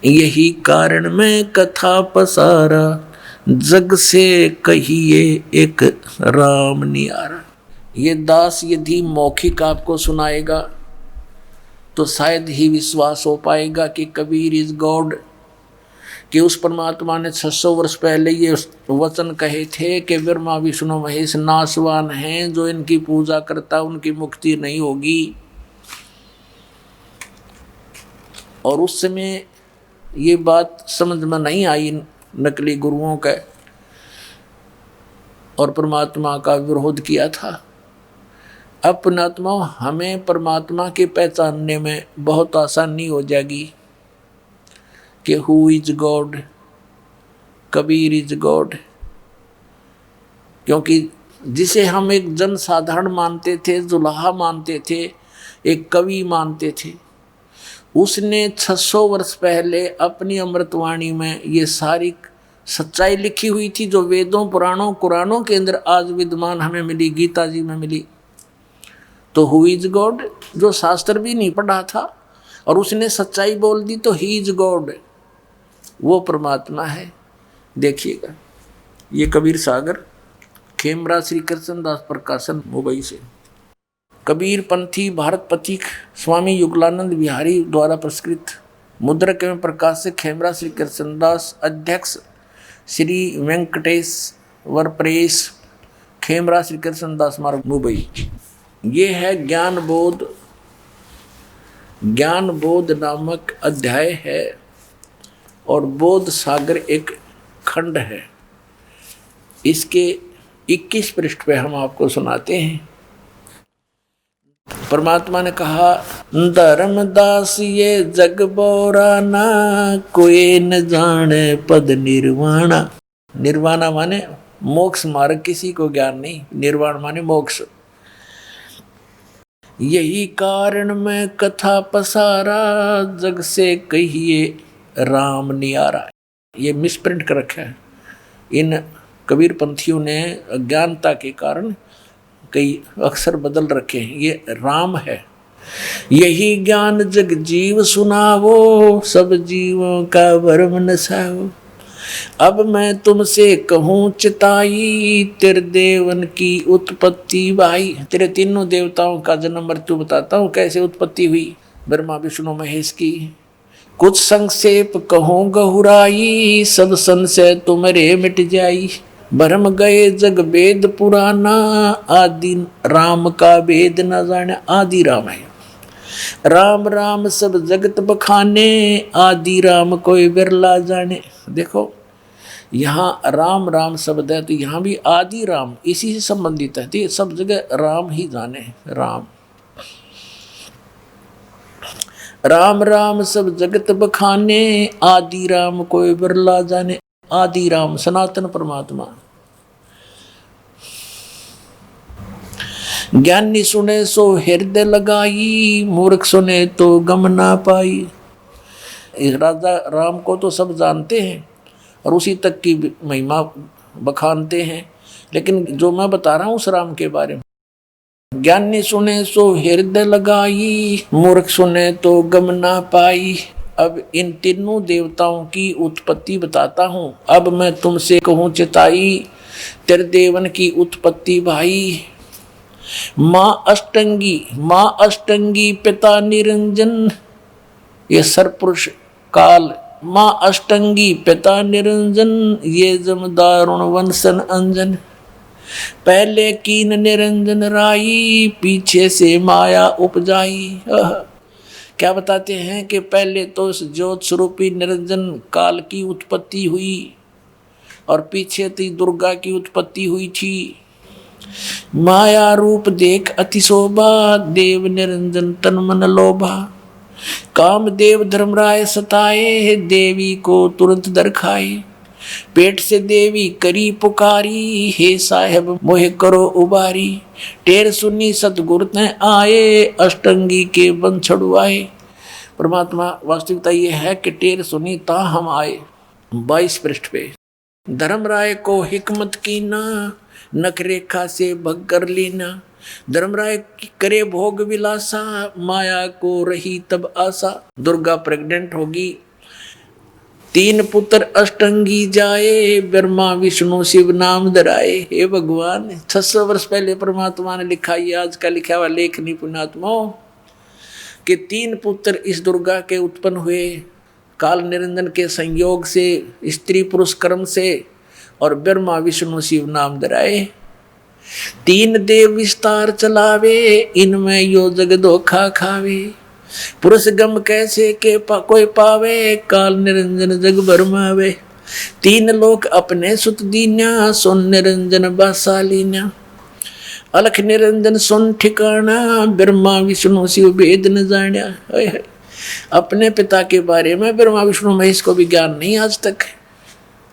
यही कारण मैं कथा पसारा, जग से कहिए एक राम नियारा। ये दास यदि मौखिक आपको सुनाएगा तो शायद ही विश्वास हो पाएगा कि कबीर इज गॉड, कि उस परमात्मा ने 600 वर्ष पहले ये वचन कहे थे कि ब्रह्मा विष्णु महेश नाशवान हैं, जो इनकी पूजा करता उनकी मुक्ति नहीं होगी। और उस समय ये बात समझ में नहीं आई नकली गुरुओं का, और परमात्मा का विरोध किया था। अब पुण्यात्मा, हमें परमात्मा के पहचानने में बहुत आसानी हो जाएगी कि who is God, Kabir is God. क्योंकि जिसे हम एक जन साधारण मानते थे, जुलाहा मानते थे, एक कवि मानते थे, उसने 600 वर्ष पहले अपनी अमृतवाणी में ये सारी सच्चाई लिखी हुई थी, जो वेदों, पुराणों, कुरानों के अंदर आज विद्यमान हमें मिली, गीता जी में मिली। तो हु इज गॉड, जो शास्त्र भी नहीं पढ़ा था और उसने सच्चाई बोल दी, तो ही इज गॉड, वो परमात्मा है। देखिएगा, ये कबीर सागर, खेमरा श्री कृष्णदास प्रकाशन, मुंबई से। कबीर पंथी भारत पथिक स्वामी युगलानंद बिहारी द्वारा पुरस्कृत, मुद्रक एवं प्रकाशक खेमरा श्री कृष्णदास, अध्यक्ष श्री वेंकटेश वर प्रेस, खेमरा श्री कृष्णदास मार्ग, मुंबई। ये है ज्ञान बोध नामक अध्याय है और बोध सागर एक खंड है। इसके 21 पृष्ठ पे हम आपको सुनाते हैं। परमात्मा ने कहा, धर्मदास ये जग बोराना, कोई न जाने पद निर्वाणा। निर्वाणा माने मोक्ष मार्ग, किसी को ज्ञान नहीं। निर्वाण माने मोक्ष। यही कारण मैं कथा पसारा, जग से कहिए राम नियारा। ये मिसप्रिंट कर रखा है। इन कबीर पंथियों ने अज्ञानता के कारण कई अक्षर बदल रखे हैं। ये राम है। यही ज्ञान जग जीव सुनावो, सब जीवों का भरम नसाओ। अब मैं तुमसे कहूँ चिताई, तेरे देवन की उत्पत्ति भाई। तेरे तीनों देवताओं का जन्म मृत्यु बताता हूँ, कैसे उत्पत्ति हुई ब्रह्मा विष्णु महेश की। कुछ संक्षेप कहूँ गहुराई, सब संशय तुम्हारे मिट जाई। भरम गए जग वेद पुराना, आदि राम का वेद न जाने। आदि राम है। राम राम सब जगत बखाने, आदि राम कोई बिरला जाने। देखो यहाँ राम राम शब्द है, तो यहाँ भी आदि राम इसी से संबंधित है। तो सब जगह राम ही जाने। राम राम राम सब जगत बखाने, आदि राम कोई बिरला जाने। आदि राम सनातन परमात्मा। ज्ञानी सुने सो हृदय लगाई, मूर्ख सुने तो गम ना पाई। इस राजा राम को तो सब जानते हैं और उसी तक की महिमा बखानते हैं, लेकिन जो मैं बता रहा हूँ उस राम के बारे में। ज्ञानी सुने सो हृदय लगाई, मूर्ख सुने तो गम ना पाई। अब इन तीनों देवताओं की उत्पत्ति बताता हूँ। अब मैं तुमसे कहूँ चिताई, तेरे देवन की उत्पत्ति भाई। माँ अष्टंगी पिता निरंजन, ये सरपुरुष काल। माँ अष्टंगी पिता निरंजन, ये जमदारुण वंशन अंजन। पहले कीन निरंजन राई, पीछे से माया उपजाई। क्या बताते हैं कि पहले तो ज्योत स्वरूपी निरंजन काल की उत्पत्ति हुई और पीछे थी दुर्गा की उत्पत्ति हुई थी। माया रूप देख अति शोभा, देव निरंजन तन मन लोभा। कामदेव धर्मराय सताए, देवी को तुरंत दरखाए। पेट से देवी करी पुकारी, हे साहेब मोहे करो उबारी। टेर सुनी सतगुरु ने आए, अष्टंगी के बंध छुड़वाए। परमात्मा वास्तविकता ये है कि टेर सुनी ता हम आए। 22 पृष्ठ पे धर्मराय को हिकमत की ना, नख रेखा से भग कर लेना। धर्मराय करे भोग विलासा, माया को रही तब आशा। दुर्गा प्रेग्नेंट होगी, 3 पुत्र अष्टंगी जाए, ब्रह्मा विष्णु शिव नाम धराए। हे भगवान, 600 वर्ष पहले परमात्मा ने लिखा, ये आज का लिखा हुआ लेख नहीं पुण्यात्माओं, कि 3 पुत्र इस दुर्गा के उत्पन्न हुए काल निरंजन के संयोग से, स्त्री पुरुष कर्म से, और ब्रह्मा विष्णु शिव नाम धराए। 3 देव विस्तार चलावे, इनमें यो जग धोखा खावे। पुरुष गम कैसे के कोई पावे, काल निरंजन जग भरमावे। 3 लोक अपने सुत दीन्या, सुन निरंजन बासालीन्या। अलख निरंजन सुन ठिकाना, ब्रह्मा विष्णु शिव भेद न जान्या। अपने पिता के बारे में ब्रह्मा विष्णु महेश को भी ज्ञान नहीं आज तक।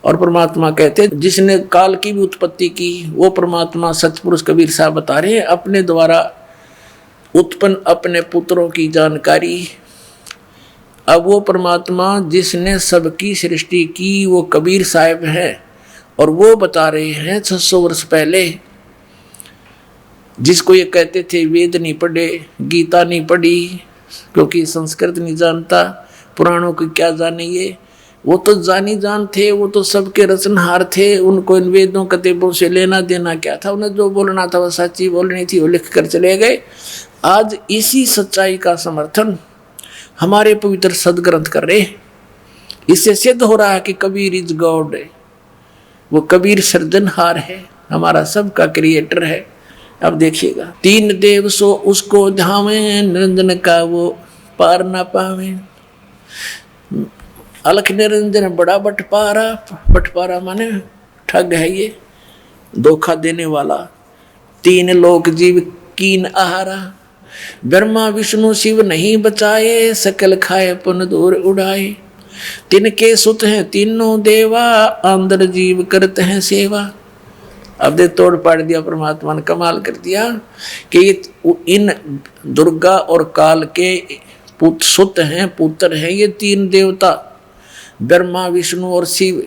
और परमात्मा कहते जिसने काल की भी उत्पत्ति की, वो परमात्मा सतपुरुष कबीर साहब बता रहे हैं, अपने द्वारा उत्पन्न अपने पुत्रों की जानकारी। अब वो परमात्मा जिसने सबकी सृष्टि की, वो कबीर साहब है, और वो बता रहे हैं 600 वर्ष पहले। जिसको ये कहते थे वेद नहीं पढ़े, गीता नहीं पढ़ी, क्योंकि संस्कृत नहीं जानता, पुराणों की क्या जाने ये, वो तो जानी जान थे, वो तो सबके रचनहार थे। उनको इन वेदों कतेबों से लेना देना क्या था? उन्हें जो बोलना था वो सच्ची बोलनी थी, वो लिख कर चले गए। आज इसी सच्चाई का समर्थन हमारे पवित्र सदग्रंथ कर रहे। इससे सिद्ध हो रहा है कि कबीर इज गॉड है, वो कबीर सृजनहार है, हमारा सबका क्रिएटर है। अब देखिएगा, 3 देव सो उसको धावे, निरंजन का वो पार ना पावे। अलख निरंजन बड़ा बटपारा, बटपारा माने ठग है ये, धोखा देने वाला। तीन लोक जीव कीन आहारा, ब्रह्मा विष्णु शिव नहीं बचाए, सकल खाए पुन दूर उड़ाए। तिनके सुत हैं तीनों देवा, अंदर जीव करते हैं सेवा। अब दे तोड़ पाड़ दिया परमात्मा ने, कमाल कर दिया कि इन दुर्गा और काल के सुत हैं, पुत्र हैं ये तीन देवता, ब्रह्मा विष्णु और शिव,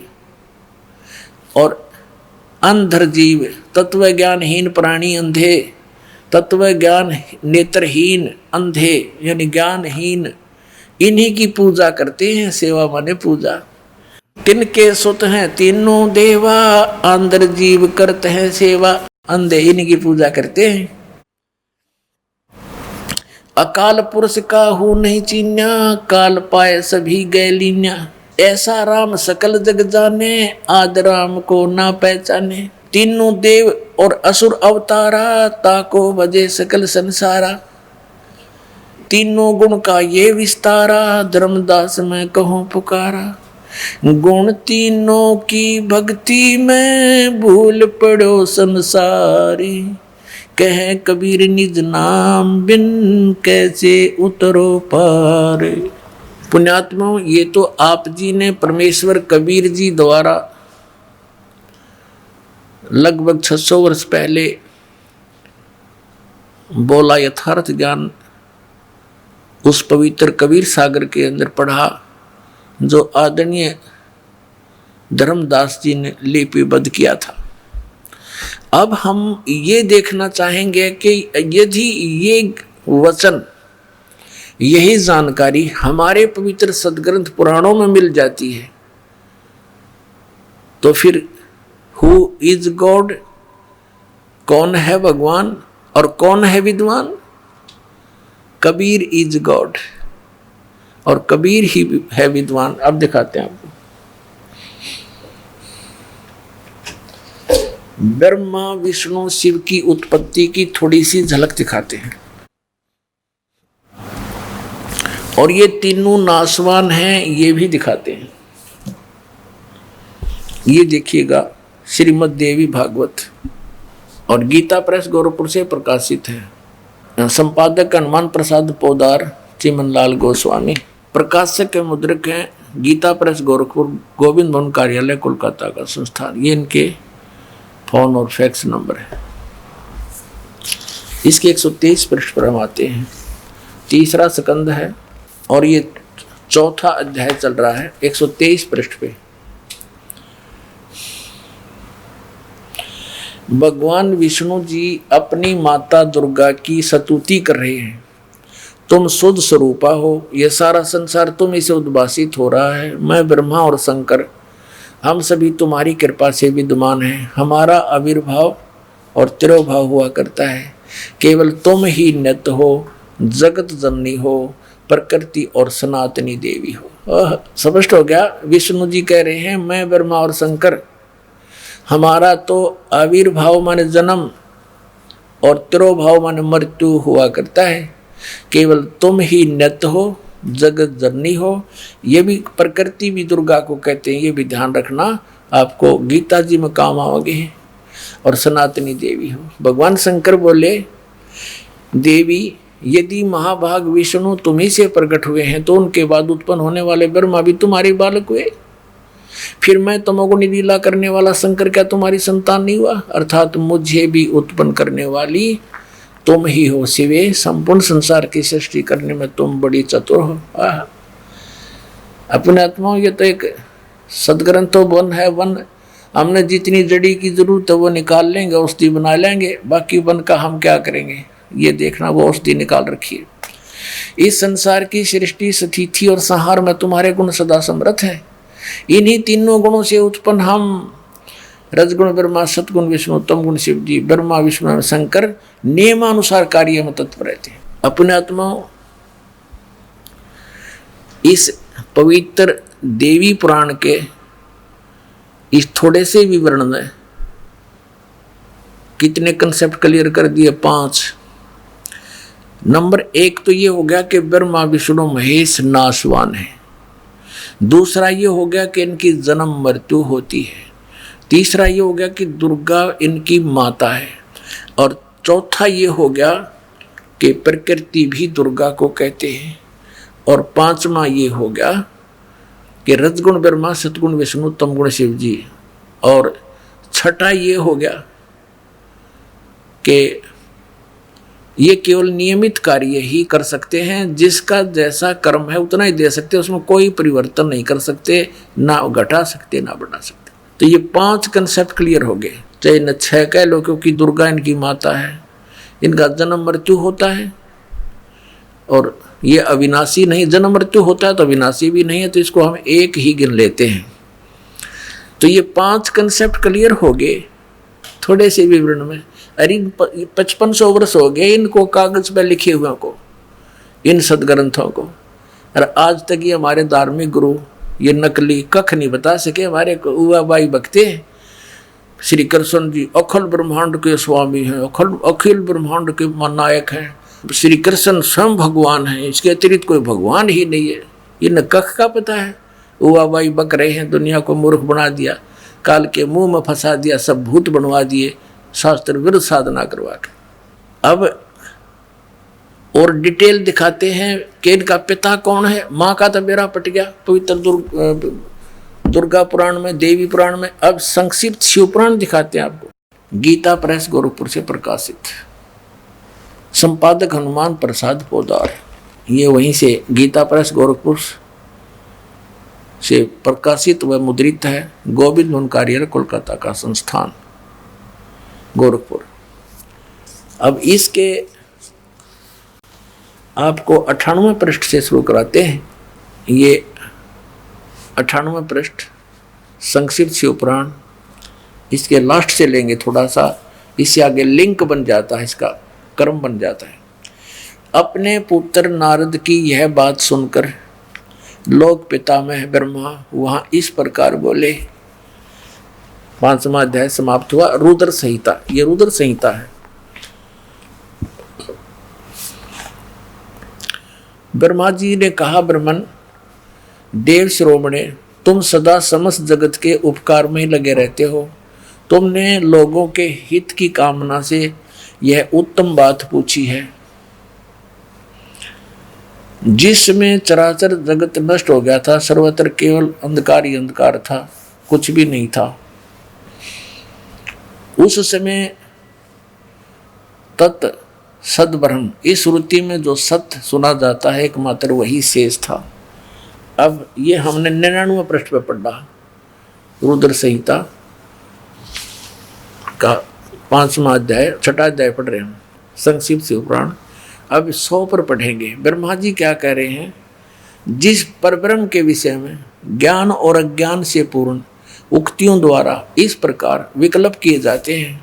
और अंधर जीव, तत्व ज्ञानहीन प्राणी अंधे, तत्व ज्ञान नेत्रहीन अंधे यानी ज्ञानहीन, इन्हीं की पूजा करते हैं। सेवा माने पूजा। तिनके सुत हैं तीनों देवा, अंदर जीव करते हैं सेवा। अंधे इनकी पूजा करते हैं। अकाल पुरुष का हूँ नहीं चीन्या, काल पाए सभी गए लीन्या। ऐसा राम सकल जग जाने, आद राम को ना पहचाने। तीनों देव और असुर अवतारा, ताको भजे सकल संसारा। तीनों गुण का ये विस्तारा, धर्मदास मैं कहूँ पुकारा। गुण तीनों की भक्ति में, भूल पड़ो संसारी। कहे कबीर निज नाम बिन, कैसे उतरो पार। पुण्यात्माओं, ये तो आप जी ने परमेश्वर कबीर जी द्वारा लगभग 600 वर्ष पहले बोला यथार्थ ज्ञान उस पवित्र कबीर सागर के अंदर पढ़ा, जो आदरणीय धर्मदास जी ने लिपिबद्ध किया था। अब हम ये देखना चाहेंगे कि यदि ये वचन, यही जानकारी हमारे पवित्र सदग्रंथ पुराणों में मिल जाती है, तो फिर हु इज गॉड, कौन है भगवान और कौन है विद्वान? कबीर इज गॉड और कबीर ही है विद्वान। अब दिखाते हैं आपको। ब्रह्मा विष्णु शिव की उत्पत्ति की थोड़ी सी झलक दिखाते हैं। और ये तीनों नासवान हैं, ये भी दिखाते हैं। ये देखिएगा, श्रीमद् देवी भागवत और गीता प्रेस गोरखपुर से प्रकाशित है। संपादक हनुमान प्रसाद पोदार, चिमनलाल गोस्वामी। प्रकाशक के मुद्रक हैं गीता प्रेस गोरखपुर, गोविंद भवन कार्यालय कोलकाता का संस्थान। ये इनके फोन और फैक्स नंबर है। इसके 123 पृष्ठ पर हम आते हैं। तीसरा स्कंद है और ये चौथा अध्याय चल रहा है। 123 पृष्ठ पे भगवान विष्णु जी अपनी माता दुर्गा की स्तुति कर रहे हैं। तुम शुद्ध स्वरूपा हो, यह सारा संसार तुम इसे उद्भासित हो रहा है। मैं ब्रह्मा और शंकर, हम सभी तुम्हारी कृपा से विद्यमान हैं। हमारा आविर्भाव और तिरोभाव हुआ करता है। केवल तुम ही नित्य हो, जगत जननी हो, प्रकृति और सनातनी देवी हो। स्पष्ट हो गया। विष्णु जी कह रहे हैं मैं ब्रह्मा और शंकर, हमारा तो आविर्भाव माने जन्म और तिरोभाव माने मृत्यु हुआ करता है। केवल तुम ही नित्य हो, जगत जननी हो। ये भी प्रकृति भी दुर्गा को कहते हैं, ये भी ध्यान रखना, आपको गीता जी में काम आओगे। और सनातनी देवी हो। भगवान शंकर बोले देवी, यदि महाभाग विष्णु तुम्ही से प्रकट हुए हैं तो उनके बाद उत्पन्न होने वाले ब्रह्मा भी तुम्हारे बालक हुए। फिर मैं तमोगुणी लीला करने वाला शंकर क्या तुम्हारी संतान नहीं हुआ? अर्थात मुझे भी उत्पन्न करने वाली तुम ही हो शिवे। संपूर्ण संसार की सृष्टि करने में तुम बड़ी चतुर हो। अपने आत्माओं, ये तो एक सदग्रंथों वन है। वन हमने जितनी जड़ी की जरूरत है वो निकाल लेंगे, औषधि बना लेंगे। बाकी वन का हम क्या करेंगे ये देखना, वो औषधि निकाल रखिए। इस संसार की सृष्टि, स्थिति और संहार में तुम्हारे गुण सदा समर्थ है। इन्हीं तीनों गुणों से उत्पन्न हम रजगुण ब्रह्मा, सतगुण विष्णु, तम गुण शिव जी, ब्रह्मा विष्णु शंकर नियमानुसार कार्य में तत्पर रहते हैं। अपने आत्माओं, इस पवित्र देवी पुराण के इस थोड़े से विवरण में कितने कंसेप्ट क्लियर कर दिए? 5। नंबर 1 तो ये हो गया कि ब्रह्मा विष्णु महेश नाशवान है। दूसरा ये हो गया कि इनकी जन्म मृत्यु होती है। तीसरा ये हो गया कि दुर्गा इनकी माता है, और चौथा ये हो गया कि प्रकृति भी दुर्गा को कहते हैं, और पांचवा ये हो गया कि रजगुण ब्रह्मा, सतगुण विष्णु, तमगुण शिव जी, और छठा ये हो गया कि ये केवल नियमित कार्य ही कर सकते हैं, जिसका जैसा कर्म है उतना ही दे सकते, उसमें कोई परिवर्तन नहीं कर सकते, ना घटा सकते ना बढ़ा सकते। तो ये 5 कंसेप्ट क्लियर हो गए। चाहे न 6 कह लो, क्योंकि दुर्गा इनकी माता है, इनका जन्म मृत्यु होता है, और ये अविनाशी नहीं, जन्म मृत्यु होता है तो अविनाशी भी नहीं है, तो इसको हम एक ही गिन लेते हैं। तो ये 5 कंसेप्ट क्लियर हो गए थोड़े से विवरण में। अरे 5500 वर्ष हो गए इनको कागज पे लिखे हुए को, इन सदग्रंथों को, और आज तक ये हमारे धार्मिक गुरु ये नकली कख नहीं बता सके। हमारे उवाबाई भक्ते श्री कृष्ण जी अखिल ब्रह्मांड के स्वामी हैं, अखिल ब्रह्मांड के नायक हैं, श्री कृष्ण स्वयं भगवान हैं, इसके अतिरिक्त कोई भगवान ही नहीं है। इन्हें कख का पता है? उवाबाई बक रहे हैं, दुनिया को मूर्ख बना दिया, काल के मुंह में फंसा दिया, सब भूत बनवा दिए, शास्त्र विरुद्ध साधना करवा के। अब और डिटेल दिखाते हैं कि इनका पिता कौन है। माँ का तो बेड़ा पट गया पवित्र दुर्गा पुराण में, देवी पुराण में। अब संक्षिप्त शिव पुराण दिखाते हैं आपको। गीता प्रेस गोरखपुर से प्रकाशित, संपादक हनुमान प्रसाद पोदार, ये वहीं से गीता प्रेस गोरखपुर से प्रकाशित व मुद्रित है। गोविंद मोहन कार्यालय कोलकाता का संस्थान गोरखपुर। अब इसके आपको 98वें पृष्ठ से शुरू कराते हैं। ये 98वें पृष्ठ संक्षिप्त शिव पुराण, इसके लास्ट से लेंगे थोड़ा सा, इससे आगे लिंक बन जाता है, इसका कर्म बन जाता है। अपने पुत्र नारद की यह बात सुनकर लोक पितामह ब्रह्मा वहाँ इस प्रकार बोले। 5वां अध्याय समाप्त हुआ। रुद्र संहिता, ये रुद्र संहिता है। ब्रह्मा जी ने कहा, ब्रह्मन देव श्रोमणे, तुम सदा समस्त जगत के उपकार में लगे रहते हो। तुमने लोगों के हित की कामना से यह उत्तम बात पूछी है, जिसमें चराचर जगत नष्ट हो गया था, सर्वत्र केवल अंधकार ही अंधकार था, कुछ भी नहीं था। उस समय तत् सद्ब्रह्म, इस श्रुति में जो सत्य सुना जाता है एकमात्र वही शेष था। अब ये हमने 99वें पृष्ठ पे पढ़ा, रुद्र संहिता का 5वां अध्याय, 6वां अध्याय पढ़ रहे हैं संक्षिप्त शिव पुराण। अब 100 पर पढ़ेंगे। ब्रह्मा जी क्या कह रहे हैं? जिस परब्रह्म के विषय में ज्ञान और अज्ञान से पूर्ण उक्तियों द्वारा इस प्रकार विकल्प किए जाते हैं।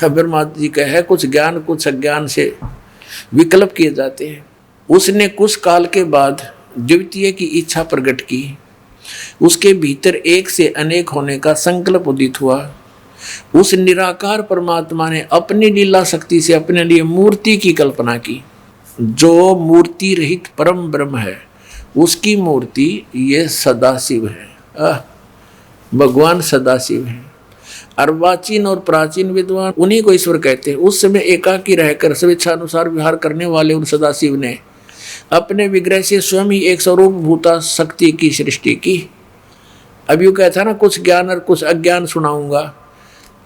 ब्रह्मा जी का है कुछ ज्ञान कुछ अज्ञान से विकल्प किए जाते हैं। उसने कुछ काल के बाद द्वितीय की इच्छा प्रकट की, उसके भीतर एक से अनेक होने का संकल्प उदित हुआ। उस निराकार परमात्मा ने अपनी लीला शक्ति से अपने लिए मूर्ति की कल्पना की, जो मूर्ति रहित परम ब्रह्म है। उसकी मूर्ति ये सदाशिव है, भगवान सदाशिव है। अर्वाचीन और प्राचीन विद्वान उन्हीं को ईश्वर कहते हैं। उस समय एकाकी रहकर स्वेच्छानुसार विहार करने वाले उन सदाशिव ने अपने विग्रह से स्वयं ही एक स्वरूप भूता शक्ति की सृष्टि की। अब यूँ कहता ना कुछ ज्ञान और कुछ अज्ञान सुनाऊंगा,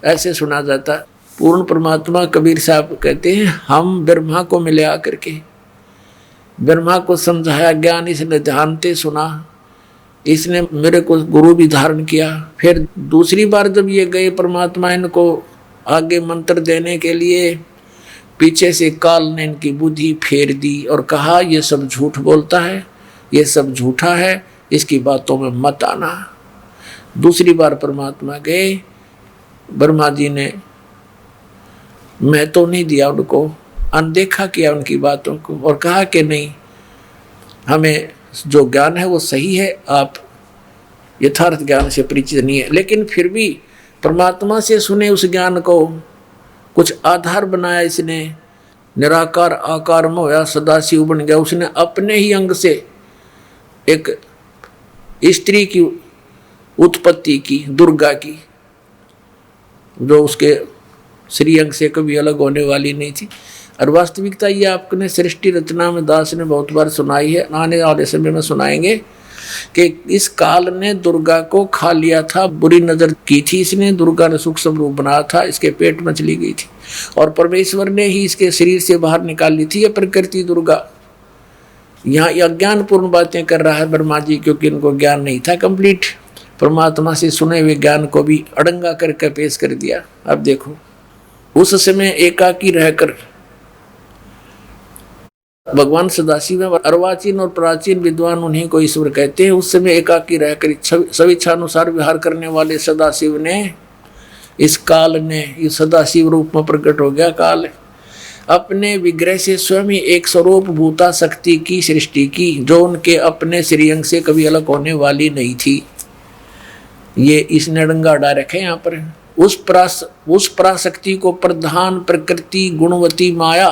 ऐसे सुना जाता। पूर्ण परमात्मा कबीर साहब कहते हैं, हम ब्रह्मा को मिले आकर के, ब्रह्मा को समझाया, ज्ञान इसने ध्यान से सुना, इसने मेरे को गुरु भी धारण किया। फिर दूसरी बार जब ये गए परमात्मा इनको आगे मंत्र देने के लिए, पीछे से काल ने इनकी बुद्धि फेर दी और कहा ये सब झूठ बोलता है, ये सब झूठा है, इसकी बातों में मत आना। दूसरी बार परमात्मा गए, ब्रह्मा जी ने महत्व नहीं दिया उनको, अनदेखा किया उनकी बातों को और कहा कि नहीं, हमें जो ज्ञान है वो सही है, आप यथार्थ ज्ञान से परिचित नहीं है। लेकिन फिर भी परमात्मा से सुने उस ज्ञान को कुछ आधार बनाया इसने, निराकार आकार में होया, सदाशिव बन गया। उसने अपने ही अंग से एक स्त्री की उत्पत्ति की, दुर्गा की, जो उसके श्रीअंग से कभी अलग होने वाली नहीं थी। और वास्तविकता ये आपने सृष्टि रचना में दास ने बहुत बार सुनाई है, आने वाले समय में सुनाएंगे कि इस काल ने दुर्गा को खा लिया था, बुरी नजर की थी इसने, दुर्गा ने सूक्ष्म रूप बनाया था, इसके पेट में चली गई थी और परमेश्वर ने ही इसके शरीर से बाहर निकाल ली थी। ये प्रकृति दुर्गा यहाँ अज्ञानपूर्ण बातें कर रहा है ब्रह्मा जी, क्योंकि इनको ज्ञान नहीं था कंप्लीट। परमात्मा से सुने हुए ज्ञान को भी अड़ंगा करके पेश कर दिया। अब देखो, उस समय एकाकी रहकर भगवान सदाशिव और अर्वाचीन और प्राचीन विद्वान उन्हीं को ईश्वर कहते हैं। उस समय एकाकी रहकर स्वेच्छानुसार विहार करने वाले सदाशिव ने, इस काल ने, इस सदाशिव रूप में प्रकट हो गया काल, अपने विग्रह से स्वयं ही एक स्वरूप भूता शक्ति की सृष्टि की, जो उनके अपने श्रीअंग से कभी अलग होने वाली नहीं थी। ये इसने डंगा अड़ा रखे यहाँ पर। उस पराशक्ति को प्रधान प्रकृति गुणवती माया,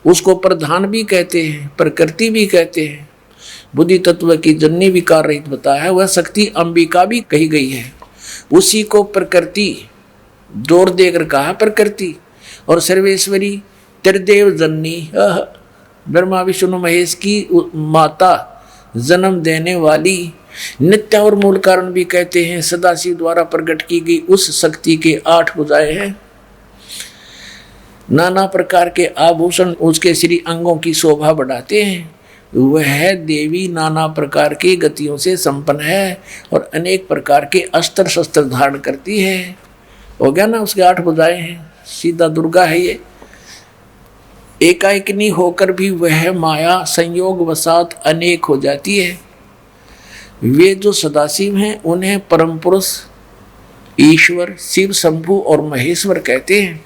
उसको प्रधान भी कहते हैं, प्रकृति भी कहते हैं। बुद्धि तत्व की जननी विकार रहित बताया है, वह शक्ति अंबिका भी कही गई है। उसी को प्रकृति जोर देकर कहा प्रकृति। और सर्वेश्वरी त्रिदेव जननी, ब्रह्मा विष्णु महेश की माता, जन्म देने वाली, नित्य और मूल कारण भी कहते हैं। सदाशिव द्वारा प्रकट की गई उस शक्ति के 8 भुजाएं हैं। नाना प्रकार के आभूषण उसके श्री अंगों की शोभा बढ़ाते हैं। वह देवी नाना प्रकार की गतियों से संपन्न है और अनेक प्रकार के अस्त्र शस्त्र धारण करती है। हो गया ना, उसके 8 भुजाएं हैं, सीधा दुर्गा है ये। एकाएकिनी होकर भी वह माया संयोग वसात अनेक हो जाती है। वे जो सदाशिव हैं उन्हें परम पुरुष, ईश्वर, शिव, शंभु और महेश्वर कहते हैं।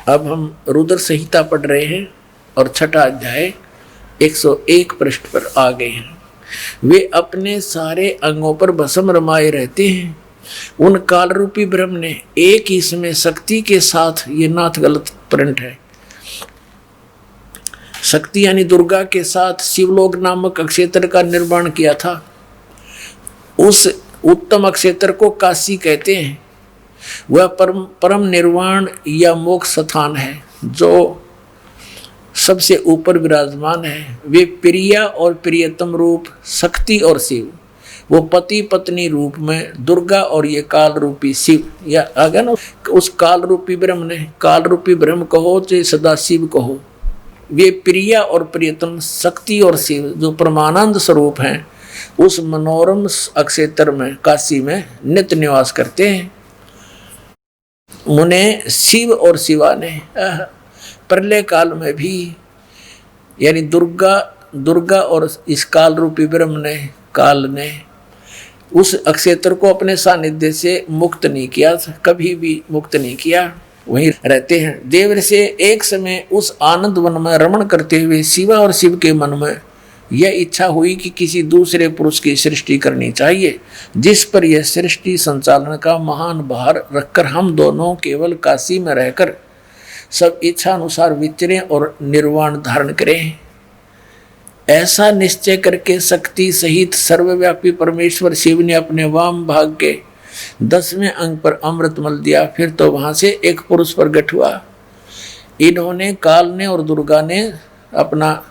अब हम रुद्र संहिता पढ़ रहे हैं और 6ठा अध्याय 101 पृष्ठ पर आ गए हैं। वे अपने सारे अंगों पर भस्म रमाए रहते हैं। उन काल रूपी ब्रह्म ने एक ही समय शक्ति के साथ, ये नाथ गलत प्रिंट है, शक्ति यानी दुर्गा के साथ शिवलोक नामक अक्षेत्र का निर्माण किया था। उस उत्तम अक्षेत्र को काशी कहते हैं। वह परम निर्वाण या मोक्ष स्थान है जो सबसे ऊपर विराजमान है। वे प्रिया और प्रियतम रूप शक्ति और शिव, वो पति पत्नी रूप में दुर्गा और ये काल रूपी शिव, या आगे ना उस काल रूपी ब्रह्म ने, काल रूपी ब्रह्म कहो चाहे सदाशिव कहो, वे प्रिया और प्रियतम शक्ति और शिव जो परमानंद स्वरूप हैं, उस मनोरम अक्षेत्र में काशी में नित्य निवास करते हैं। उन्हें शिव और शिवा ने प्रलय काल में भी, यानी दुर्गा और इस काल रूपी ब्रह्म ने, काल ने उस अक्षेत्र को अपने सानिध्य से मुक्त नहीं किया, कभी भी मुक्त नहीं किया, वहीं रहते हैं। देव से एक समय उस आनंद वन में रमण करते हुए शिवा और शिव के मन में यह इच्छा हुई कि किसी दूसरे पुरुष की सृष्टि करनी चाहिए, जिस पर यह सृष्टि संचालन का महान भार रखकर हम दोनों केवल काशी में रहकर सब इच्छा अनुसार विचरें और निर्वाण धारण करें। ऐसा निश्चय करके शक्ति सहित सर्वव्यापी परमेश्वर शिव ने अपने वाम भाग के 10वें अंग पर अमृत मल दिया। फिर तो वहां से एक पुरुष प्रकट हुआ। इन्होंने, काल ने और दुर्गा ने अपना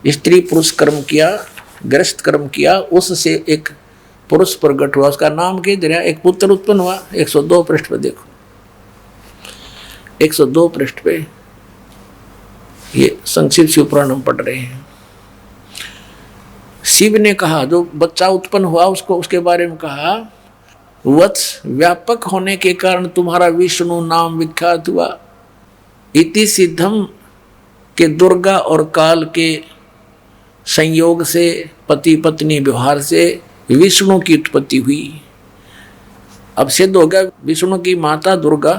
स्त्री पुरुष कर्म किया, ग्रस्त कर्म किया, उससे एक पुरुष प्रकट हुआ। उसका नाम कह दे रहा, एक पुत्र उत्पन्न हुआ। 102 पृष्ठ पे देखो, 102 पृष्ठ पे ये संक्षिप्त शिव पुराण हम पढ़ रहे हैं। शिव ने कहा, जो बच्चा उत्पन्न हुआ उसको, उसके बारे में कहा, वत्स व्यापक होने के कारण तुम्हारा विष्णु नाम विख्यात हुआ। इति सिद्धम के दुर्गा और काल के संयोग से, पति पत्नी व्यवहार से विष्णु की उत्पत्ति हुई। अब सिद्ध हो गया विष्णु की माता दुर्गा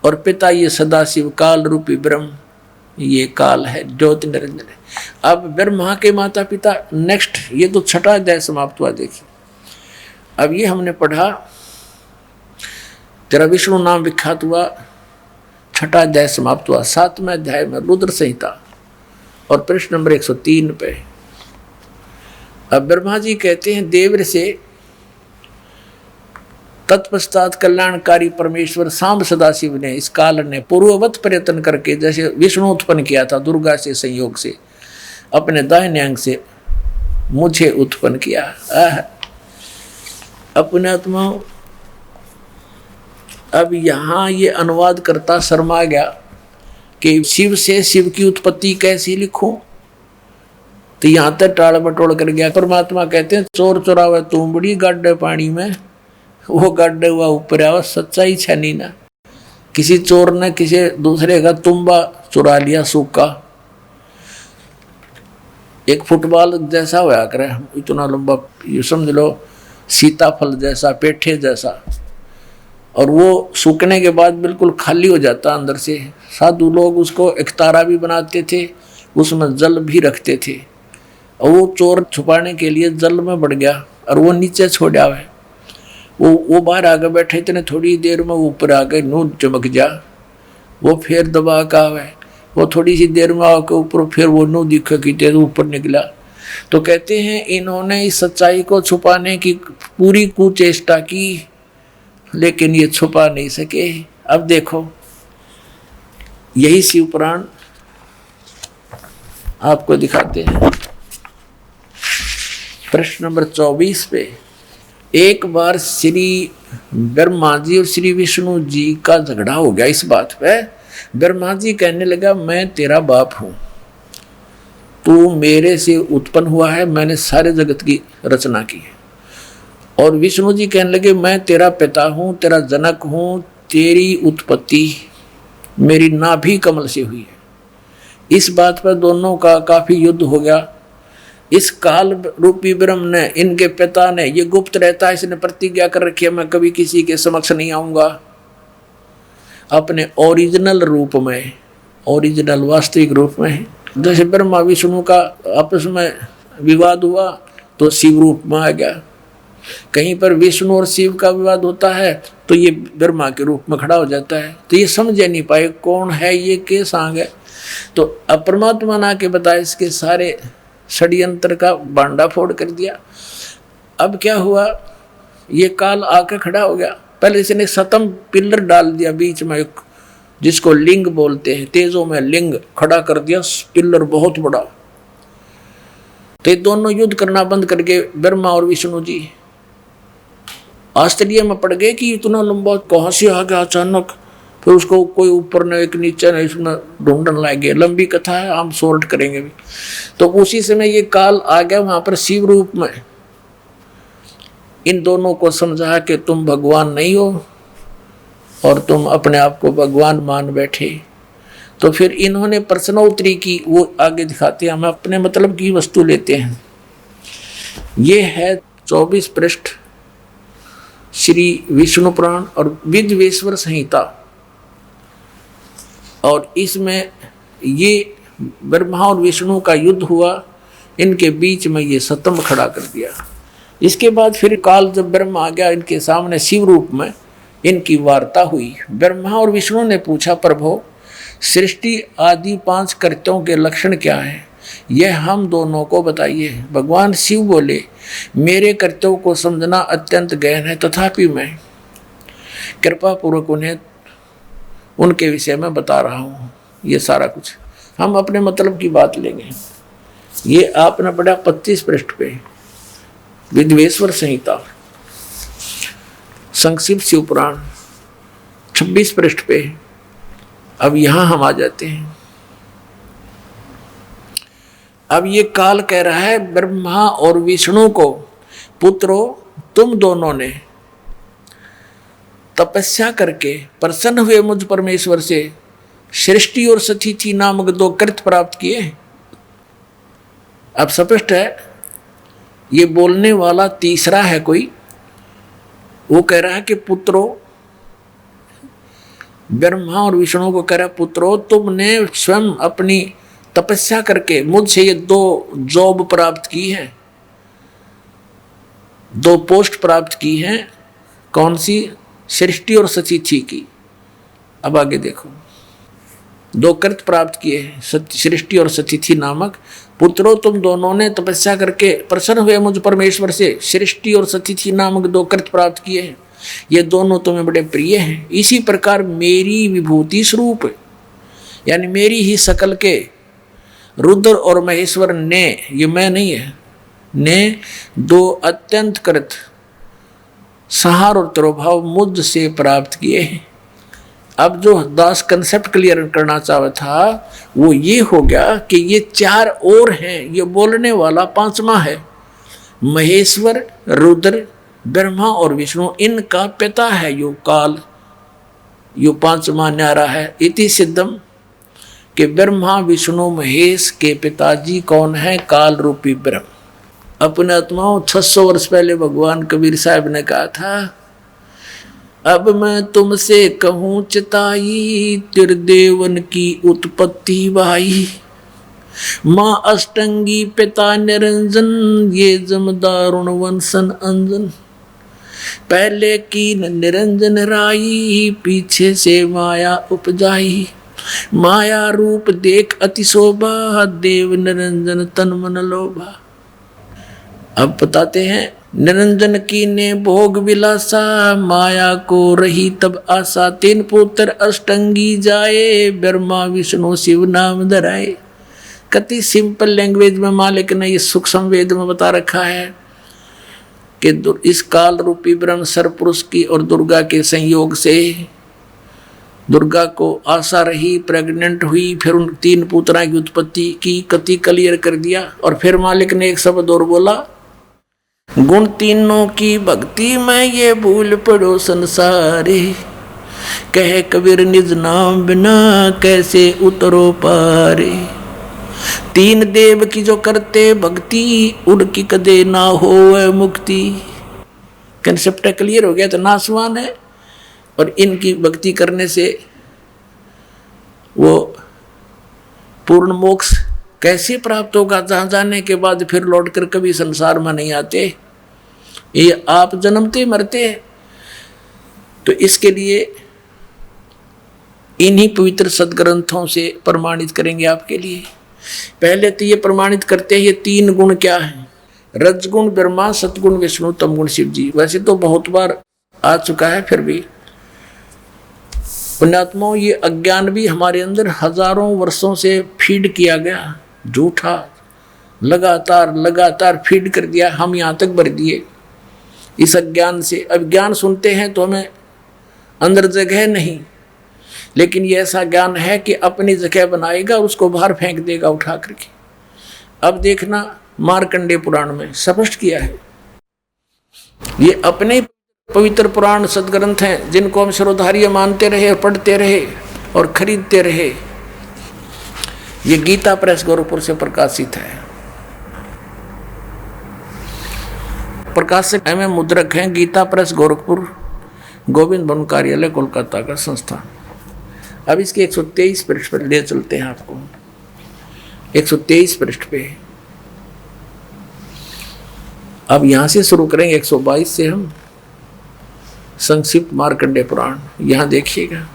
और पिता ये सदाशिव काल रूपी ब्रह्म, ये काल है, ज्योति निरंजन है। अब ब्रह्मा के माता पिता, नेक्स्ट ये तो 6ठा अध्याय समाप्त हुआ। देखिए अब ये हमने पढ़ा, तेरा विष्णु नाम विख्यात हुआ, 6ठा अध्याय समाप्त हुआ। 7वें अध्याय में रुद्र संहिता और प्रश्न नंबर 103 पे अब ब्रह्मा जी कहते हैं, देव से तत्पश्चात कल्याणकारी परमेश्वर सांब सदाशिव ने इस काल ने पूर्ववत प्रयत्न करके, जैसे विष्णु उत्पन्न किया था दुर्गा से संयोग से, अपने दाहिने अंग से मुझे उत्पन्न किया। अपने आत्मा। अब यहाँ ये अनुवाद करता शर्मा गया कि शिव से शिव की उत्पत्ति कैसी लिखूं, तो यहाँ तक टाल मटोल कर गया। परमात्मा कहते हैं चोर चोरावे तुमबड़ी गाड्डे पानी में, वो गाड्डे हुआ ऊपर आवा, सच्चाई छनी ना। किसी चोर ने किसी दूसरे का तुम्बा चुरा लिया सूखा, एक फुटबॉल जैसा होया करे, इतना लंबा, ये समझ लो सीताफल जैसा, पेठे जैसा, और वो सूखने के बाद बिल्कुल खाली हो जाता अंदर से। साधु लोग उसको एक तारा भी बनाते थे, उसमें जल भी रखते थे, और वो चोर छुपाने के लिए जल में बढ़ गया और वो नीचे छोड़ा हुआ है। वो बाहर आके बैठे, इतने थोड़ी देर में ऊपर आके नूर चमक जा, वो फिर दबा का है, वो थोड़ी सी देर में आके ऊपर फिर वो नू दिखा की तेज ऊपर निकला। तो कहते हैं इन्होंने इस सच्चाई को छुपाने की पूरी कुचेष्टा की, लेकिन ये छुपा नहीं सके। अब देखो यही शिव पुराण आपको दिखाते हैं। प्रश्न नंबर 24 पे, एक बार श्री ब्रह्मा जी और श्री विष्णु जी का झगड़ा हो गया इस बात पे। ब्रह्मा जी कहने लगा मैं तेरा बाप हूं, तू मेरे से उत्पन्न हुआ है, मैंने सारे जगत की रचना की है। और विष्णु जी कहने लगे मैं तेरा पिता हूं, तेरा जनक हूं, तेरी उत्पत्ति मेरी नाभि कमल से हुई है। इस बात पर दोनों का काफी युद्ध हो गया। इस काल रूपी ब्रह्म ने, इनके पिता ने, ये गुप्त रहता है, इसने प्रतिज्ञा कर रखी है मैं कभी किसी के समक्ष नहीं आऊंगा, अपने ओरिजिनल रूप में, ओरिजिनल वास्तविक रूप में। जैसे ब्रह्मा विष्णु का आपस में विवाद हुआ तो शिव रूप में आ गया, कहीं पर विष्णु और शिव का विवाद होता है तो ये ब्रह्मा के रूप में खड़ा हो जाता है। तो ये समझ नहीं पाए कौन है ये, के सांग है। तो अब परमात्मा ने आके बताया, इसके सारे षड्यंत्र का बांडा फोड़ कर दिया। अब क्या हुआ, ये काल आकर खड़ा हो गया। पहले इसने सतम पिलर डाल दिया बीच में, एक जिसको लिंग बोलते हैं, तेजों में लिंग खड़ा कर दिया, पिलर बहुत बड़ा। तो ये दोनों युद्ध करना बंद करके ब्रह्मा और विष्णु जी आश्चर्य में पड़ गए कि इतना लंबा कहाँ से आ गया अचानक। फिर उसको कोई ऊपर ने एक नीचे ने इसमें ढूंढने लगे। लंबी कथा है, हम शॉर्ट करेंगे भी। तो उसी समय ये काल आ गया वहां पर शिव रूप में, इन दोनों को समझा कि तुम भगवान नहीं हो और तुम अपने आप को भगवान मान बैठे। तो फिर इन्होंने प्रश्नोत्तरी की, वो आगे दिखाते हैं। हम अपने मतलब की वस्तु लेते हैं। ये है 24 पृष्ठ श्री विष्णु पुराण और विद्वेश्वर संहिता, और इसमें ये ब्रह्मा और विष्णु का युद्ध हुआ, इनके बीच में ये स्तंभ खड़ा कर दिया। इसके बाद फिर काल जब ब्रह्मा आ गया इनके सामने शिव रूप में, इनकी वार्ता हुई। ब्रह्मा और विष्णु ने पूछा, प्रभु सृष्टि आदि 5 कृत्यों के लक्षण क्या हैं, यह हम दोनों को बताइए। भगवान शिव बोले, मेरे कृत्यों को समझना अत्यंत गहन है, तथापि मैं कृपा पूर्वक उन्हें उनके विषय में बता रहा हूँ। ये सारा कुछ हम अपने मतलब की बात लेंगे। ये आपने पढ़ा 25 पृष्ठ पे विद्वेश्वर संहिता, संक्षिप्त शिव पुराण 26 पृष्ठ पे। अब यहां हम आ जाते हैं। अब ये काल कह रहा है ब्रह्मा और विष्णु को, पुत्रों तुम दोनों ने तपस्या करके प्रसन्न हुए मुझ परमेश्वर से सृष्टि और सतिथि नामक 2 कृत्य प्राप्त किए। अब स्पष्ट है ये बोलने वाला तीसरा है कोई। वो कह रहा है कि पुत्रों, ब्रह्मा और विष्णु को कह रहा है पुत्रों तुमने स्वयं अपनी तपस्या करके मुझसे ये 2 जॉब प्राप्त की है, 2 पोस्ट प्राप्त की हैं। कौन सी? सृष्टि और सतिथि की। अब आगे देखो, 2 कृत्य प्राप्त किए हैं, सृष्टि और सतिथि नामक। पुत्रों तुम दोनों ने तपस्या करके प्रसन्न हुए मुझ परमेश्वर से सृष्टि और सतिथि नामक 2 कृत्य प्राप्त किए हैं। ये दोनों तुम्हें बड़े प्रिय हैं। इसी प्रकार मेरी विभूति स्वरूप यानी मेरी ही शकल के रुद्र और महेश्वर ने, ये मैं नहीं है, ने दो अत्यंत कृत सहार और तिरोभाव मुझ से प्राप्त किए हैं। अब जो दास कंसेप्ट क्लियर करना चाहा था वो ये हो गया कि ये चार और हैं, ये बोलने वाला पांचवा है। महेश्वर, रुद्र, ब्रह्मा और विष्णु, इनका पिता है यो काल, यो पांचवा न्यारा है। इति सिद्धम कि ब्रह्मा विष्णु महेश के पिताजी कौन है? काल रूपी ब्रह्म। अपने आत्माओं 600 वर्ष पहले भगवान कबीर साहब ने कहा था, अब मैं तुमसे कहूँ चिताई, त्रिदेवन की उत्पत्ति भाई। माँ अष्टंगी पिता निरंजन, ये जमदारुण वंशन अंजन। पहले की निरंजन राई, पीछे से माया उपजाई। माया रूप देख अति शोभा, देव निरंजन तन मन लोभा। अब बताते हैं, निरंजन की ने भोग विलासा, माया को रही तब आशा। 3 पुत्र अष्टंगी जाए, ब्रह्मा विष्णु शिव नाम धराए। कति सिंपल लैंग्वेज में मालिक ने ये सूक्ष्म वेद में बता रखा है कि इस काल रूपी ब्रह्म सरपुरुष की और दुर्गा के संयोग से दुर्गा को आशा रही, प्रेग्नेंट हुई, फिर उन 3 पुत्रों की उत्पत्ति की। कति क्लियर कर दिया। और फिर मालिक ने एक शब्द और बोला, गुण तीनों की भक्ति में ये भूल पड़ो संसारे। कहे कबीर निज नाम बिना कैसे उतरो पारे। 3 देव की जो करते भक्ति, उनकी कदे ना हो मुक्ति। कंसेप्ट क्लियर हो गया तो नासवान है, और इनकी भक्ति करने से वो पूर्ण मोक्ष कैसे प्राप्त होगा, जहाँ जाने के बाद फिर लौटकर कभी संसार में नहीं आते, ये आप जन्मते मरते। तो इसके लिए इन्हीं पवित्र सदग्रंथों से प्रमाणित करेंगे आपके लिए। पहले तो ये प्रमाणित करते हैं ये 3 गुण क्या हैं। रजगुण ब्रह्मा, सतगुण विष्णु, तमगुण शिव जी। वैसे तो बहुत बार आ चुका है, फिर भी पुण्यात्माओं ये अज्ञान भी हमारे अंदर हजारों वर्षों से फीड किया गया, झूठा लगातार लगातार फीड कर दिया, हम यहाँ तक भर दिए इस अज्ञान से। अब ज्ञान सुनते हैं तो हमें अंदर जगह नहीं, लेकिन ये ऐसा ज्ञान है कि अपनी जगह बनाएगा, उसको बाहर फेंक देगा उठा करके। अब देखना मार्कंडेय पुराण में स्पष्ट किया है। ये अपने पवित्र पुराण सदग्रंथ हैं जिनको हम सर्वधार्य मानते रहे, पढ़ते रहे और खरीदते रहे। ये गीता प्रेस गोरखपुर से प्रकाशित है। प्रकाशक एवं मुद्रक हैं गीता प्रेस गोरखपुर, गोविंद भवन कार्यालय कोलकाता का संस्थान। अब इसके 123 पृष्ठ पर ले चलते हैं आपको। 123 पृष्ठ पे अब यहां से शुरू करेंगे। 122 से हम संक्षिप्त मार्कंडेय पुराण। यहां देखिएगा,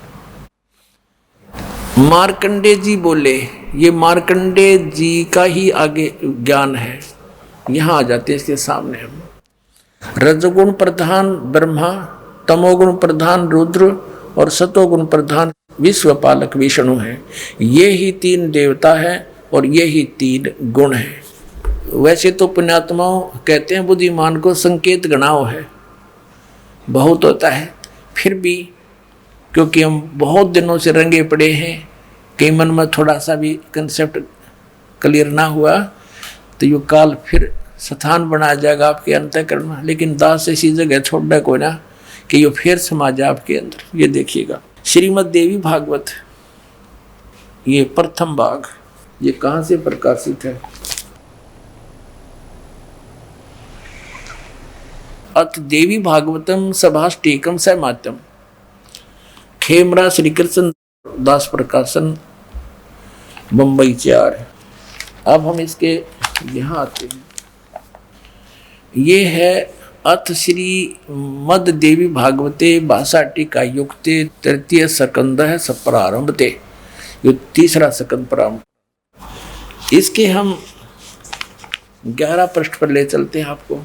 मार्कंडेय जी बोले, ये मार्कंडेय जी का ही आगे ज्ञान है। यहां आ जाते हैं इसके सामने हम। रजगुण प्रधान ब्रह्मा, तमोगुण प्रधान रुद्र और सतोगुण प्रधान विश्वपालक विष्णु हैं। ये ही 3 देवता हैं और ये ही 3 गुण हैं। वैसे तो पुण्यात्माओं कहते हैं बुद्धिमान को संकेत गणाओ है, बहुत होता है, फिर भी क्योंकि हम बहुत दिनों से रंगे पड़े हैं, कई मन में थोड़ा सा भी कंसेप्ट क्लियर ना हुआ तो ये काल फिर स्थान बना जाएगा आपके अंतःकरण में। लेकिन दास ऐसी जगह छोड़ना को ना कि ये फिर समा जाए आपके अंदर। ये देखिएगा श्रीमद् देवी भागवत, ये प्रथम भाग, ये कहाँ से प्रकाशित है? अथ देवी भागवतम सभाष्टीकम सहमात्यम, खेमरा श्री कृष्ण दास प्रकाशन, बम्बई 4। अब हम इसके यहाँ आते हैं। ये है अथ श्री मद देवी भागवते भाषा टीका युक्ते तृतीय स्कंद है सब प्रारंभते, ये 3रा स्कंद प्रारंभ। इसके हम 11 पृष्ठ पर ले चलते हैं आपको।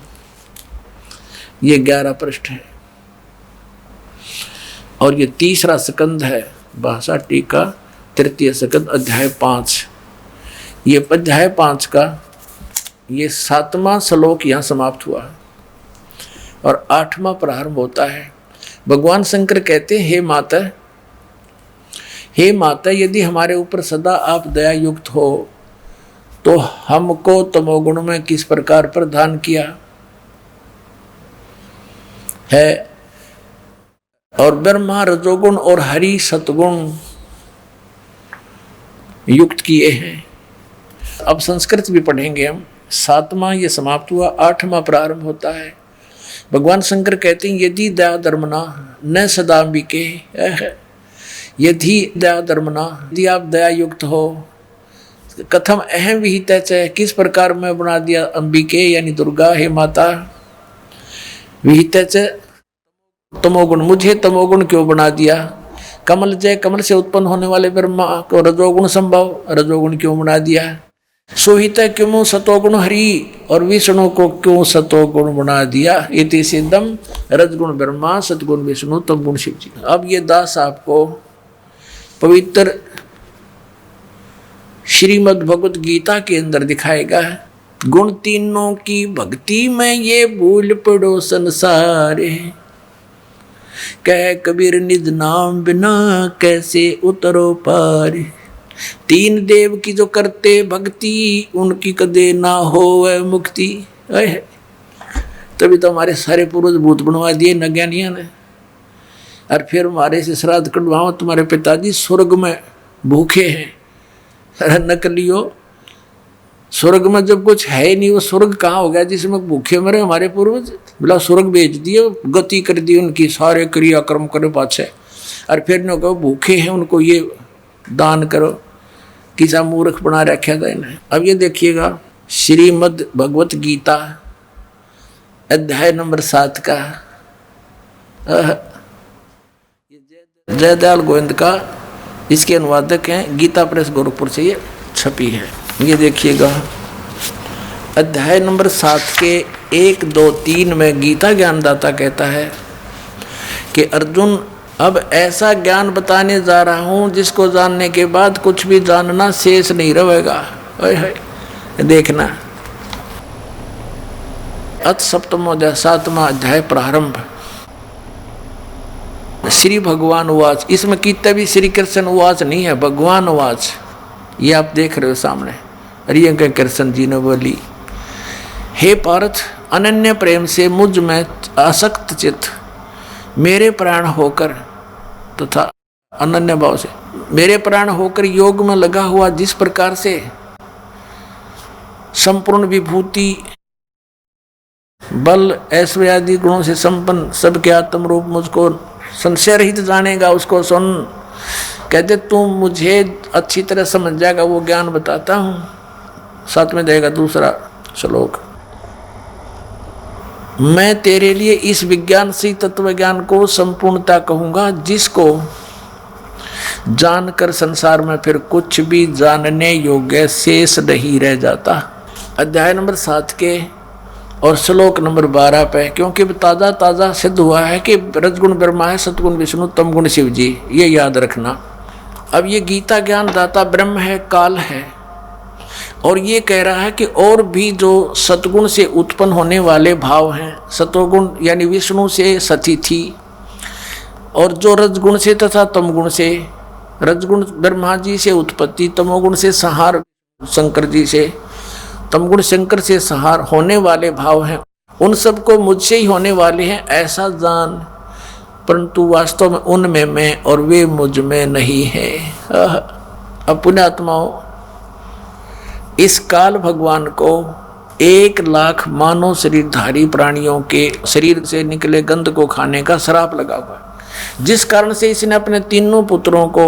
ये 11 पृष्ठ है। और ये तीसरा स्कंद है, भाषा टीका तृतीय स्कंद अध्याय 5। ये अध्याय 5 का ये 7वां श्लोक यहाँ समाप्त हुआ और 8वां प्रारंभ होता है। भगवान शंकर कहते हैं, हे माता, यदि हमारे ऊपर सदा आप दया युक्त हो तो हमको तमोगुण में किस प्रकार प्रदान किया है, और ब्रह्मा रजोगुण और हरि सतगुण युक्त किए हैं। अब संस्कृत भी पढ़ेंगे हम। 7वां ये समाप्त हुआ, 8वां प्रारंभ होता है। भगवान शंकर कहते हैं, यदि दया धर्मना न सदाम्बिके, यदि दया धर्मना, यदि आप दया युक्त हो, कथम अहम विहित है, किस प्रकार मैं बना दिया अंबिके यानी दुर्गा, हे माता, विहित तमोगुण, मुझे तमोगुण क्यों बना दिया, कमल जय, कमल से उत्पन्न होने वाले ब्रह्मा को रजोगुण संभव, रजोगुण क्यों बना दिया, सोहित क्यों सतोगुण हरि, और विष्णु को क्यों सतोगुण बना दिया, इति सिद्धम रजगुण ब्रह्मा सतगुण विष्णु तमगुण शिव जी। अब ये दास आपको पवित्र श्रीमद् भगवत गीता के अंदर दिखाएगा। गुण तीनों की भक्ति में ये भूल पड़ो संसारे, कह कबीर निज नाम बिना कैसे उतरो पार, तीन देव की जो करते भक्ति उनकी कदे ना होवे मुक्ति। तभी तो हमारे सारे पूर्वज भूत बनवा दिए न ज्ञानियों ने, और फिर हमारे से श्राद्ध कटवाओ, तुम्हारे पिताजी स्वर्ग में भूखे हैं। नकलियो, स्वर्ग में जब कुछ है ही नहीं, वो स्वर्ग कहाँ हो गया जिसमें भूखे मरे हमारे पूर्वज। बोला स्वर्ग भेज दिए, गति कर दी उनकी, सारे क्रियाक्रम करे पाछे, और फिर न कहो भूखे हैं उनको ये दान करो, किसा मूर्ख बना रखा था इन्हें। अब ये देखिएगा श्रीमद् भगवत गीता अध्याय नंबर 7 का जयदयाल गोविंद का इसके अनुवादक हैं, गीता प्रेस गोरखपुर से ये छपी है। ये देखिएगा अध्याय नंबर 7 के 1, 2, 3 में गीता ज्ञानदाता कहता है कि अर्जुन, अब ऐसा ज्ञान बताने जा रहा हूँ जिसको जानने के बाद कुछ भी जानना शेष नहीं रहेगा। देखना, अथ सप्तमोध्याय 7वां अध्याय प्रारंभ। श्री भगवान उवाच, इसमें कितने भी श्री कृष्ण उवाच नहीं है, भगवान उवाच, ये आप देख रहे हो सामने। अरे कृष्ण जी ने बोली, हे पार्थ, अनन्य प्रेम से मुझ में आसक्त चित्त मेरे प्राण होकर तथा अनन्य भाव से मेरे प्राण होकर योग में लगा हुआ, जिस प्रकार से संपूर्ण विभूति बल ऐश्वर्य आदि गुणों से संपन्न सबके आत्म रूप मुझको संशय रहित जानेगा, उसको सुन। कहते तू मुझे अच्छी तरह समझ जाएगा, वो ज्ञान बताता हूँ। साथ में देगा दूसरा श्लोक, मैं तेरे लिए इस विज्ञान से तत्व ज्ञान को संपूर्णता कहूँगा, जिसको जानकर संसार में फिर कुछ भी जानने योग्य शेष नहीं रह जाता। अध्याय नंबर 7 के और श्लोक नंबर 12 पे, क्योंकि ताज़ा ताज़ा सिद्ध हुआ है कि रजगुण ब्रह्मा है, सतगुण विष्णु, तमगुण शिव जी, ये याद रखना। अब ये गीता ज्ञान दाता ब्रह्म है, काल है, और ये कह रहा है कि और भी जो सतगुण से उत्पन्न होने वाले भाव हैं, सतोगुण यानी विष्णु से सतिथि, और जो रजगुण से तथा तमगुण से, रजगुण ब्रह्मा जी से उत्पत्ति, तमोगुण से संहार शंकर जी से, तमगुण शंकर से संहार होने वाले भाव हैं, उन सबको मुझसे ही होने वाले हैं ऐसा जान, परंतु वास्तव में उनमें मैं और वे मुझ में नहीं है। अब पुण्यात्माओं, इस काल भगवान को 1 लाख मानव शरीरधारी प्राणियों के शरीर से निकले गंध को खाने का श्राप लगा हुआ है, जिस कारण से इसने अपने तीनों पुत्रों को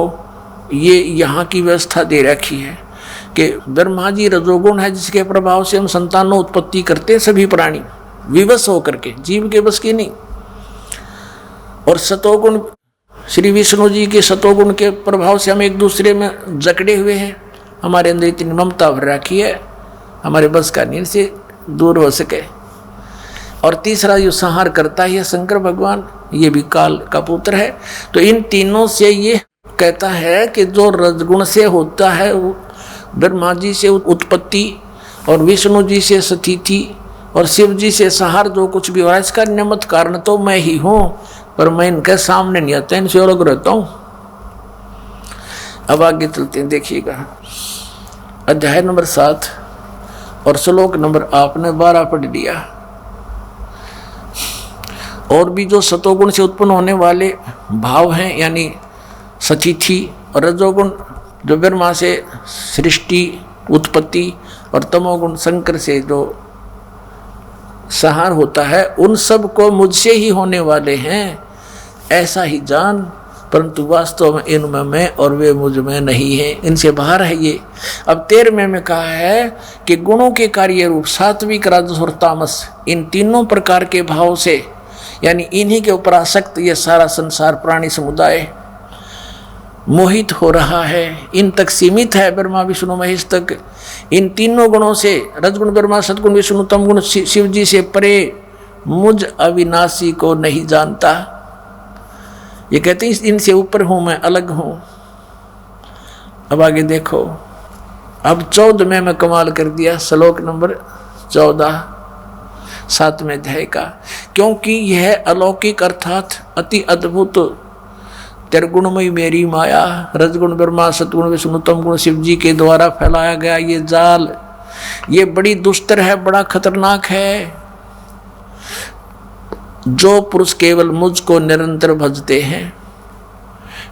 ये यहाँ की व्यवस्था दे रखी है कि ब्रह्मा जी रजोगुण है, जिसके प्रभाव से हम संतानों उत्पत्ति करते हैं सभी प्राणी विवश होकर के, जीव के बस की नहीं। और सतोगुण श्री विष्णु जी के सतोगुण के प्रभाव से हम एक दूसरे में जकड़े हुए हैं, हमारे अंदर इतनी ममता भर रखी है, हमारे बस का नहीं से दूर हो सके। और तीसरा जो संहार करता है शंकर भगवान, ये भी काल का पुत्र है। तो इन तीनों से ये कहता है कि जो रजगुण से होता है वो ब्रह्मा जी से उत्पत्ति और विष्णु जी से स्थिति और शिव जी से संहार, जो कुछ भी हो रहा है इसका निमित्त कारण तो मैं ही हूँ, पर मैं इनके सामने नहीं आता, इनसे अलग रहता हूँ। अब आगे चलते हैं, देखिएगा अध्याय नंबर 7 और श्लोक नंबर आपने 12 पढ़ लिया। और भी जो सतोगुण से उत्पन्न होने वाले भाव हैं, यानी सतिथि, और रजोगुण जो ब्रह्मा से सृष्टि उत्पत्ति, और तमोगुण शंकर से जो संहार होता है, उन सब को मुझसे ही होने वाले हैं ऐसा ही जान, परंतु वास्तव में इनमें मैं और वे मुझ में नहीं है, इनसे बाहर है ये। अब 13वें में कहा है कि गुणों के कार्य रूप सात्विक, राजस और तामस, इन तीनों प्रकार के भाव से, यानी इन्हीं के ऊपर आसक्त ये सारा संसार प्राणी समुदाय मोहित हो रहा है, इन तक सीमित है, ब्रह्मा विष्णु महेश तक। इन तीनों गुणों से, रजगुण ब्रह्मा, सदगुण विष्णु, तमगुण शिव जी से परे मुझ अविनाशी को नहीं जानता। ये कहते हैं इनसे ऊपर हूं मैं, अलग हूं। अब आगे देखो, अब 14 में कमाल कर दिया, श्लोक नंबर 14 7वें अध्याय का। क्योंकि यह अलौकिक अर्थात अति अद्भुत त्रिगुणमयी मेरी माया, रजगुण ब्रह्मा, सतगुण विष्णु, तमगुण शिव जी के द्वारा फैलाया गया ये जाल, ये बड़ी दुस्तर है, बड़ा खतरनाक है। जो पुरुष केवल मुझको निरंतर भजते हैं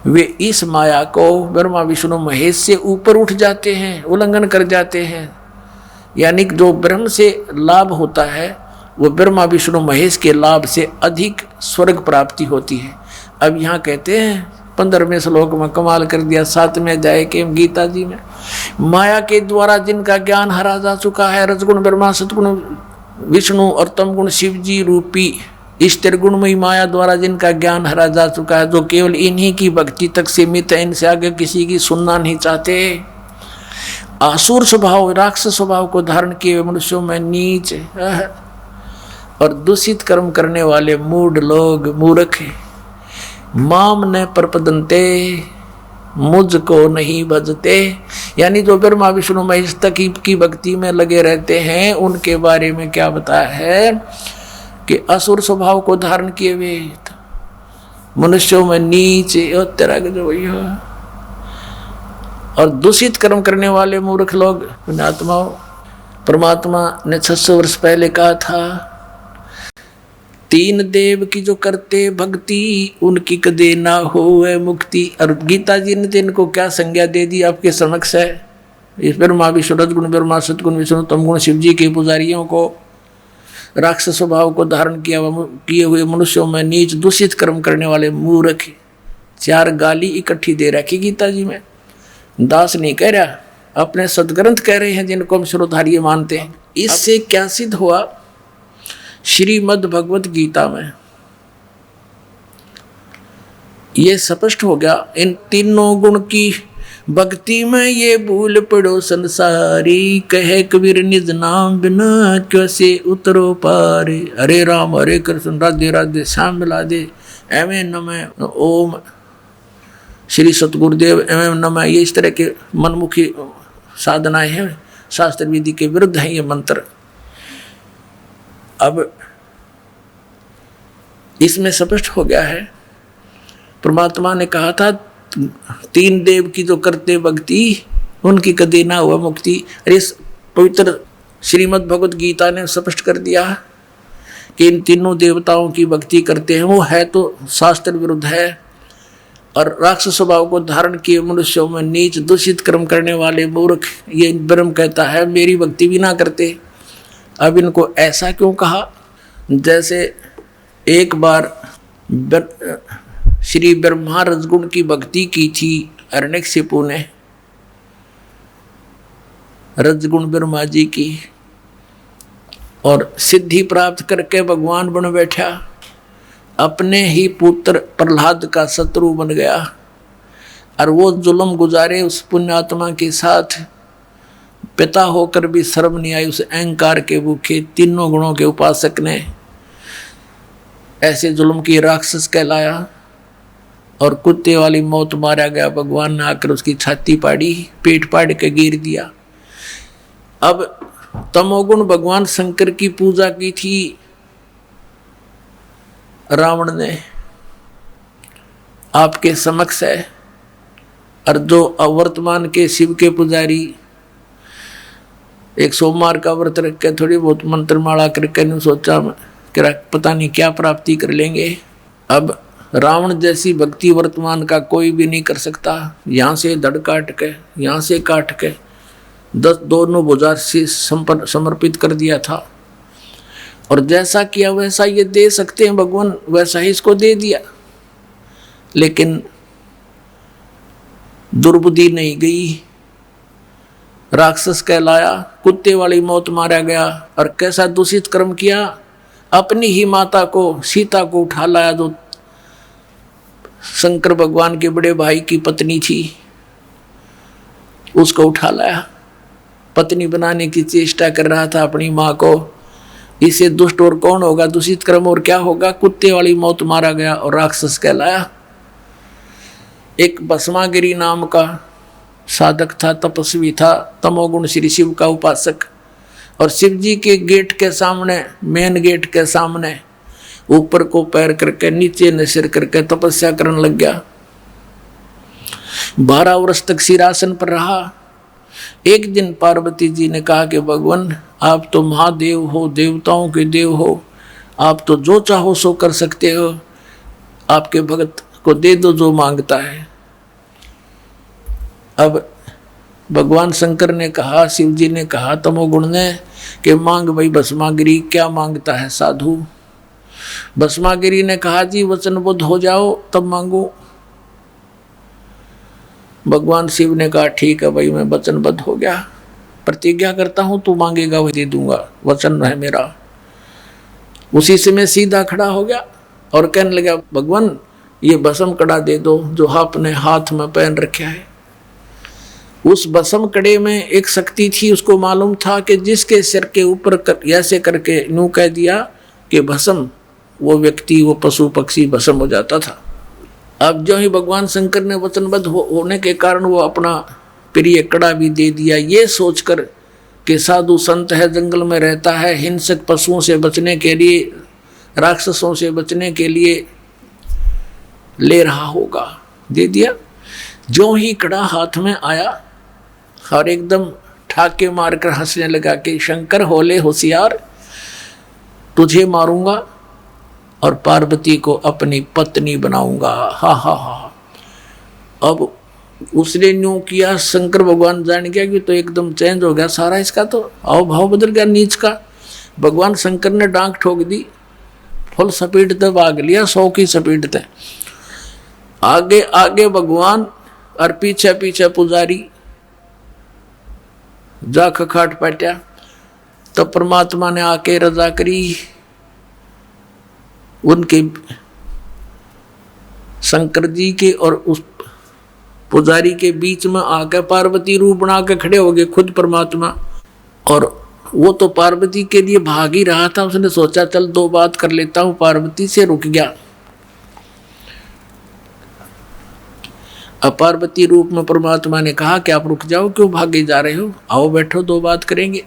वे इस माया को ब्रह्मा विष्णु महेश से ऊपर उठ जाते हैं, उल्लंघन कर जाते हैं। यानी जो ब्रह्म से लाभ होता है वो ब्रह्मा विष्णु महेश के लाभ से अधिक स्वर्ग प्राप्ति होती है। अब यहाँ कहते हैं 15वें श्लोक में कमाल कर दिया, 7वें अध्याय के गीता जी में, माया के द्वारा जिनका ज्ञान हरा जा चुका है, रजगुण ब्रह्मा, सतगुण विष्णु और तमगुण शिव जी रूपी इस त्रिगुणमयी माया द्वारा जिनका ज्ञान हरा जा चुका है, जो केवल इन्हीं की भक्ति तक सीमित है, इनसे आगे किसी की सुनना नहीं चाहते। आसुर स्वभाव, राक्षस स्वभाव को धारण किए मनुष्यों में नीच और दूषित कर्म करने वाले मूढ़ लोग, मूर्ख, माम न प्रपदन्ते, मुझको नहीं भजते, यानी जो ब्रह्मा विष्णु महेश तक की भक्ति में लगे रहते हैं, उनके बारे में क्या बताया है कि असुर स्वभाव को धारण किए हुए मनुष्यों में नीचे तरह के जो वही हो, और दूषित कर्म करने वाले मूर्ख लोग, पुण्यात्माओं। परमात्मा ने 600 वर्ष पहले कहा था, 3 देव की जो करते भक्ति उनकी कदे ना होवे मुक्ति। और गीता जी ने इनको क्या संज्ञा दे दी आपके समक्ष है। इस ब्रह्मा विष्णु, रजगुण ब्रह्मा, सतगुण विष्णु, तमगुण शिव जी के पुजारियों को, राक्षस स्वभाव को धारण किए हुए मनुष्यों में नीच, दूषित कर्म करने वाले मूर्ख, 4 गाली इकट्ठी दे रखी गीता जी में। दास नहीं कह रहा, अपने सदग्रंथ कह रहे हैं जिनको हम श्रोधार्य मानते हैं। इससे क्या सिद्ध हुआ, श्रीमद् भगवत गीता में ये स्पष्ट हो गया, इन तीनों गुण की भक्ति में ये भूल पड़ो संसारी, कहे कबीर निज नाम बिना कैसे उतरो पार। हरे राम हरे कृष्ण राधे राधे श्याम मिला दे, एवं नमः ओम श्री सतगुरुदेव एवं नमः, ये इस तरह के मनमुखी साधनाएं हैं, शास्त्र विधि के विरुद्ध हैं ये मंत्र। अब इसमें स्पष्ट हो गया है, परमात्मा ने कहा था 3 देव की जो करते भक्ति उनकी कदी ना हुआ मुक्ति। इस पवित्र श्रीमद् भगवत गीता ने स्पष्ट कर दिया कि इन तीनों देवताओं की भक्ति करते हैं वो है तो शास्त्र विरुद्ध है, और राक्षस स्वभाव को धारण किए मनुष्यों में नीच, दूषित कर्म करने वाले मूर्ख, ये ब्रह्म कहता है मेरी भक्ति भी ना करते। अब इनको ऐसा क्यों कहा, जैसे एक बार श्री ब्रह्मा रजगुण की भक्ति की थी हिरण्यकशिपु ने, रजगुण ब्रह्मा जी की, और सिद्धि प्राप्त करके भगवान बन बैठा, अपने ही पुत्र प्रहलाद का शत्रु बन गया, और वो जुल्म गुजारे उस पुण्यात्मा के साथ। पिता होकर भी शर्म नहीं आई उस अहंकार के भूखे तीनों गुणों के उपासक ने। ऐसे जुल्म की राक्षस कहलाया और कुत्ते वाली मौत मारा गया। भगवान ने आकर उसकी छाती पाड़ी, पेट पाड़ के गिर दिया। अब तमोगुण भगवान शंकर की पूजा की थी रावण ने आपके समक्ष है, और जो अवर्तमान के शिव के पुजारी एक सोमवार का व्रत रख के थोड़ी बहुत मंत्रमाला करके नहीं सोचा कि पता नहीं क्या प्राप्ति कर लेंगे। अब रावण जैसी भक्ति वर्तमान का कोई भी नहीं कर सकता। यहाँ से धड़ काट के, यहाँ से काट के 10 दोनों भुजा से समर्पित कर दिया था, और जैसा किया वैसा ये दे सकते हैं भगवान, वैसा ही इसको दे दिया। लेकिन दुर्बुद्धि नहीं गई, राक्षस कहलाया, कुत्ते वाली मौत मारा गया। और कैसा दूषित कर्म किया, अपनी ही माता को, सीता को उठा लाया, जो शंकर भगवान के बड़े भाई की पत्नी थी, उसको उठा लाया। पत्नी बनाने की चेष्टा कर रहा था अपनी माँ को। इसे दुष्ट और कौन होगा, दूषित कर्म और क्या होगा। कुत्ते वाली मौत मारा गया और राक्षस कहलाया। एक भस्मागिरी नाम का साधक था, तपस्वी था, तमोगुण श्री शिव का उपासक, और शिव जी के गेट के सामने, मेन गेट के सामने ऊपर को पैर करके नीचे ने सिर करके तपस्या करने लग गया। 12 वर्ष तक सिरासन पर रहा। एक दिन पार्वती जी ने कहा कि भगवान आप तो महादेव हो, देवताओं के देव हो, आप तो जो चाहो सो कर सकते हो, आपके भक्त को दे दो जो मांगता है। अब भगवान शंकर ने कहा, शिव जी ने कहा तमोगुण ने कि मांग भाई भस्मागिरी, क्या मांगता है साधु। भस्मागिरी ने कहा जी वचनबद्ध हो जाओ तब मांगो। भगवान शिव ने कहा ठीक है भाई, मैं वचनबद्ध हो गया, प्रतिज्ञा करता हूं तू मांगेगा वही दे दूंगा, वचन है मेरा। उसी से मैं सीधा खड़ा हो गया और कहने लगा भगवान ये भस्म कड़ा दे दो जो आपने हाथ में पहन रखा है। उस भस्म कड़े में एक शक्ति थी, उसको मालूम था कि जिसके सिर के ऊपर ऐसे करके यूं कह दिया कि भस्म, वो व्यक्ति, वो पशु पक्षी भस्म हो जाता था। अब जो ही भगवान शंकर ने वचनबद्ध होने के कारण वो अपना प्रिय कड़ा भी दे दिया, ये सोचकर कि साधु संत है, जंगल में रहता है, हिंसक पशुओं से बचने के लिए, राक्षसों से बचने के लिए ले रहा होगा, दे दिया। जो ही कड़ा हाथ में आया और एकदम ठाके मारकर हंसने लगा कि शंकर होले होशियार, तुझे मारूंगा और पार्वती को अपनी पत्नी बनाऊंगा। हा हा हा। अब उसने न्यू किया, शंकर भगवान जान गया कि तो एकदम चेंज हो गया सारा, इसका तो हाव भाव बदल गया नीच का। भगवान शंकर ने डांक ठोक दी, फुल स्पीड तक भाग लिया, 100 की स्पीड तक। आगे आगे भगवान और पीछे पीछे पुजारी जा खखाट पटा। तब परमात्मा ने आके रजा करी, उनके शंकर जी के और उस पुजारी के बीच में आकर पार्वती रूप बना के खड़े हो गए खुद परमात्मा। और वो तो पार्वती के लिए भाग ही रहा था, उसने सोचा चल 2 बात कर लेता हूं, पार्वती से रुक गया। अब पार्वती रूप में परमात्मा ने कहा कि आप रुक जाओ, क्यों भागे जा रहे हो, आओ बैठो 2 बात करेंगे।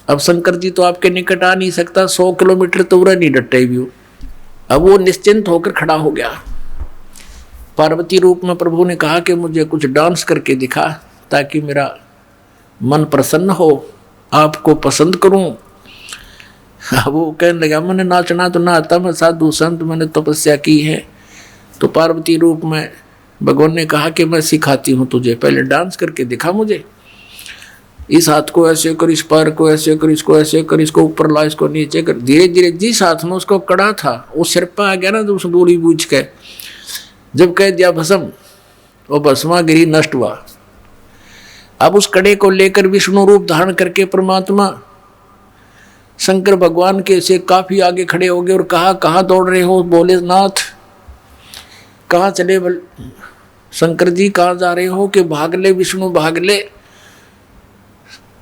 अब शंकर जी तो आपके निकट आ नहीं सकता, 100 किलोमीटर तो उड़ा नहीं डटे भी हो। अब वो निश्चिंत होकर खड़ा हो गया। पार्वती रूप में प्रभु ने कहा कि मुझे कुछ डांस करके दिखा ताकि मेरा मन प्रसन्न हो, आपको पसंद करूं। वो कहने लगा मैंने नाचना तो ना आता, मैं साधु संत, मैंने तपस्या की है। तो पार्वती रूप में भगवान ने कहा कि मैं सिखाती हूँ तुझे, पहले डांस करके दिखा मुझे। इस हाथ को ऐसे कर, इस पैर को ऐसे कर, इसको ऐसे कर, इसको ऊपर ला, इसको नीचे कर। धीरे धीरे जिस हाथ में उसको कड़ा था वो सिर पर आ गया ना, तो उस बोली बूझ के जब कह दिया भस्म, वो भस्मागिरी नष्ट हुआ। अब उस कड़े को लेकर विष्णु रूप धारण करके परमात्मा शंकर भगवान के से काफी आगे खड़े हो गए और कहा कहाँ दौड़ रहे हो। बोले नाथ कहाँ चले, शंकर जी कहाँ जा रहे हो। कि भाग ले विष्णु भाग ले,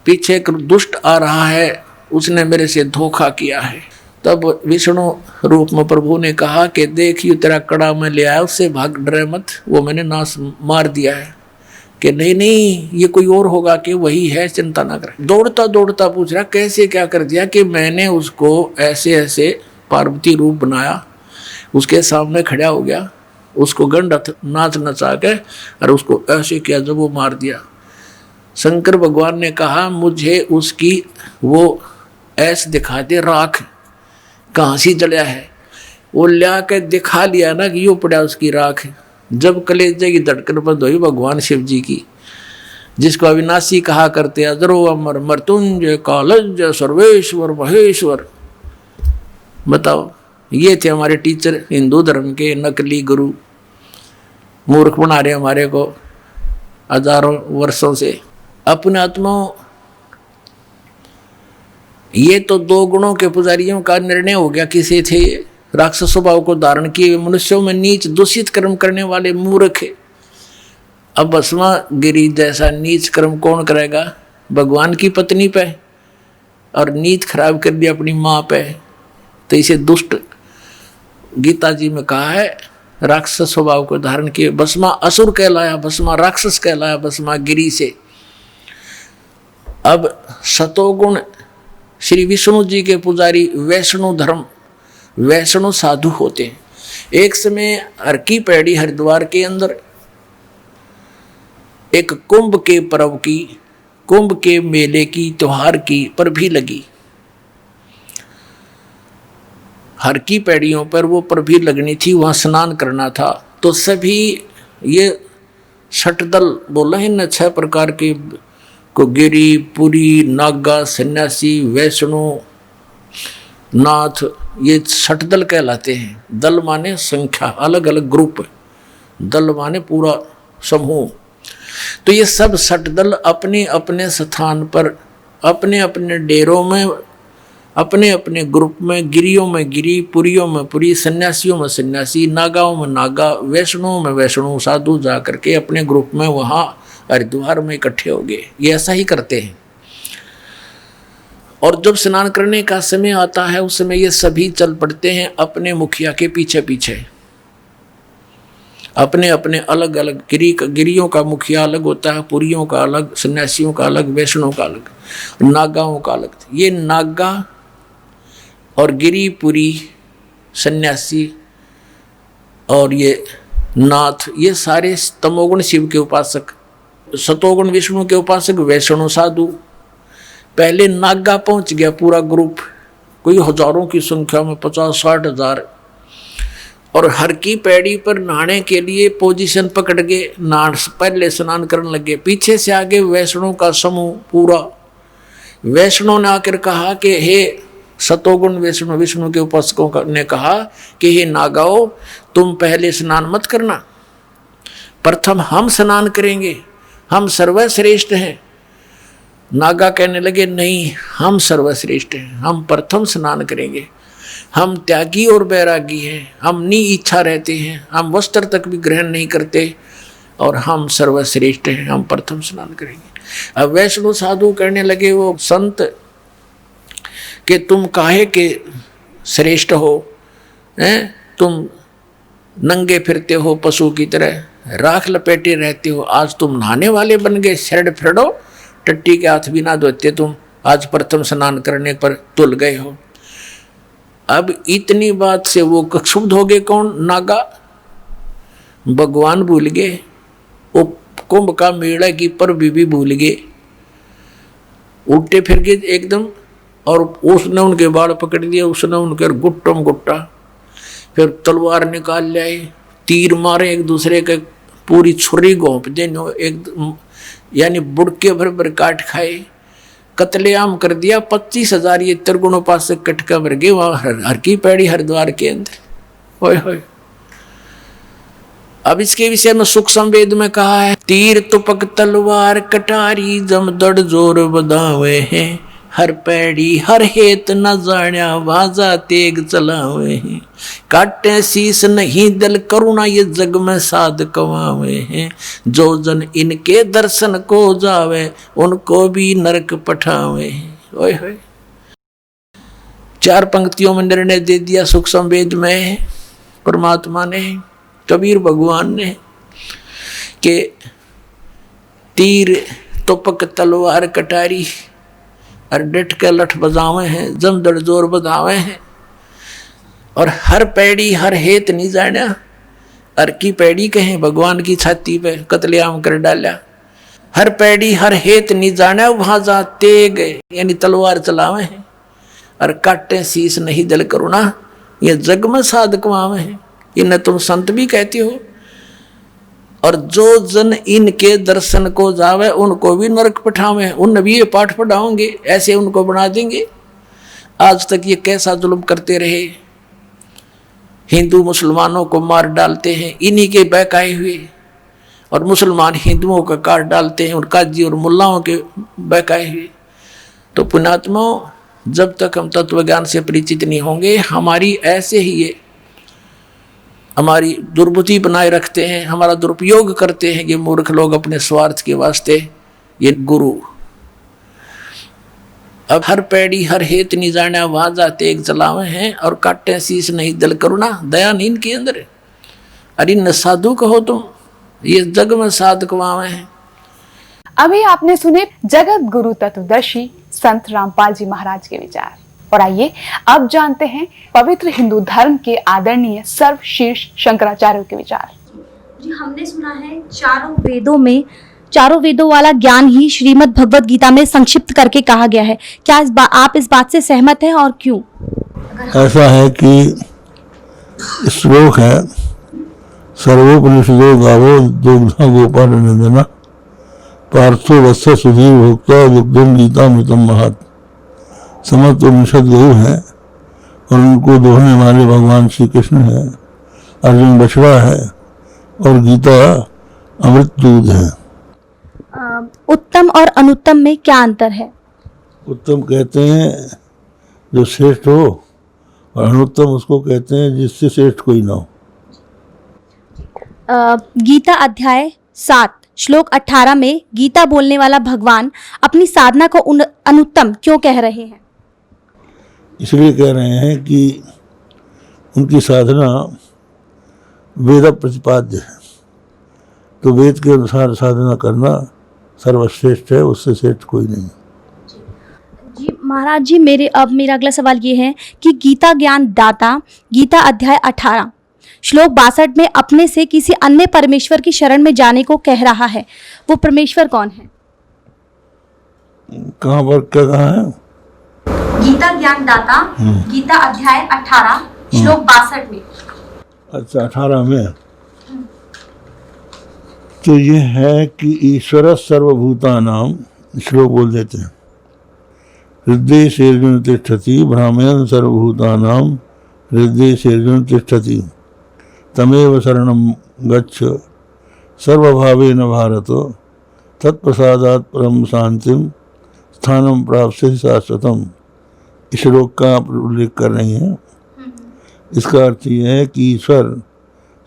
पीछे एक दुष्ट आ रहा है, उसने मेरे से धोखा किया है। तब विष्णु रूप में प्रभु ने कहा कि देख यू तेरा कड़ा में ले आया, उससे भाग डरे मत, वो मैंने नाश मार दिया है। कि नहीं नहीं ये कोई और होगा, कि वही है, चिंता ना कर। दौड़ता दौड़ता पूछ रहा कैसे क्या कर दिया? कि मैंने उसको ऐसे ऐसे पार्वती रूप बनाया, उसके सामने खड़ा हो गया, उसको गंड नाच नचा के और उसको ऐसे किया जब वो मार दिया। शंकर भगवान ने कहा मुझे उसकी वो ऐसे दिखा दे, राख कहाँ से जलिया है। वो ला के दिखा लिया ना कि यो पड़ा उसकी राख। जब कलेजे की धड़कन बंद हुई भगवान शिव जी की, जिसको अविनाशी कहा करते अजरो अमर मृत्युंजय कालंजय सर्वेश्वर महेश्वर। बताओ, ये थे हमारे टीचर हिंदू धर्म के नकली गुरु, मूर्ख बना रहे हमारे को हजारों वर्षों से। अपने आत्माओं, ये तो दो गुणों के पुजारियों का निर्णय हो गया। किसे थे ये? राक्षस स्वभाव को धारण किए मनुष्यों में नीच दूषित कर्म करने वाले मूर्ख। अब भस्मा गिरी जैसा नीच कर्म कौन करेगा? भगवान की पत्नी पे, और नीच खराब कर दिया अपनी माँ पे, तो इसे दुष्ट गीता जी में कहा है राक्षस स्वभाव को धारण किए। भस्मा असुर कहलाया, भस्मा राक्षस कहलाया, भस्मा गिरी से। अब सतोगुण श्री विष्णु जी के पुजारी वैष्णु धर्म, वैष्णु साधु होते हैं। एक समय हर की पैड़ी हरिद्वार के अंदर एक कुंभ के पर्व की, कुंभ के मेले की, त्योहार की पर भी लगी। हर की पैड़ियों पर वो पर भी लगनी थी, वहाँ स्नान करना था। तो सभी ये षटदल बोला है न, 6 प्रकार के को गिरी, पुरी, नागा, सन्यासी, वैष्णु, नाथ, ये षटदल कहलाते हैं। दल माने संख्या, अलग अलग ग्रुप, दल माने पूरा समूह। तो ये सब षटदल अपने अपने स्थान पर, अपने अपने डेरों में, अपने अपने ग्रुप में, गिरियों में गिरी, पुरियों में पुरी, सन्यासियों में सन्यासी, नागाओं में नागा, वैष्णुओं में वैष्णु साधु जा करके अपने ग्रुप में वहाँ हरिद्वार में इकट्ठे हो गए। ये ऐसा ही करते हैं। और जब स्नान करने का समय आता है उस समय ये सभी चल पड़ते हैं अपने मुखिया के पीछे पीछे। अपने अपने अलग अलग गिरियों का मुखिया अलग होता है, पुरियों का अलग, सन्यासियों का अलग, वैष्णव का अलग, नागाओं का अलग। ये नागा और गिरी, पुरी, सन्यासी और ये नाथ, ये सारे तमोगुण शिव के उपासक, सतोगुण विष्णु के उपासक, वैष्णव साधु। पहले नागा पहुंच गया पूरा ग्रुप, कोई हजारों की संख्या में, 50-60 हजार। और हर की पैड़ी पर नहाने के लिए पोजीशन पकड़ के पहले स्नान करने लगे। पीछे से आगे वैष्णव का समूह पूरा। वैष्णव ने आकर कहा कि हे सतोगुण विष्णु, विष्णु के उपासकों ने कहा कि हे नागाओ, तुम पहले स्नान मत करना, प्रथम हम स्नान करेंगे, हम सर्वश्रेष्ठ हैं। नागा कहने लगे नहीं, हम सर्वश्रेष्ठ हैं, हम प्रथम स्नान करेंगे, हम त्यागी और बैरागी हैं, हम नी इच्छा रहते हैं, हम वस्त्र तक भी ग्रहण नहीं करते और हम सर्वश्रेष्ठ हैं, हम प्रथम स्नान करेंगे। अब वैष्णव साधु कहने लगे वो संत कि तुम काहे के श्रेष्ठ हो, हैं? तुम नंगे फिरते हो पशु की तरह, राख लपेटे रहते हो, आज तुम नहाने वाले बन गए, शरण फिरो, टट्टी के हाथ भी ना धोते तुम, आज प्रथम स्नान करने पर तुल गए हो। अब इतनी बात से वो क्षुब्ध हो गए। कौन? नागा। भगवान भूल गए, वो कुंभ का मेला की पर भी भूल गए, उल्टे फिर गए एकदम। और उसने उनके बाल पकड़ दिए, उसने उनके गुट्टम गुट्टा, फिर तलवार निकाल लाए, तीर मारे एक दूसरे के, पूरी छुरी घोंप देनो एक, यानी बुड़के भर भर काट खाए, कत्लेआम कर दिया। 25,000 ये त्रिगुण उपासक कटका भर गए वहां हर की पैड़ी हरिद्वार के अंदर। ओए होए। अब इसके विषय में सुख संवेद में कहा है, तीर तुपक तलवार कटारी जमदड़ जोर बदावे हैं, हर पैड़ी हर हेत न जाण्या वाजा तेग चलावे हैं, काटे शीस नहीं दल करुणा ये जग में साध कवावे हैं, जो जन इनके दर्शन को जावे उनको भी नरक पठावे हैं। ओए होए। 4 पंक्तियों में निर्णय दे दिया सुख संवेद में परमात्मा ने, कबीर भगवान ने, कि तीर तुपक तलवार कटारी और डट के लठ बजावे हैं, जमदड़ जोर बजावे हैं, और हर पैड़ी हर हेत नहीं जाना, हर की पैड़ी कहें भगवान की छाती पे कत्लेआम कर डाला। हर पैड़ी हर हेत नहीं जाना, वहां जा तेग यानी तलवार चलावे हैं, और काटे शीश नहीं दल करुणा, ये जग में साधक वावे हैं। इन्हें तुम संत भी कहते हो, और जो जन इनके दर्शन को जावे उनको भी नरक पठावे, उन भी ये पाठ पढ़ाओगे, ऐसे उनको बना देंगे। आज तक ये कैसा जुल्म करते रहे, हिंदू मुसलमानों को मार डालते हैं इन्हीं के बहकाए हुए, और मुसलमान हिंदुओं का काट डालते हैं, और काजी और मुल्लाओं के बहकाए हुए। तो पुण्यात्माओं, जब तक हम तत्व ज्ञान से परिचित नहीं होंगे, हमारी ऐसे ही ये हमारी दुर्बुद्धि बनाए रखते हैं, हमारा दुरुपयोग करते हैं ये मूर्ख लोग अपने स्वार्थ के वास्ते। ये गुरु अब हर पैड़ी हर हेत नहीं जाना, वहां जाते एक चलावे हैं, और काटे शीश नहीं दल करुणा, दया नहीं इनके अंदर। अरे न साधु कहो तुम, ये जग में साधक वावे हैं। अभी आपने सुने जगत गुरु तत्वदर्शी संत रामपाल जी महाराज के विचार, और आइए अब जानते हैं पवित्र हिंदू धर्म के आदरणीय सर्वशीर्ष शंकराचार्य के विचार। जी, हमने सुना है चारों वेदों वाला ज्ञान ही श्रीमद् भगवत गीता में संक्षिप्त करके कहा गया है। क्या आप इस बात से सहमत हैं और क्यों? ऐसा है कि श्लोक है, सर्वोपनिषदो गावो दुग्धा गोपाल नंदना पार्थो वत्स सुधीर भोक्ता दुग्धम गीता मृतम महत। समस्त उपनिषद गौ है, और उनको दोहने वाले भगवान श्री कृष्ण है, अर्जुन बछड़ा है, और गीता अमृत दूध है। उत्तम और अनुत्तम में क्या अंतर है? उत्तम कहते हैं जो श्रेष्ठ हो, और अनुत्तम उसको कहते हैं जिससे श्रेष्ठ कोई ना हो। गीता अध्याय 7 श्लोक 18 में गीता बोलने वाला भगवान अपनी साधना को अनुत्तम क्यों कह रहे हैं? इसलिए कह रहे हैं कि उनकी साधना वेद प्रतिपाद्य है, तो वेद के अनुसार साधना करना सर्वश्रेष्ठ है, उससे श्रेष्ठ कोई नहीं। जी महाराज जी, मेरा अगला सवाल ये है कि गीता ज्ञान दाता गीता अध्याय 18 श्लोक 62 में अपने से किसी अन्य परमेश्वर की शरण में जाने को कह रहा है, वो परमेश्वर कौन है? कहाँ पर क्या कहा है? गीता ज्ञान दाता गीता अध्याय 18 श्लोक 62 में। अच्छा, 18 में तो ये है कि ईश्वर सर्वभूतानाम, श्लोक बोल देते हैं, हृदय सेर्जुन तिष्ठति ब्राह्मण सर्वभूतानाम हृदय सेर्जुन तिष्ठति तमेव शरणं गच्छ सर्वभावेन भारत तत्प्रसादात् परम शांतिम स्थानम प्राप्स्यसि शाश्वतम। इस श्लोक का आप उल्लेख कर रही हैं। इसका अर्थ यह है कि ईश्वर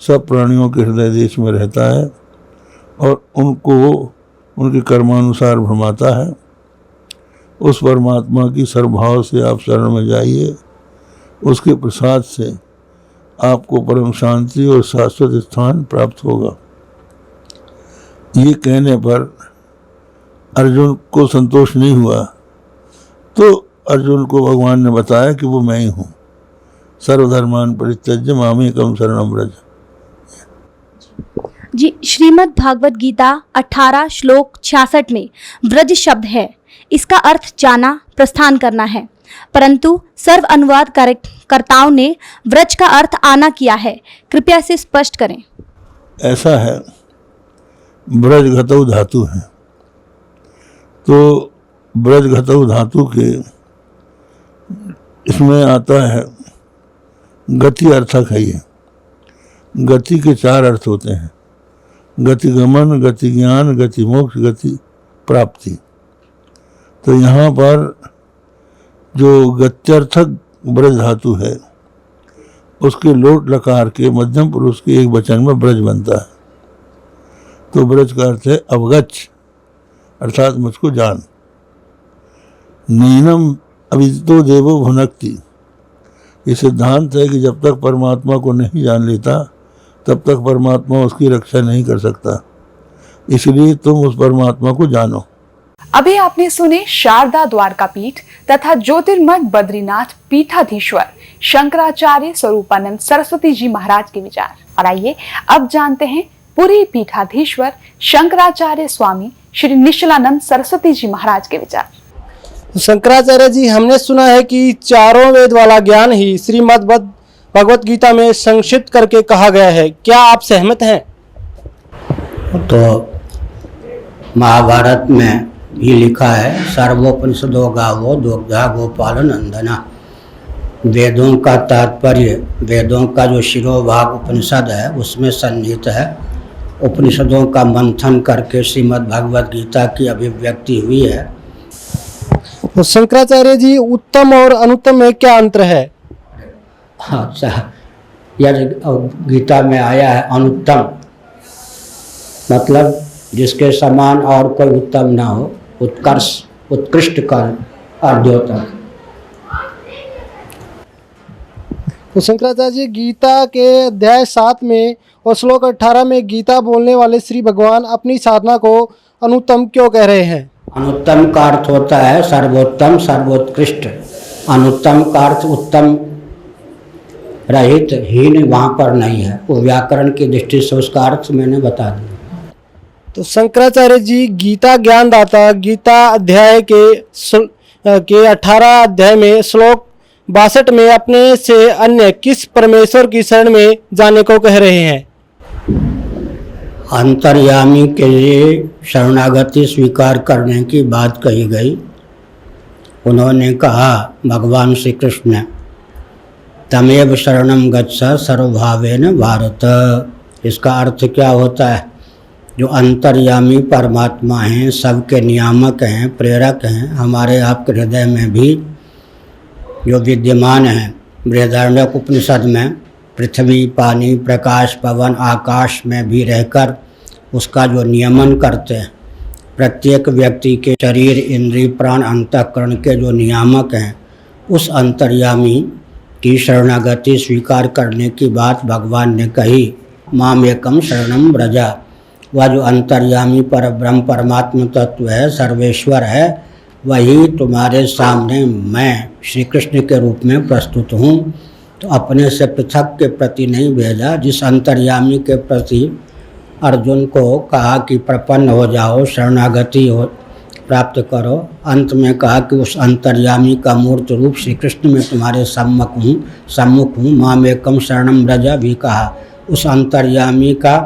सब प्राणियों के हृदय देश में रहता है, और उनको उनके कर्मानुसार भ्रमाता है। उस परमात्मा की सर्वभाव से आप शरण में जाइए, उसके प्रसाद से आपको परम शांति और शाश्वत स्थान प्राप्त होगा। ये कहने पर अर्जुन को संतोष नहीं हुआ, तो अर्जुन को भगवान ने बताया कि वो मैं ही हूँ। सर्वधर्मान परित्यज्य मामेकं शरणं व्रज। जी, श्रीमद् भागवत गीता 18 श्लोक 66 में व्रज शब्द है, इसका अर्थ जाना, प्रस्थान करना है, परंतु सर्व अनुवाद कर्ताओं ने व्रज का अर्थ आना किया है। कृपया इसे स्पष्ट करें। ऐसा है, ब्रज घतौ धातु है, तो ब्रज घतौ धातु के इसमें आता है गति अर्थक है। ये गति के 4 अर्थ होते हैं, गति गमन, गति ज्ञान, गति मोक्ष, गति प्राप्ति। तो यहाँ पर जो गत्यर्थक ब्रज धातु है, उसके लोट लकार के मध्यम पुरुष के एक वचन में ब्रज बनता है। तो ब्रज का अर्थ है अवगच्छ, अर्थात मुझको जान। नैनम अविदितो देवो भुनक्ति, ये सिद्धांत है कि जब तक परमात्मा को नहीं जान लेता तब तक परमात्मा उसकी रक्षा नहीं कर सकता, इसलिए तुम उस परमात्मा को जानो। अभी आपने सुने शारदा द्वारका पीठ तथा ज्योतिर्मठ बद्रीनाथ पीठाधीश्वर शंकराचार्य स्वरूपानंद सरस्वती जी महाराज के विचार। और आइए अब जानते हैं पुरी पीठाधीश्वर शंकराचार्य स्वामी श्री निश्चलानंद सरस्वती जी महाराज के विचार। शंकराचार्य जी, हमने सुना है कि चारों वेद वाला ज्ञान ही श्रीमद् भगवत गीता में संक्षिप्त करके कहा गया है, क्या आप सहमत हैं? तो महाभारत में भी लिखा है, सर्वोपनिषदो गावो दुग्धा गोपाल नंदना। वेदों का तात्पर्य, वेदों का जो शिरोभाग उपनिषद है उसमें सन्निहित है। उपनिषदों का मंथन करके श्रीमद् भगवत गीता की अभिव्यक्ति हुई है। तो शंकराचार्य जी, उत्तम और अनुत्तम में क्या अंतर है? अच्छा, यह गीता में आया है अनुत्तम, मतलब जिसके समान और कोई उत्तम ना हो, उत्कर्ष उत्कृष्ट कर अर्धोत्तम। तो शंकराचार्य जी, गीता के अध्याय 7 में और श्लोक 18 में गीता बोलने वाले श्री भगवान अपनी साधना को अनुत्तम क्यों कह रहे हैं? अनुत्तम का अर्थ होता है सर्वोत्तम सर्वोत्कृष्ट। अनुत्तम का अर्थ उत्तम रहित हीन वहाँ पर नहीं है, वो व्याकरण की दृष्टि से उसका अर्थ मैंने बता दिया। तो शंकराचार्य जी, गीता ज्ञानदाता गीता अध्याय के 18 अध्याय में श्लोक 62 में अपने से अन्य किस परमेश्वर की शरण में जाने को कह रहे हैं? अंतर्यामी के लिए शरणागति स्वीकार करने की बात कही गई। उन्होंने कहा, भगवान श्री कृष्ण ने, तमेव शरणम गच्छ सर्वभावेन भारत। इसका अर्थ क्या होता है? जो अंतर्यामी परमात्मा हैं, सबके नियामक हैं, प्रेरक हैं, हमारे आपके हृदय में भी जो विद्यमान हैं। बृहदारण्यक उपनिषद में पृथ्वी, पानी, प्रकाश, पवन, आकाश में भी रहकर उसका जो नियमन करते हैं, प्रत्येक व्यक्ति के शरीर, इंद्रिय, प्राण, अंतःकरण के जो नियामक हैं, उस अंतर्यामी की शरणागति स्वीकार करने की बात भगवान ने कही। माम एकम शरणम व्रजा। वह जो अंतर्यामी पर ब्रह्म परमात्मा तत्व है, सर्वेश्वर है, वही तुम्हारे सामने मैं श्री कृष्ण के रूप में प्रस्तुत हूँ। तो अपने से पृथक के प्रति नहीं भेजा। जिस अंतर्यामी के प्रति अर्जुन को कहा कि प्रपन्न हो जाओ, शरणागति हो प्राप्त करो, अंत में कहा कि उस अंतर्यामी का मूर्त रूप श्री कृष्ण में तुम्हारे सम्मुख हूँ। माम एकम शरणम व्रजा भी कहा। उस अंतर्यामी का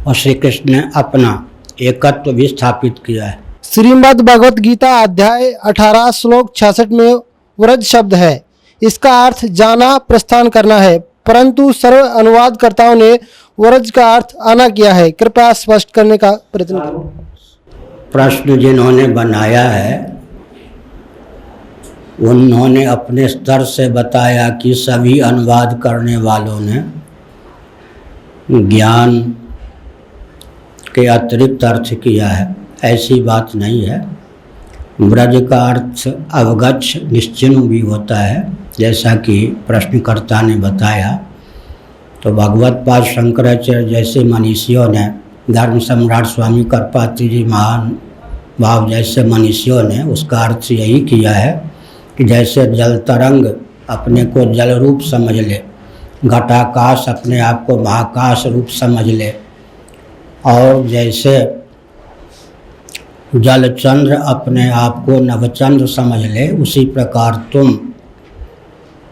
और श्री कृष्ण ने अपना एकत्व भी स्थापित किया है। श्रीमद् भगवत गीता अध्याय 18 श्लोक 66 में व्रज शब्द है। इसका अर्थ जाना, प्रस्थान करना है, परंतु सर्व अनुवादकर्ताओं ने व्रज का अर्थ आना किया है। कृपया स्पष्ट करने का प्रयत्न करें। प्रश्न जिन्होंने बनाया है उन्होंने अपने स्तर से बताया कि सभी अनुवाद करने वालों ने ज्ञान के अतिरिक्त अर्थ किया है। ऐसी बात नहीं है। व्रज का अर्थ अवगच्छ, निश्चिन्ह भी होता है, जैसा कि प्रश्नकर्ता ने बताया। तो भगवत पाद शंकराचार्य जैसे मनीषियों ने, धर्म सम्राट स्वामी करपात्री जी महान भाव जैसे मनीषियों ने उसका अर्थ यही किया है कि जैसे जल तरंग अपने को जल रूप समझ ले, घटाकाश अपने आप को महाकाश रूप समझ ले, और जैसे जलचंद्र अपने आप को नवचंद्र समझ ले, उसी प्रकार तुम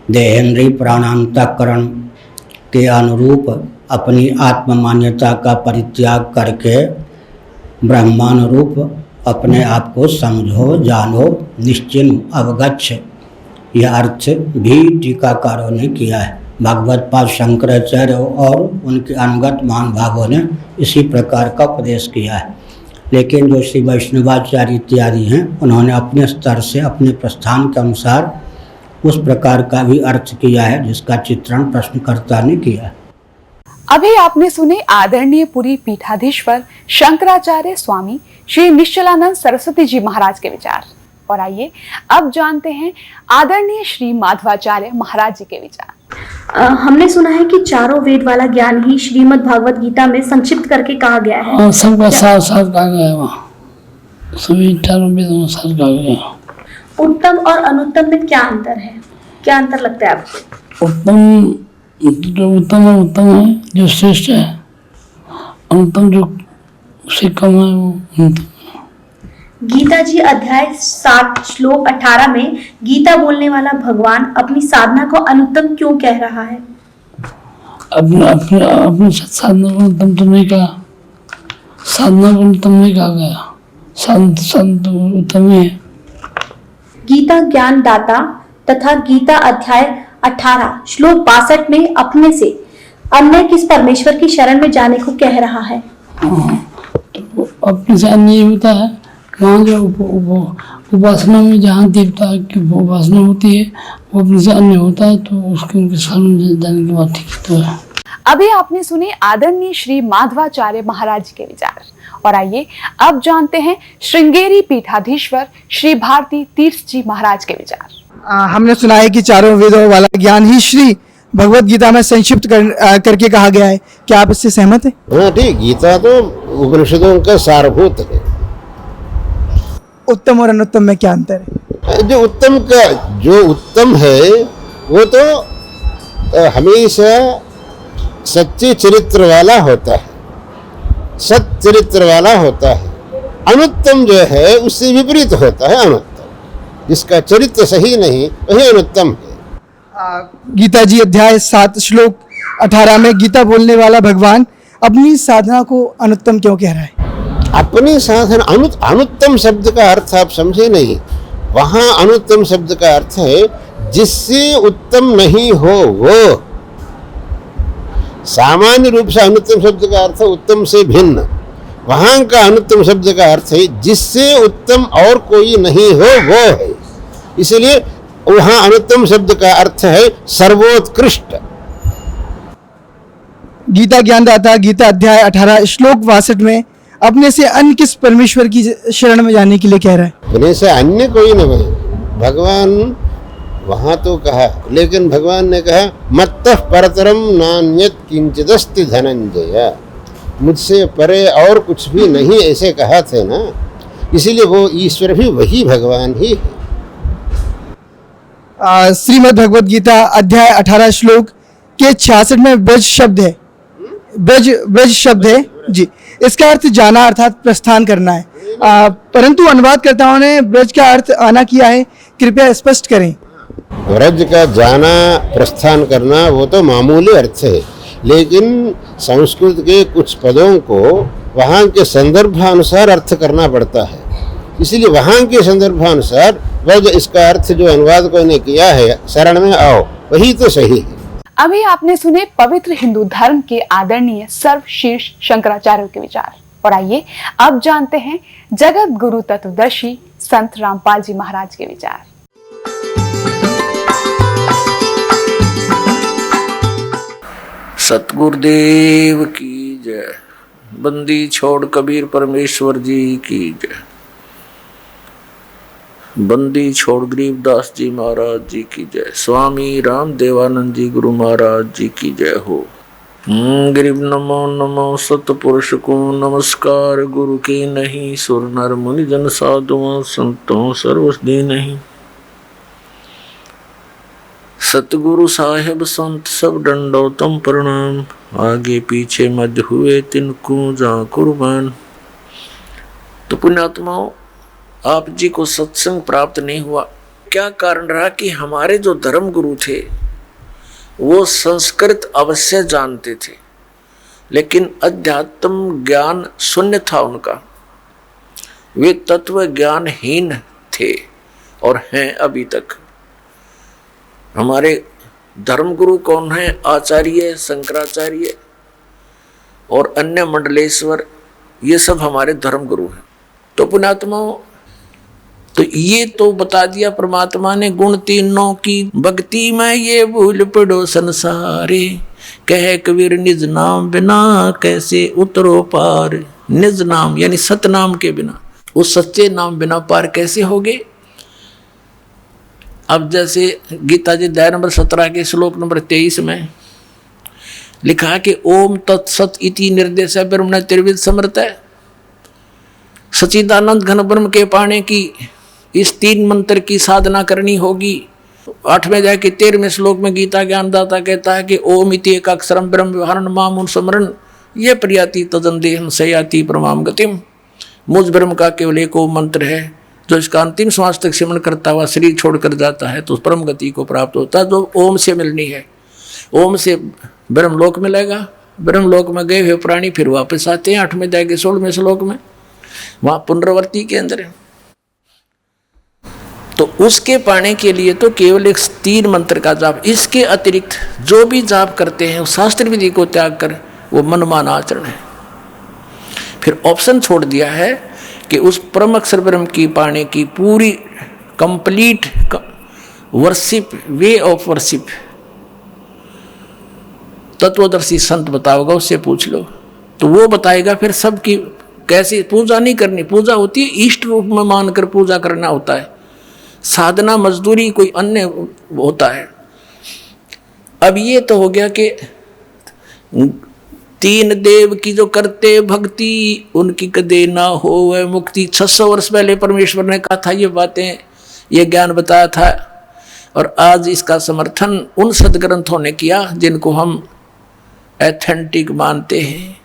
देहेंद्रीय प्राणांतकरण के अनुरूप अपनी आत्म मान्यता का परित्याग करके ब्रह्मानुरूप अपने आप को समझो, जानो, निश्चिन्ह, अवगच्छ। यह अर्थ भी टीकाकारों ने किया है। भगवत पाद शंकराचार्य और उनके अनुगत महान भावों ने इसी प्रकार का उपदेश किया है। लेकिन जो श्री वैष्णवाचार्य इत्यादि हैं, उन्होंने अपने स्तर से अपने प्रस्थान के अनुसार उस प्रकार का भी अर्थ किया है जिसका चित्रण प्रश्नकर्ता ने किया है। अभी आपने सुने आदरणीय पुरी पीठाधीश्वर शंकराचार्य स्वामी श्री निश्चलानंद सरस्वती जी महाराज के विचार। और आइए अब जानते हैं आदरणीय श्री माधवाचार्य महाराज जी के विचार। हमने सुना है कि चारों वेद वाला ज्ञान ही श्रीमद् भागवत गीता में संक्षिप्त करके कहा गया है। और सबका साथ साथ कहा गया है, वहाँ सभी चारों वेदों में साथ कहा गया है। उत्तम और अनुत्तम में क्या अंतर है, क्या अंतर लगता है आपको? उत्तम है जो श्रेष्ठ है, अनुत्तम जो उससे कम है वो अनुत्तम। गीता जी अध्याय 7 श्लोक 18 में गीता बोलने वाला भगवान अपनी साधना को अनुत्तम क्यों कह रहा है? अपनी साधना को अनुत्तम तो नहीं कहा, साधना को अनुत्तम नहीं कहा गया, साधना तो उत्तम ही है। गीता ज्ञान दाता तथा गीता अध्याय 18 श्लोक 62 में अपने से अन्य किस परमेश्वर की शरण में जाने को कह रहा है? तो अपने से अन्य होता है, वहाँ जो उपासना में जहाँ देवता की उपासना होती है वो अपने से अन्य होता है, तो उसके उनके शरण में जाने की बात ठीक तो है। अभी आपने सुने आदरणीय श्री माधवाचार्य महाराज के विचार और आइए अब जानते हैं श्रृंगेरी पीठाधीश्वर श्री भारती तीर्थ जी महाराज के विचार। हमने सुना है कि चारों वेदों वाला ज्ञान ही श्री भगवत गीता में संक्षिप्त करके कहा गया है, क्या आप इससे सहमत हैं? हाँ ठीक, गीता तो उपनिषदों का सारभूत है। उत्तम और अनुत्तम में क्या अंतर है? जो उत्तम है वो तो हमेशा सच्चे चरित्र वाला होता है, सत चरित्र वाला होता है। अनुत्तम जो है उससे विपरीत होता है अनुत्तम, जिसका चरित्र सही नहीं वही अनुत्तम है। गीता जी अध्याय 7 श्लोक 18 में गीता बोलने वाला भगवान अपनी साधना को अनुत्तम क्यों कह रहा है? अपनी साधना, अनुत्तम शब्द का अर्थ आप समझे नहीं। वहां अनुत्तम शब्द का अर्थ है जिससे उत्तम नहीं हो वो। सामान्य रूप से अनुत्तम शब्द का अर्थ है उत्तम से भिन्न। वहां का अनुत्तम शब्द का अर्थ है जिससे उत्तम और कोई नहीं हो वो है। इसलिए वहां अनुत्तम शब्द का अर्थ है सर्वोत्कृष्ट। गीता ज्ञानदाता गीता अध्याय 18 श्लोक 62 में अपने से अन्य किस परमेश्वर की शरण में जाने के लिए कह रहा है? अपने से अन्य कोई नहीं, भगवान वहां तो कहा, लेकिन भगवान ने कहा मत्तः परतरम नान्यत् किंचिदस्ति धनंजय, मुझसे परे और कुछ भी नहीं, ऐसे कहा थे ना। इसीलिए वो ईश्वर भी वही भगवान ही है। श्रीमद् भगवत गीता अध्याय 18 श्लोक के 66 में ब्रज शब्द है, ब्रज शब्द है जी। इसका अर्थ जाना अर्थात प्रस्थान करना है, परंतु अनुवादकर्ताओं ने ब्रज का अर्थ आना किया है, कृपया स्पष्ट करें। ब्रज का जाना प्रस्थान करना वो तो मामूली अर्थ है, लेकिन संस्कृत के कुछ पदों को वहाँ के संदर्भानुसार अर्थ करना पड़ता है। इसलिए वहाँ के संदर्भानुसार ब्रज इसका अर्थ जो अनुवादकों ने किया है शरण में आओ, वही तो सही है। अभी आपने सुने पवित्र हिंदू धर्म के आदरणीय सर्वशीर्ष शंकराचार्य के विचार और आइए अब जानते हैं जगत गुरु तत्वदर्शी संत रामपाल जी महाराज के विचार। सतगुरुदेव की जय। बंदी छोड़ कबीर परमेश्वर जी की जय। बंदी छोड़ गरीबदास जी महाराज जी की जय। स्वामी राम देवानंद जी गुरु महाराज जी की जय हो। गरीब नमो नमो सतपुरुष को नमस्कार, गुरु की नहीं सुर नर मुनि जन साधुओं संतों सर्वस्दी नहीं। सतगुरु साहेब संत सब दंडोतम प्रणाम, आगे पीछे मध्य हुए तिनको जा कुर्बान। तो पुण्यात्माओं, आप जी को सत्संग प्राप्त नहीं हुआ, क्या कारण रहा कि हमारे जो धर्म गुरु थे वो संस्कृत अवश्य जानते थे, लेकिन अध्यात्म ज्ञान शून्य था उनका। वे तत्व ज्ञानहीन थे और हैं अभी तक। हमारे धर्म गुरु कौन है? आचार्य शंकराचार्य और अन्य मंडलेश्वर, ये सब हमारे धर्म गुरु हैं। तो पुण्यात्माओं, तो ये तो बता दिया परमात्मा ने गुण तीनों की, भक्ति में ये भूल पड़ो संसारे, कह कबीर निज नाम बिना कैसे उतरो पार। निज नाम यानी सत नाम के बिना, उस सच्चे नाम बिना पार कैसे होगे? अब जैसे गीता जी अध्याय नंबर 17 के श्लोक नंबर 23 में लिखा है कि ओम तत्सत इति निर्देश ब्रह्मण त्रिविध समर्थ है। सच्चिदानंद घन ब्रह्म के पाने की इस 3 मंत्र की साधना करनी होगी। 8वें अध्याय के 13वें श्लोक में गीता ज्ञानदाता कहता है कि ओम इति एक अक्षरम ब्रह्म व्यवहारण मामून स्मरण ये प्रियाति तदन देहम सयाति परमाम गतिम। मुझ ब्रह्म का केवल एक ओम मंत्र है, जो इसका अंतिम श्वास तक सिमरण करता हुआ शरीर छोड़कर जाता है तो उस परम गति को प्राप्त होता है, जो ओम से मिलनी है। ओम से ब्रह्मलोक मिलेगा। ब्रह्मलोक में गए हुए प्राणी फिर वापस आते हैं 8वें अध्याय के 16वें श्लोक में, वहाँ पुनरावृत्ति के अंदर है। तो उसके पाने के लिए तो केवल एक 3 मंत्र का जाप, इसके अतिरिक्त जो भी जाप करते हैं उस शास्त्र विधि को त्याग कर वो मनमाना आचरण है। फिर ऑप्शन छोड़ दिया है कि उस परम अक्षर ब्रह्म की पाने की पूरी complete worship, way of worship तत्वदर्शी संत बताओगा, उससे पूछ लो तो वो बताएगा। फिर सबकी कैसे पूजा नहीं करनी, पूजा होती है इष्ट रूप में मानकर पूजा करना होता है, साधना मजदूरी कोई अन्य होता है। अब ये तो हो गया कि 3 देव की जो करते भक्ति उनकी कदे ना हो वह मुक्ति। 600 वर्ष पहले परमेश्वर ने कहा था ये बातें, ये ज्ञान बताया था, और आज इसका समर्थन उन सदग्रंथों ने किया जिनको हम एथेंटिक मानते हैं।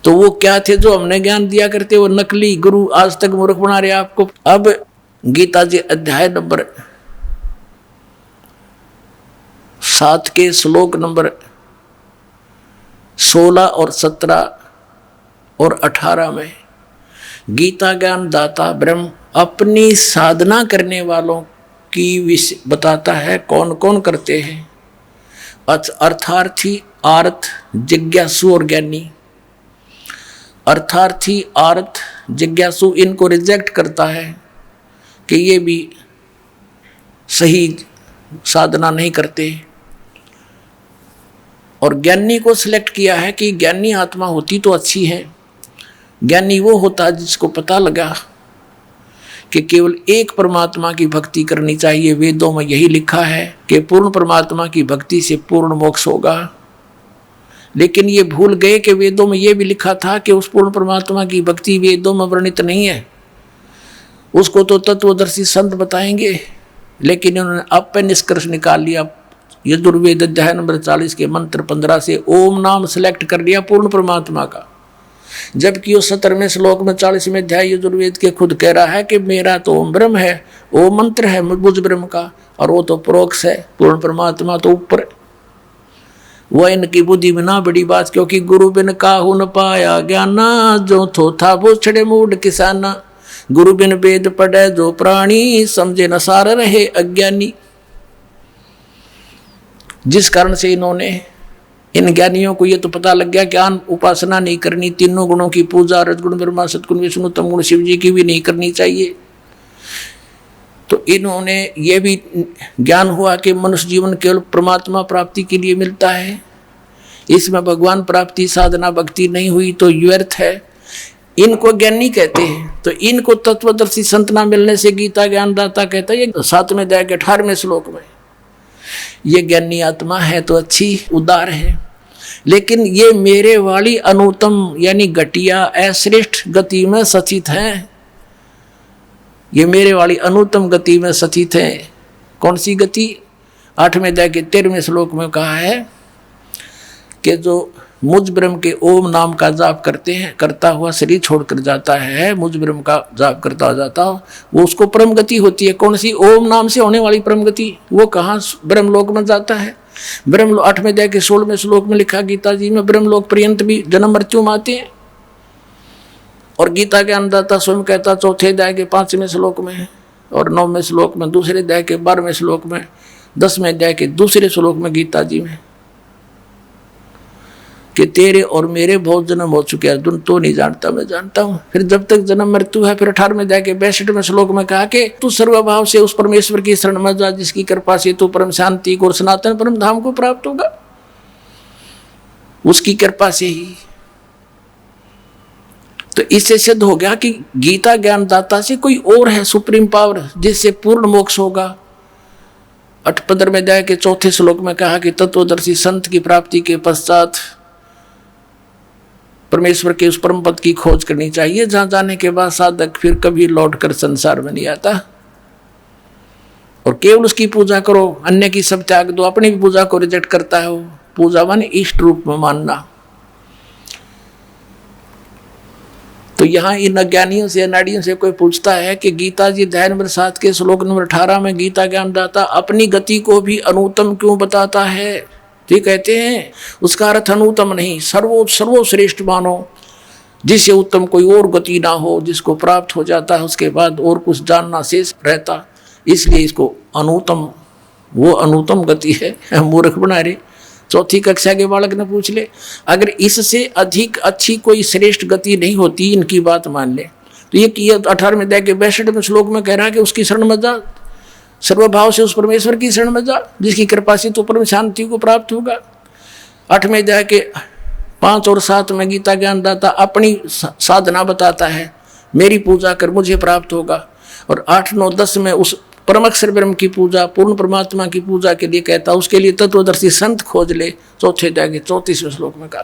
तो वो क्या थे जो हमने ज्ञान दिया करते, वो नकली गुरु आज तक मूर्ख बना रहे आपको। अब गीता जी अध्याय नंबर 7 के श्लोक नंबर 16 और 17 और 18 में गीता ज्ञान दाता ब्रह्म अपनी साधना करने वालों की बताता है कौन कौन करते हैं। अर्थार्थी, आर्थ, जिज्ञासु और ज्ञानी। अर्थार्थी, आर्थ, जिज्ञासु इनको रिजेक्ट करता है कि ये भी सही साधना नहीं करते, और ज्ञानी को सिलेक्ट किया है कि ज्ञानी आत्मा होती तो अच्छी है। ज्ञानी वो होता है जिसको पता लगा कि केवल एक परमात्मा की भक्ति करनी चाहिए। वेदों में यही लिखा है कि पूर्ण परमात्मा की भक्ति से पूर्ण मोक्ष होगा। लेकिन ये भूल गए कि वेदों में ये भी लिखा था कि उस पूर्ण परमात्मा की भक्ति वेदों में वर्णित नहीं है, उसको तो तत्वदर्शी संत बताएंगे। लेकिन उन्होंने अब पे निष्कर्ष निकाल लिया, यजुर्वेद अध्याय नंबर 40 के मंत्र 15 से ओम नाम सेलेक्ट कर लिया पूर्ण परमात्मा का, जबकि वो 17वें श्लोक में 40वें अध्याय यजुर्वेद के खुद कह रहा है कि मेरा तो ओम ब्रह्म है, ओम मंत्र है मुझ ब्रह्म का, और वो तो प्रोक्ष है, पूर्ण परमात्मा तो ऊपर। वह इनकी बुद्धि में ना बड़ी बात, क्योंकि गुरु बिन काहू न पाया ज्ञाना, जो थो था वो छड़े मूड किसाना। गुरु बिन वेद पढ़े जो प्राणी, समझे न सार रहे अज्ञानी। जिस कारण से इन्होंने, इन ज्ञानियों को ये तो पता लग गया ज्ञान उपासना नहीं करनी, तीनों गुणों की पूजा, रजगुण ब्रह्मा सतगुण विष्णु तम गुण शिव जी की भी नहीं करनी चाहिए। तो इन्होंने ये भी ज्ञान हुआ कि मनुष्य जीवन केवल परमात्मा प्राप्ति के लिए मिलता है, इसमें भगवान प्राप्ति साधना भक्ति नहीं हुई तो व्यर्थ है। इनको ज्ञानी कहते हैं। तो इनको तत्वदर्शी संत ना मिलने से गीता ज्ञानदाता कहता है, ये 7वें अध्याय के 18वें श्लोक में, ये ज्ञानी आत्मा है तो अच्छी उदार है, लेकिन ये मेरे वाली अनुत्तम यानी घटिया अश्रेष्ठ गति में सचित है। ये मेरे वाली अनुत्तम गति में सचित है। कौन सी गति? 8वें अध्याय के 13वें श्लोक में कहा है कि जो मुझ ब्रह्म के ओम नाम का जाप करते हैं, करता हुआ शरीर छोड़कर जाता है, मुझ ब्रह्म का जाप करता जाता वो उसको परम गति होती है। कौन सी? ओम नाम से होने वाली परम गति। वो कहाँ? ब्रह्मलोक में जाता है। ब्रह्मलोक 8वें अध्याय के 16वें श्लोक में लिखा गीता जी में, ब्रह्मलोक पर्यंत भी जन्म मृत्यु में आते हैं। और गीता के अन्नदाता स्वयं कहता 4थे अध्याय के 5वें श्लोक में, और 9वें श्लोक में, 2 अध्याय के 12वें श्लोक में, 10वें अध्याय के 2 श्लोक में गीता जी में कि तेरे और मेरे बहुत जन्म हो चुके अर्जुन, तो नहीं जानता मैं जानता हूँ। फिर जब तक जन्म मृत्यु है। फिर 18वें अध्याय के 62वें श्लोक में कहा कि तू सर्वभाव से उस परमेश्वर की शरण में जा, जिसकी कृपा से तू परम शांति को और सनातन परम धाम को प्राप्त होगा, उसकी कृपा से ही। तो इससे सिद्ध हो गया कि गीता ज्ञानदाता से कोई और है सुप्रीम पावर, जिससे पूर्ण मोक्ष होगा। अष्टपदर में जाए के चौथे श्लोक में कहा कि तत्वदर्शी संत की प्राप्ति के पश्चात परमेश्वर के उस परम पद की खोज करनी चाहिए, जहां जाने के बाद साधक फिर कभी लौटकर संसार में नहीं आता और केवल उसकी पूजा करो, अन्य की सब त्याग दो। अपनी भी पूजा को रिजेक्ट करता है वो। पूजा माने इष्ट रूप में मानना। तो यहाँ इन अज्ञानियों से अनाड़ियों से कोई पूछता है कि गीता जी अध्याय नंबर 7 के श्लोक नंबर 18 में गीता ज्ञानदाता अपनी गति को भी अनुत्तम क्यों बताता है? तो ये कहते हैं उसका अर्थ अनुत्तम नहीं, सर्वश्रेष्ठ मानो, जिससे उत्तम कोई और गति ना हो, जिसको प्राप्त हो जाता है उसके बाद और कुछ जानना शेष रहता, इसलिए इसको अनुत्तम, वो अनुत्तम गति है। मूर्ख बना रहे। चौथी कक्षा के बालक ने पूछ ले, अगर इससे अधिक अच्छी कोई श्रेष्ठ गति नहीं होती, इनकी बात मान ले, तो ये 18वें अध्याय के 62वें श्लोक में कह रहा है कि उसकी शरण में जा, सर्वभाव से उस परमेश्वर की शरण में जा, जिसकी कृपा से तो परम शांति को प्राप्त होगा। 8वें अध्याय के 5 और 7 में गीता ज्ञानदाता अपनी साधना बताता है, मेरी पूजा कर मुझे प्राप्त होगा। और 8, 9, 10 में उस परम अक्षर ब्रह्म की पूजा, पूर्ण परमात्मा की पूजा के लिए कहता, उसके लिए तत्वदर्शी संत खोज ले। चौथे अध्याय के 34वें श्लोक में कहा।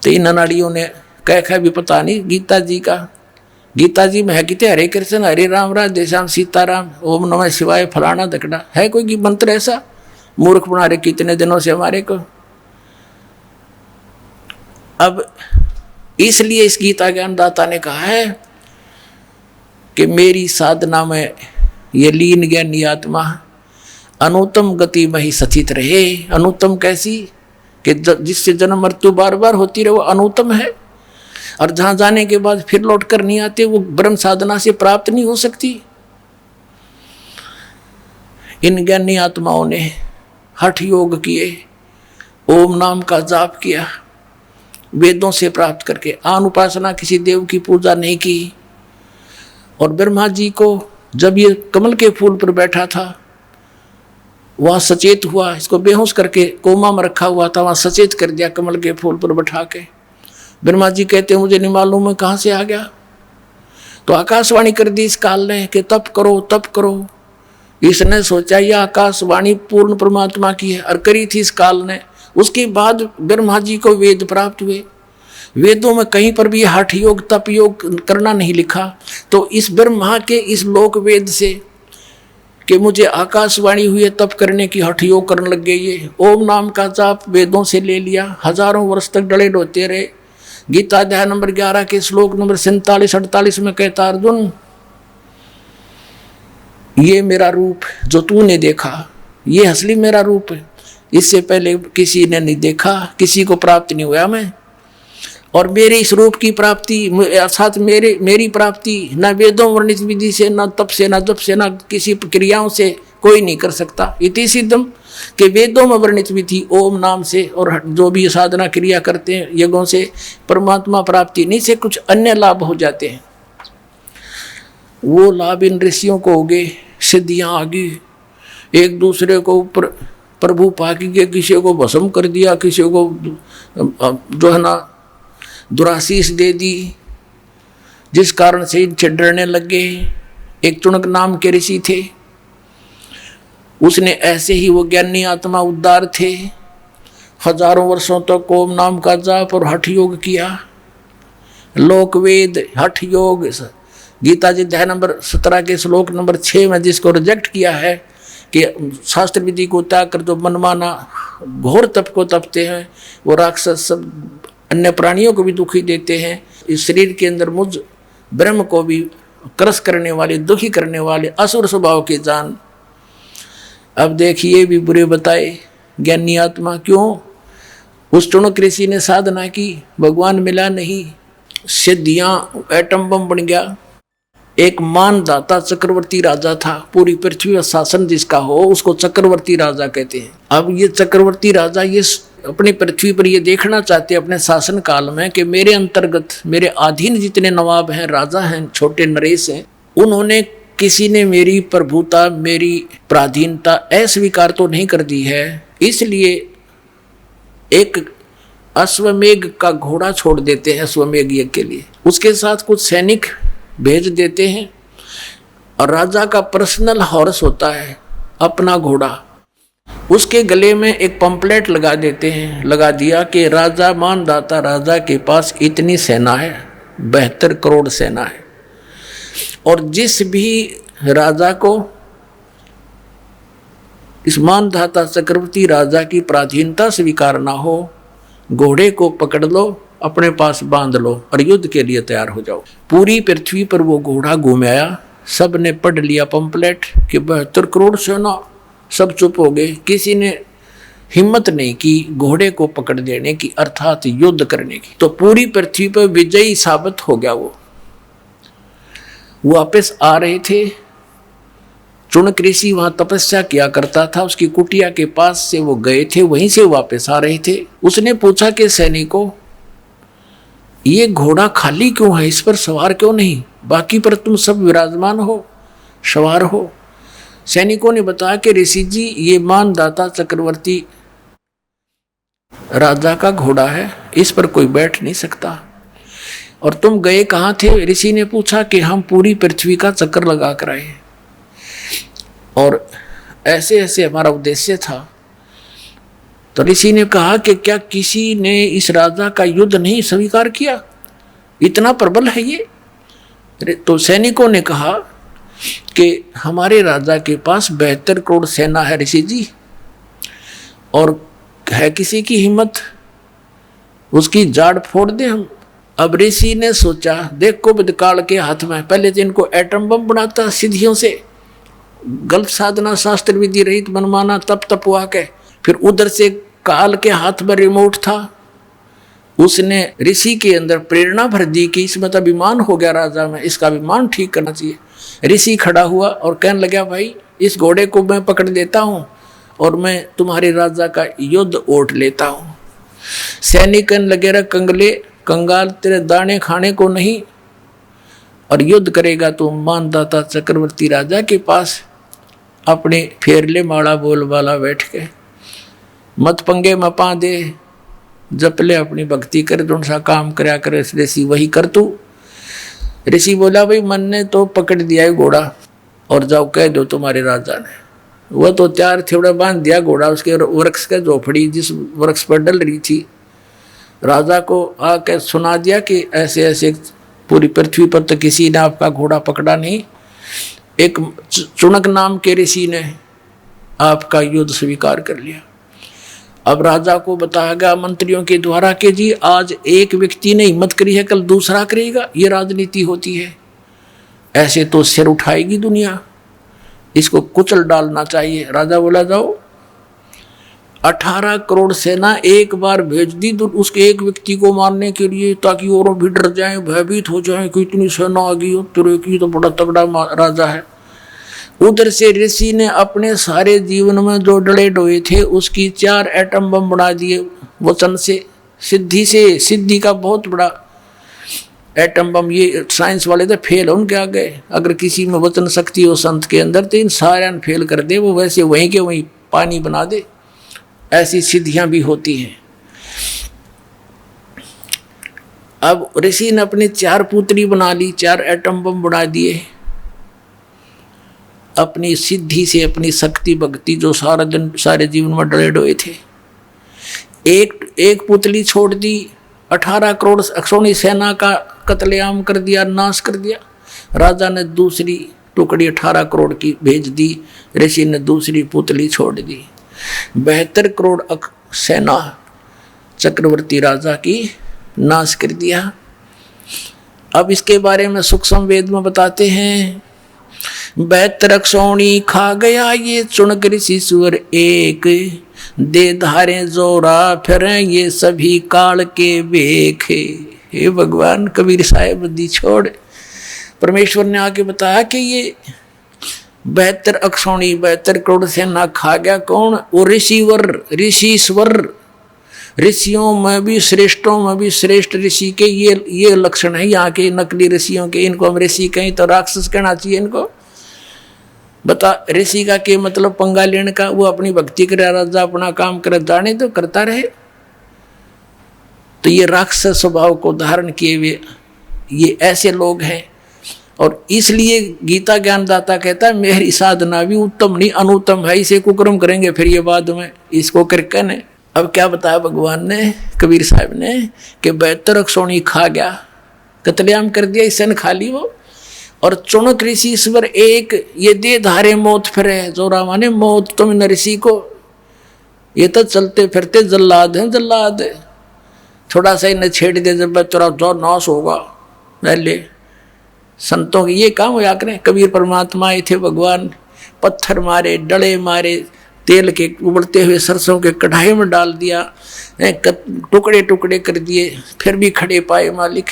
तो इन अनाड़ियों ने कह भी पता नहीं गीता जी का। गीता जी में है कितने हरे कृष्ण हरे राम राधे श्याम सीताराम ओम नमः शिवाय फलाना धकड़ा, है कोई मंत्र ऐसा? मूर्ख बना रहे कितने दिनों से हमारे को। अब इसलिए इस गीता ज्ञानदाता ने कहा है कि मेरी साधना में ये लीन ज्ञानी आत्मा अनुत्तम गति में ही सचित रहे। अनुत्तम कैसी? कि जिससे जन्म मृत्यु बार बार होती रहे, वो अनुत्तम है। और जहां जाने के बाद फिर लौट कर नहीं आते, वो ब्रह्म साधना से प्राप्त नहीं हो सकती। इन ज्ञानी आत्माओं ने हठ योग किए, ओम नाम का जाप किया, वेदों से प्राप्त करके आन उपासना, किसी देव की पूजा नहीं की। और ब्रह्मा जी को जब ये कमल के फूल पर बैठा था, वहाँ सचेत हुआ, इसको बेहोश करके कोमा में रखा हुआ था, वहाँ सचेत कर दिया कमल के फूल पर बैठा के। ब्रह्मा जी कहते मुझे नहीं मालूम है कहाँ से आ गया। तो आकाशवाणी कर दी इस काल ने कि तप करो तप करो। इसने सोचा यह आकाशवाणी पूर्ण परमात्मा की है, और करी थी इस काल ने। उसके बाद ब्रह्मा जी को वेद प्राप्त हुए। वेदों में कहीं पर भी हठ योग तप योग करना नहीं लिखा। तो इस ब्रह्मा के इस लोक वेद से कि मुझे आकाशवाणी हुई है तप करने की, हठ योग करने लग गए। ये ओम नाम का जाप वेदों से ले लिया, हजारों वर्ष तक डले डोते रहे। गीता अध्याय नंबर 11 के श्लोक नंबर 47-48 में कहता, अर्जुन ये मेरा रूप जो तूने देखा, ये असली मेरा रूप है। इससे पहले किसी ने नहीं देखा, किसी को प्राप्त नहीं हुआ मैं। और मेरे इस रूप की प्राप्ति अर्थात मेरी प्राप्ति न वेदों वर्णित विधि से, न तप से, न जप से, न किसी क्रियाओं से कोई नहीं कर सकता। इति सिद्धम कि वेदों में वर्णित विधि ओम नाम से और जो भी साधना क्रिया करते हैं यज्ञों से परमात्मा प्राप्ति नहीं से कुछ अन्य लाभ हो जाते हैं। वो लाभ इन ऋषियों को हो गए, सिद्धियाँ आ गई, एक दूसरे को ऊपर प्रभु पाकी के, किसी को भस्म कर दिया, किसी को जो है ना दुराशीष दे दी, जिस कारण से इनसे डरने लग गए। एक चुनक नाम के ऋषि थे, उसने ऐसे ही वो ज्ञानी आत्मा उद्धार थे, हजारों वर्षों तक ओम नाम का जाप और हठ योग किया। लोक वेद हठ योग गीता जी अध्याय नंबर 17 के श्लोक नंबर 6 में जिसको रिजेक्ट किया है कि शास्त्र विधि को त्याग कर जो मनमाना घोर तप को तपते हैं, वो राक्षस सब अन्य प्राणियों को भी दुखी देते हैं। इस शरीर के अंदर मुझ ब्रह्म को भी क्रस करने वाले, दुखी करने वाले असुर स्वभाव के जान। अब देखिए भी बुरे बताए ज्ञानी आत्मा क्यों? उस टुणक ऋषि ने साधना की, भगवान मिला नहीं, सिद्धियां एटम बम बन गया। एक मानदाता चक्रवर्ती राजा था, पूरी पृथ्वी का शासन जिसका हो उसको चक्रवर्ती राजा कहते हैं। अब ये चक्रवर्ती राजा ये अपनी पृथ्वी पर ये देखना चाहते अपने शासन काल में कि मेरे अंतर्गत मेरे अधीन जितने नवाब हैं, राजा हैं, छोटे नरेश हैं, उन्होंने किसी ने मेरी प्रभुता, मेरी पराधीनता अस्वीकार तो नहीं कर दी है। इसलिए एक अश्वमेघ का घोड़ा छोड़ देते हैं अश्वमेघ यज्ञ के लिए, उसके साथ कुछ सैनिक भेज देते हैं और राजा का पर्सनल हॉर्स होता है अपना घोड़ा, उसके गले में एक पंपलेट लगा देते हैं, लगा दिया कि राजा मानदाता राजा के पास इतनी सेना है, 72 करोड़ सेना है, और जिस भी राजा को इस मानदाता चक्रवर्ती राजा की पराधीनता स्वीकार ना हो, घोड़े को पकड़ लो, अपने पास बांध लो और युद्ध के लिए तैयार हो जाओ। पूरी पृथ्वी पर वो घोड़ा घूमाया, सब ने पढ़ लिया पंपलेट कि 72 करोड़ सेना, सब चुप हो गए, किसी ने हिम्मत नहीं की घोड़े को पकड़ देने की, अर्थात युद्ध करने की। तो पूरी पृथ्वी पर विजयी साबित हो गया। वो वापस आ रहे थे, चुनक ऋषि वहां तपस्या किया करता था, उसकी कुटिया के पास से वो गए थे, वहीं से वापस आ रहे थे। उसने पूछा कि सैनिकों, ये घोड़ा खाली क्यों है, इस पर सवार क्यों नहीं, बाकी पर तुम सब विराजमान हो, सवार हो। सैनिकों ने बताया कि ऋषि जी, ये मानदाता चक्रवर्ती राजा का घोड़ा है, इस पर कोई बैठ नहीं सकता। और तुम गए कहाँ थे? ऋषि ने पूछा कि हम पूरी पृथ्वी का चक्कर लगा कर आए और ऐसे ऐसे हमारा उद्देश्य था। तो ऋषि ने कहा कि क्या किसी ने इस राजा का युद्ध नहीं स्वीकार किया, इतना प्रबल है ये? तो सैनिकों ने कहा कि हमारे राजा के पास 72 करोड़ सेना है ऋषि जी, और है किसी की हिम्मत उसकी जाड़ फोड़ दे हम। अब ऋषि ने सोचा, देखो बदकाल के हाथ में, पहले तो इनको एटम बम बनाता सिद्धियों से, गलत साधना शास्त्र विधि रहित मनमाना तप तपवा के, फिर उधर से काल के हाथ में रिमोट था, उसने ऋषि के अंदर प्रेरणा भर दी कि इसमें तो अभिमान हो गया राजा में, इसका अभिमान ठीक करना चाहिए। ऋषि खड़ा हुआ और कहने लगा, भाई इस घोड़े को मैं पकड़ देता हूँ और मैं तुम्हारे राजा का युद्ध ओट लेता हूँ। सैनिक कहने लगे, रे कंगले कंगाल, तेरे दाने खाने को नहीं, और युद्ध करेगा तो मानदाता चक्रवर्ती राजा के पास अपने फेरले माड़ा बोल वाला बैठ के, मत पंगे में पा दे, जप ले अपनी भक्ति कर, जो सा काम करया करे ऋषि वही कर तू। ऋषि बोला, भाई मन ने तो पकड़ दिया है घोड़ा, और जाओ कह दो तुम्हारे राजा ने। वह तो 4 थेवड़ा बांध दिया घोड़ा उसके वृक्ष के झोपड़ी जिस वृक्ष पर डल रही थी। राजा को आके सुना दिया कि ऐसे ऐसे पूरी पृथ्वी पर तो किसी ने आपका घोड़ा पकड़ा नहीं, एक चुनक नाम के ऋषि ने आपका युद्ध स्वीकार कर लिया। अब राजा को बताया गया मंत्रियों के द्वारा कि जी आज एक व्यक्ति ने हिम्मत करी है, कल दूसरा करेगा, ये राजनीति होती है, ऐसे तो सिर उठाएगी दुनिया, इसको कुचल डालना चाहिए। राजा बोला, जाओ 18 करोड़ सेना एक बार भेज दी तो उसके एक व्यक्ति को मारने के लिए, ताकि और भी डर जाएं, भयभीत हो जाएं कि इतनी सेना आ गई हो, तेरे की तो बड़ा तगड़ा राजा है। उधर से ऋषि ने अपने सारे जीवन में जो डले डोए थे उसकी 4 एटम बम बना दिए वचन से, सिद्धि का बहुत बड़ा एटम बम। ये साइंस वाले तो फेल हो उनके आगे, अगर किसी में वचन शक्ति हो संत के अंदर तो इन सारे फेल कर दे, वो वैसे वहीं के वहीं पानी बना दे। ऐसी सिद्धियां भी होती हैं। अब ऋषि ने अपनी 4 पुत्री बना ली, 4 एटम बम बना दिए अपनी सिद्धि से, अपनी शक्ति भक्ति जो सारा दिन सारे जीवन में डरे डोए थे। एक पुतली छोड़ दी, 18 करोड़ अक्षौणी सेना का कत्लेआम कर दिया, नाश कर दिया। राजा ने दूसरी टुकड़ी 18 करोड़ की भेज दी, ऋषि ने दूसरी पुतली छोड़ दी। 72 करोड़ सेना चक्रवर्ती राजा की नाश कर दिया। अब इसके बारे में सूक्ष्म वेद में बताते हैं, 72 अक्षौणी खा गया ये चुनक ऋषि सुअर एक, दे धारे जोरा फिर ये सभी काल के बेखे। हे भगवान, कबीर साहेब दी छोड़, परमेश्वर ने आके बताया कि ये 72 अक्षौणी 72 करोड़ सेना खा गया कौन? वो ऋषिवर, ऋषिश्वर, ऋषियों में भी श्रेष्ठों में भी श्रेष्ठ ऋषि के ये लक्षण है यहाँ के नकली ऋषियों के। इनको हम ऋषि कहीं तो राक्षस कहना चाहिए इनको। बता, ऋषि का के मतलब पंगा लेने का, वो अपनी भक्ति करे, राजा अपना काम करे, जाने तो करता रहे। तो ये राक्षस स्वभाव को धारण किए हुए ये ऐसे लोग हैं। और इसलिए गीता ज्ञानदाता कहता है मेरी साधना भी उत्तम नहीं अनुत्तम है, इसे कुकर्म करेंगे फिर ये बाद में इसको करके ने। अब क्या बताया भगवान ने, कबीर साहब ने, कि 72 सोनी खा गया, कतलेआम कर दिया, इससे न खा ली वो। और चुनक ऋषि ईश्वर एक, ये दे धारे मौत फिरे, जोरा माने मौत तुम ऋषि को, ये तो चलते फिरते जल्लाद हैं जल्लाद। थोड़ा सा इन्हें छेड़ दे जब तेरा जो नाश होगा पहले। संतों के ये काम होया करें। कबीर परमात्मा आए थे, भगवान पत्थर मारे, डले मारे, तेल के उबलते हुए सरसों के कढ़ाई में डाल दिया, टुकड़े टुकड़े कर दिए, फिर भी खड़े पाए मालिक,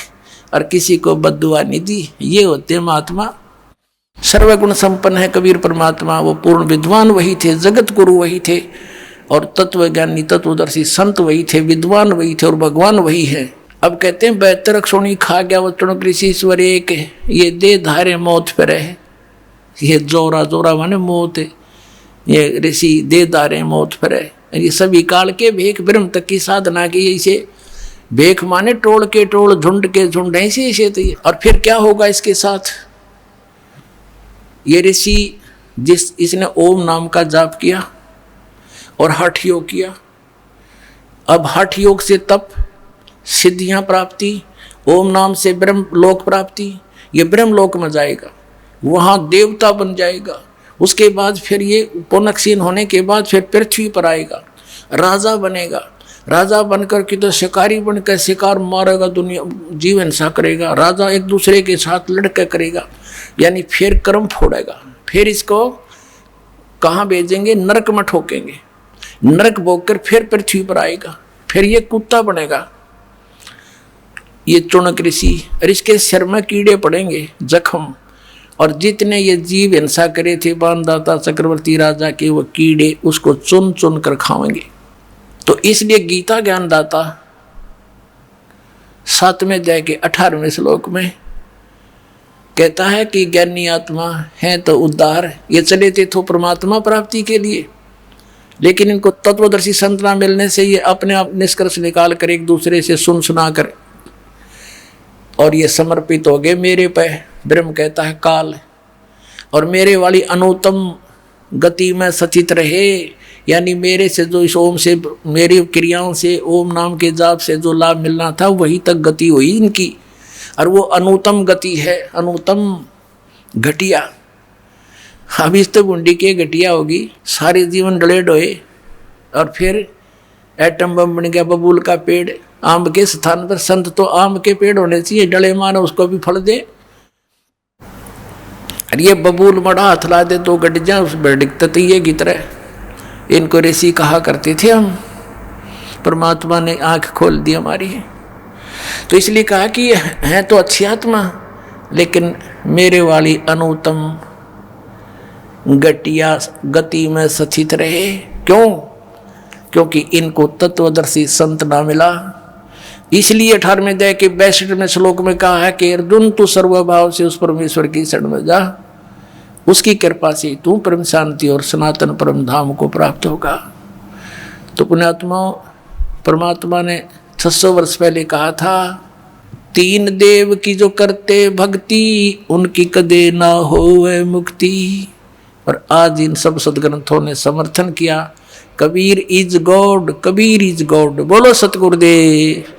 और किसी को बद्दुआ नहीं दी। ये होते महात्मा। सर्वगुण संपन्न है कबीर परमात्मा, वो पूर्ण विद्वान वही थे, जगत गुरु वही थे, और तत्वज्ञानी तत्वदर्शी संत वही थे, विद्वान वही थे, और भगवान वही है। अब कहते हैं 72 सोनी खा गया वो चुनक ऋषि ईश्वर एक, ये दे धारे मौत पर है। ये जोरा जोरा माने मौत है, ये ऋषि दे धारे मौत पर है। ये सभी काल के भेख ब्रह्म तक की साधना की, इसे भेख माने टोल के टोल, झुंड के झुंड, ऐसे ऐसे तो। और फिर क्या होगा इसके साथ? ये ऋषि इसने ओम नाम का जाप किया और हठ योग किया। अब हठ योग से तप, सिद्धियां प्राप्ति, ओम नाम से ब्रह्म लोक प्राप्ति, ये ब्रह्म लोक में जाएगा, वहां देवता बन जाएगा। उसके बाद फिर ये पुनक्षीण होने के बाद फिर पृथ्वी पर आएगा, राजा बनेगा। राजा बनकर के तो शिकारी बनकर शिकार मारेगा, दुनिया जीव हिंसा करेगा, राजा एक दूसरे के साथ लड़के करेगा, यानी फिर कर्म फोड़ेगा। फिर इसको कहाँ भेजेंगे? नरक में ठोकेंगे, नरक भोग कर फिर पृथ्वी पर आएगा, फिर ये कुत्ता बनेगा ये चुनक ऋषि। और इसके सिर में कीड़े पड़ेंगे, जख्म, और जितने ये जीव हिंसा करे थे बाणदाता चक्रवर्ती राजा के, वो कीड़े उसको चुन चुन कर खाएंगे। तो इसलिए गीता ज्ञानदाता 7वें अध्याय के 18वें श्लोक में कहता है कि ज्ञानी आत्मा है तो उद्धार, ये चले थे तो परमात्मा प्राप्ति के लिए, लेकिन इनको तत्वदर्शी संत ना मिलने से ये अपने आप निष्कर्ष निकाल कर एक दूसरे से सुन सुना कर और ये समर्पित हो गए मेरे पे। ब्रह्म कहता है काल, और मेरे वाली अनुत्तम गति में सचित रहे, यानी मेरे से जो इस ओम से, मेरी क्रियाओं से, ओम नाम के जाप से जो लाभ मिलना था वही तक गति हुई इनकी, और वो अनुत्तम गति है, अनुत्तम घटिया। अब इस तो गुंडी के घटिया होगी, सारे जीवन डले डोए, और फिर एटम बम बन गया, बबूल का पेड़, आम के स्थान पर संत तो आम के पेड़ होने चाहिए, डले मानो उसको भी फल दे। और ये बबूल मड़ा हाथ ला दे तो गट जा, उस बेडिकता तो ये की तरह। इनको ऋषि कहा करते थे हम, परमात्मा ने आंख खोल दी हमारी। तो इसलिए कहा कि है तो अच्छी आत्मा, लेकिन मेरे वाली अनुत्तम घटिया गति में सचित रहे। क्यों? क्योंकि इनको तत्वदर्शी संत ना मिला। इसलिए 18वें अध्याय के 62वें श्लोक में कहा है कि अर्जुन तू सर्वभाव से उस परमेश्वर की शरण में जा, उसकी कृपा से तू परम शांति और सनातन परम धाम को प्राप्त होगा। तो पुण्यात्मा, परमात्मा ने 600 वर्ष पहले कहा था, 3 देव की जो करते भक्ति, उनकी कदे ना होवे मुक्ति। और आज इन सब सदग्रंथों ने समर्थन किया, Kabir is God, Kabir is God. बोलो सतगुरुदेव।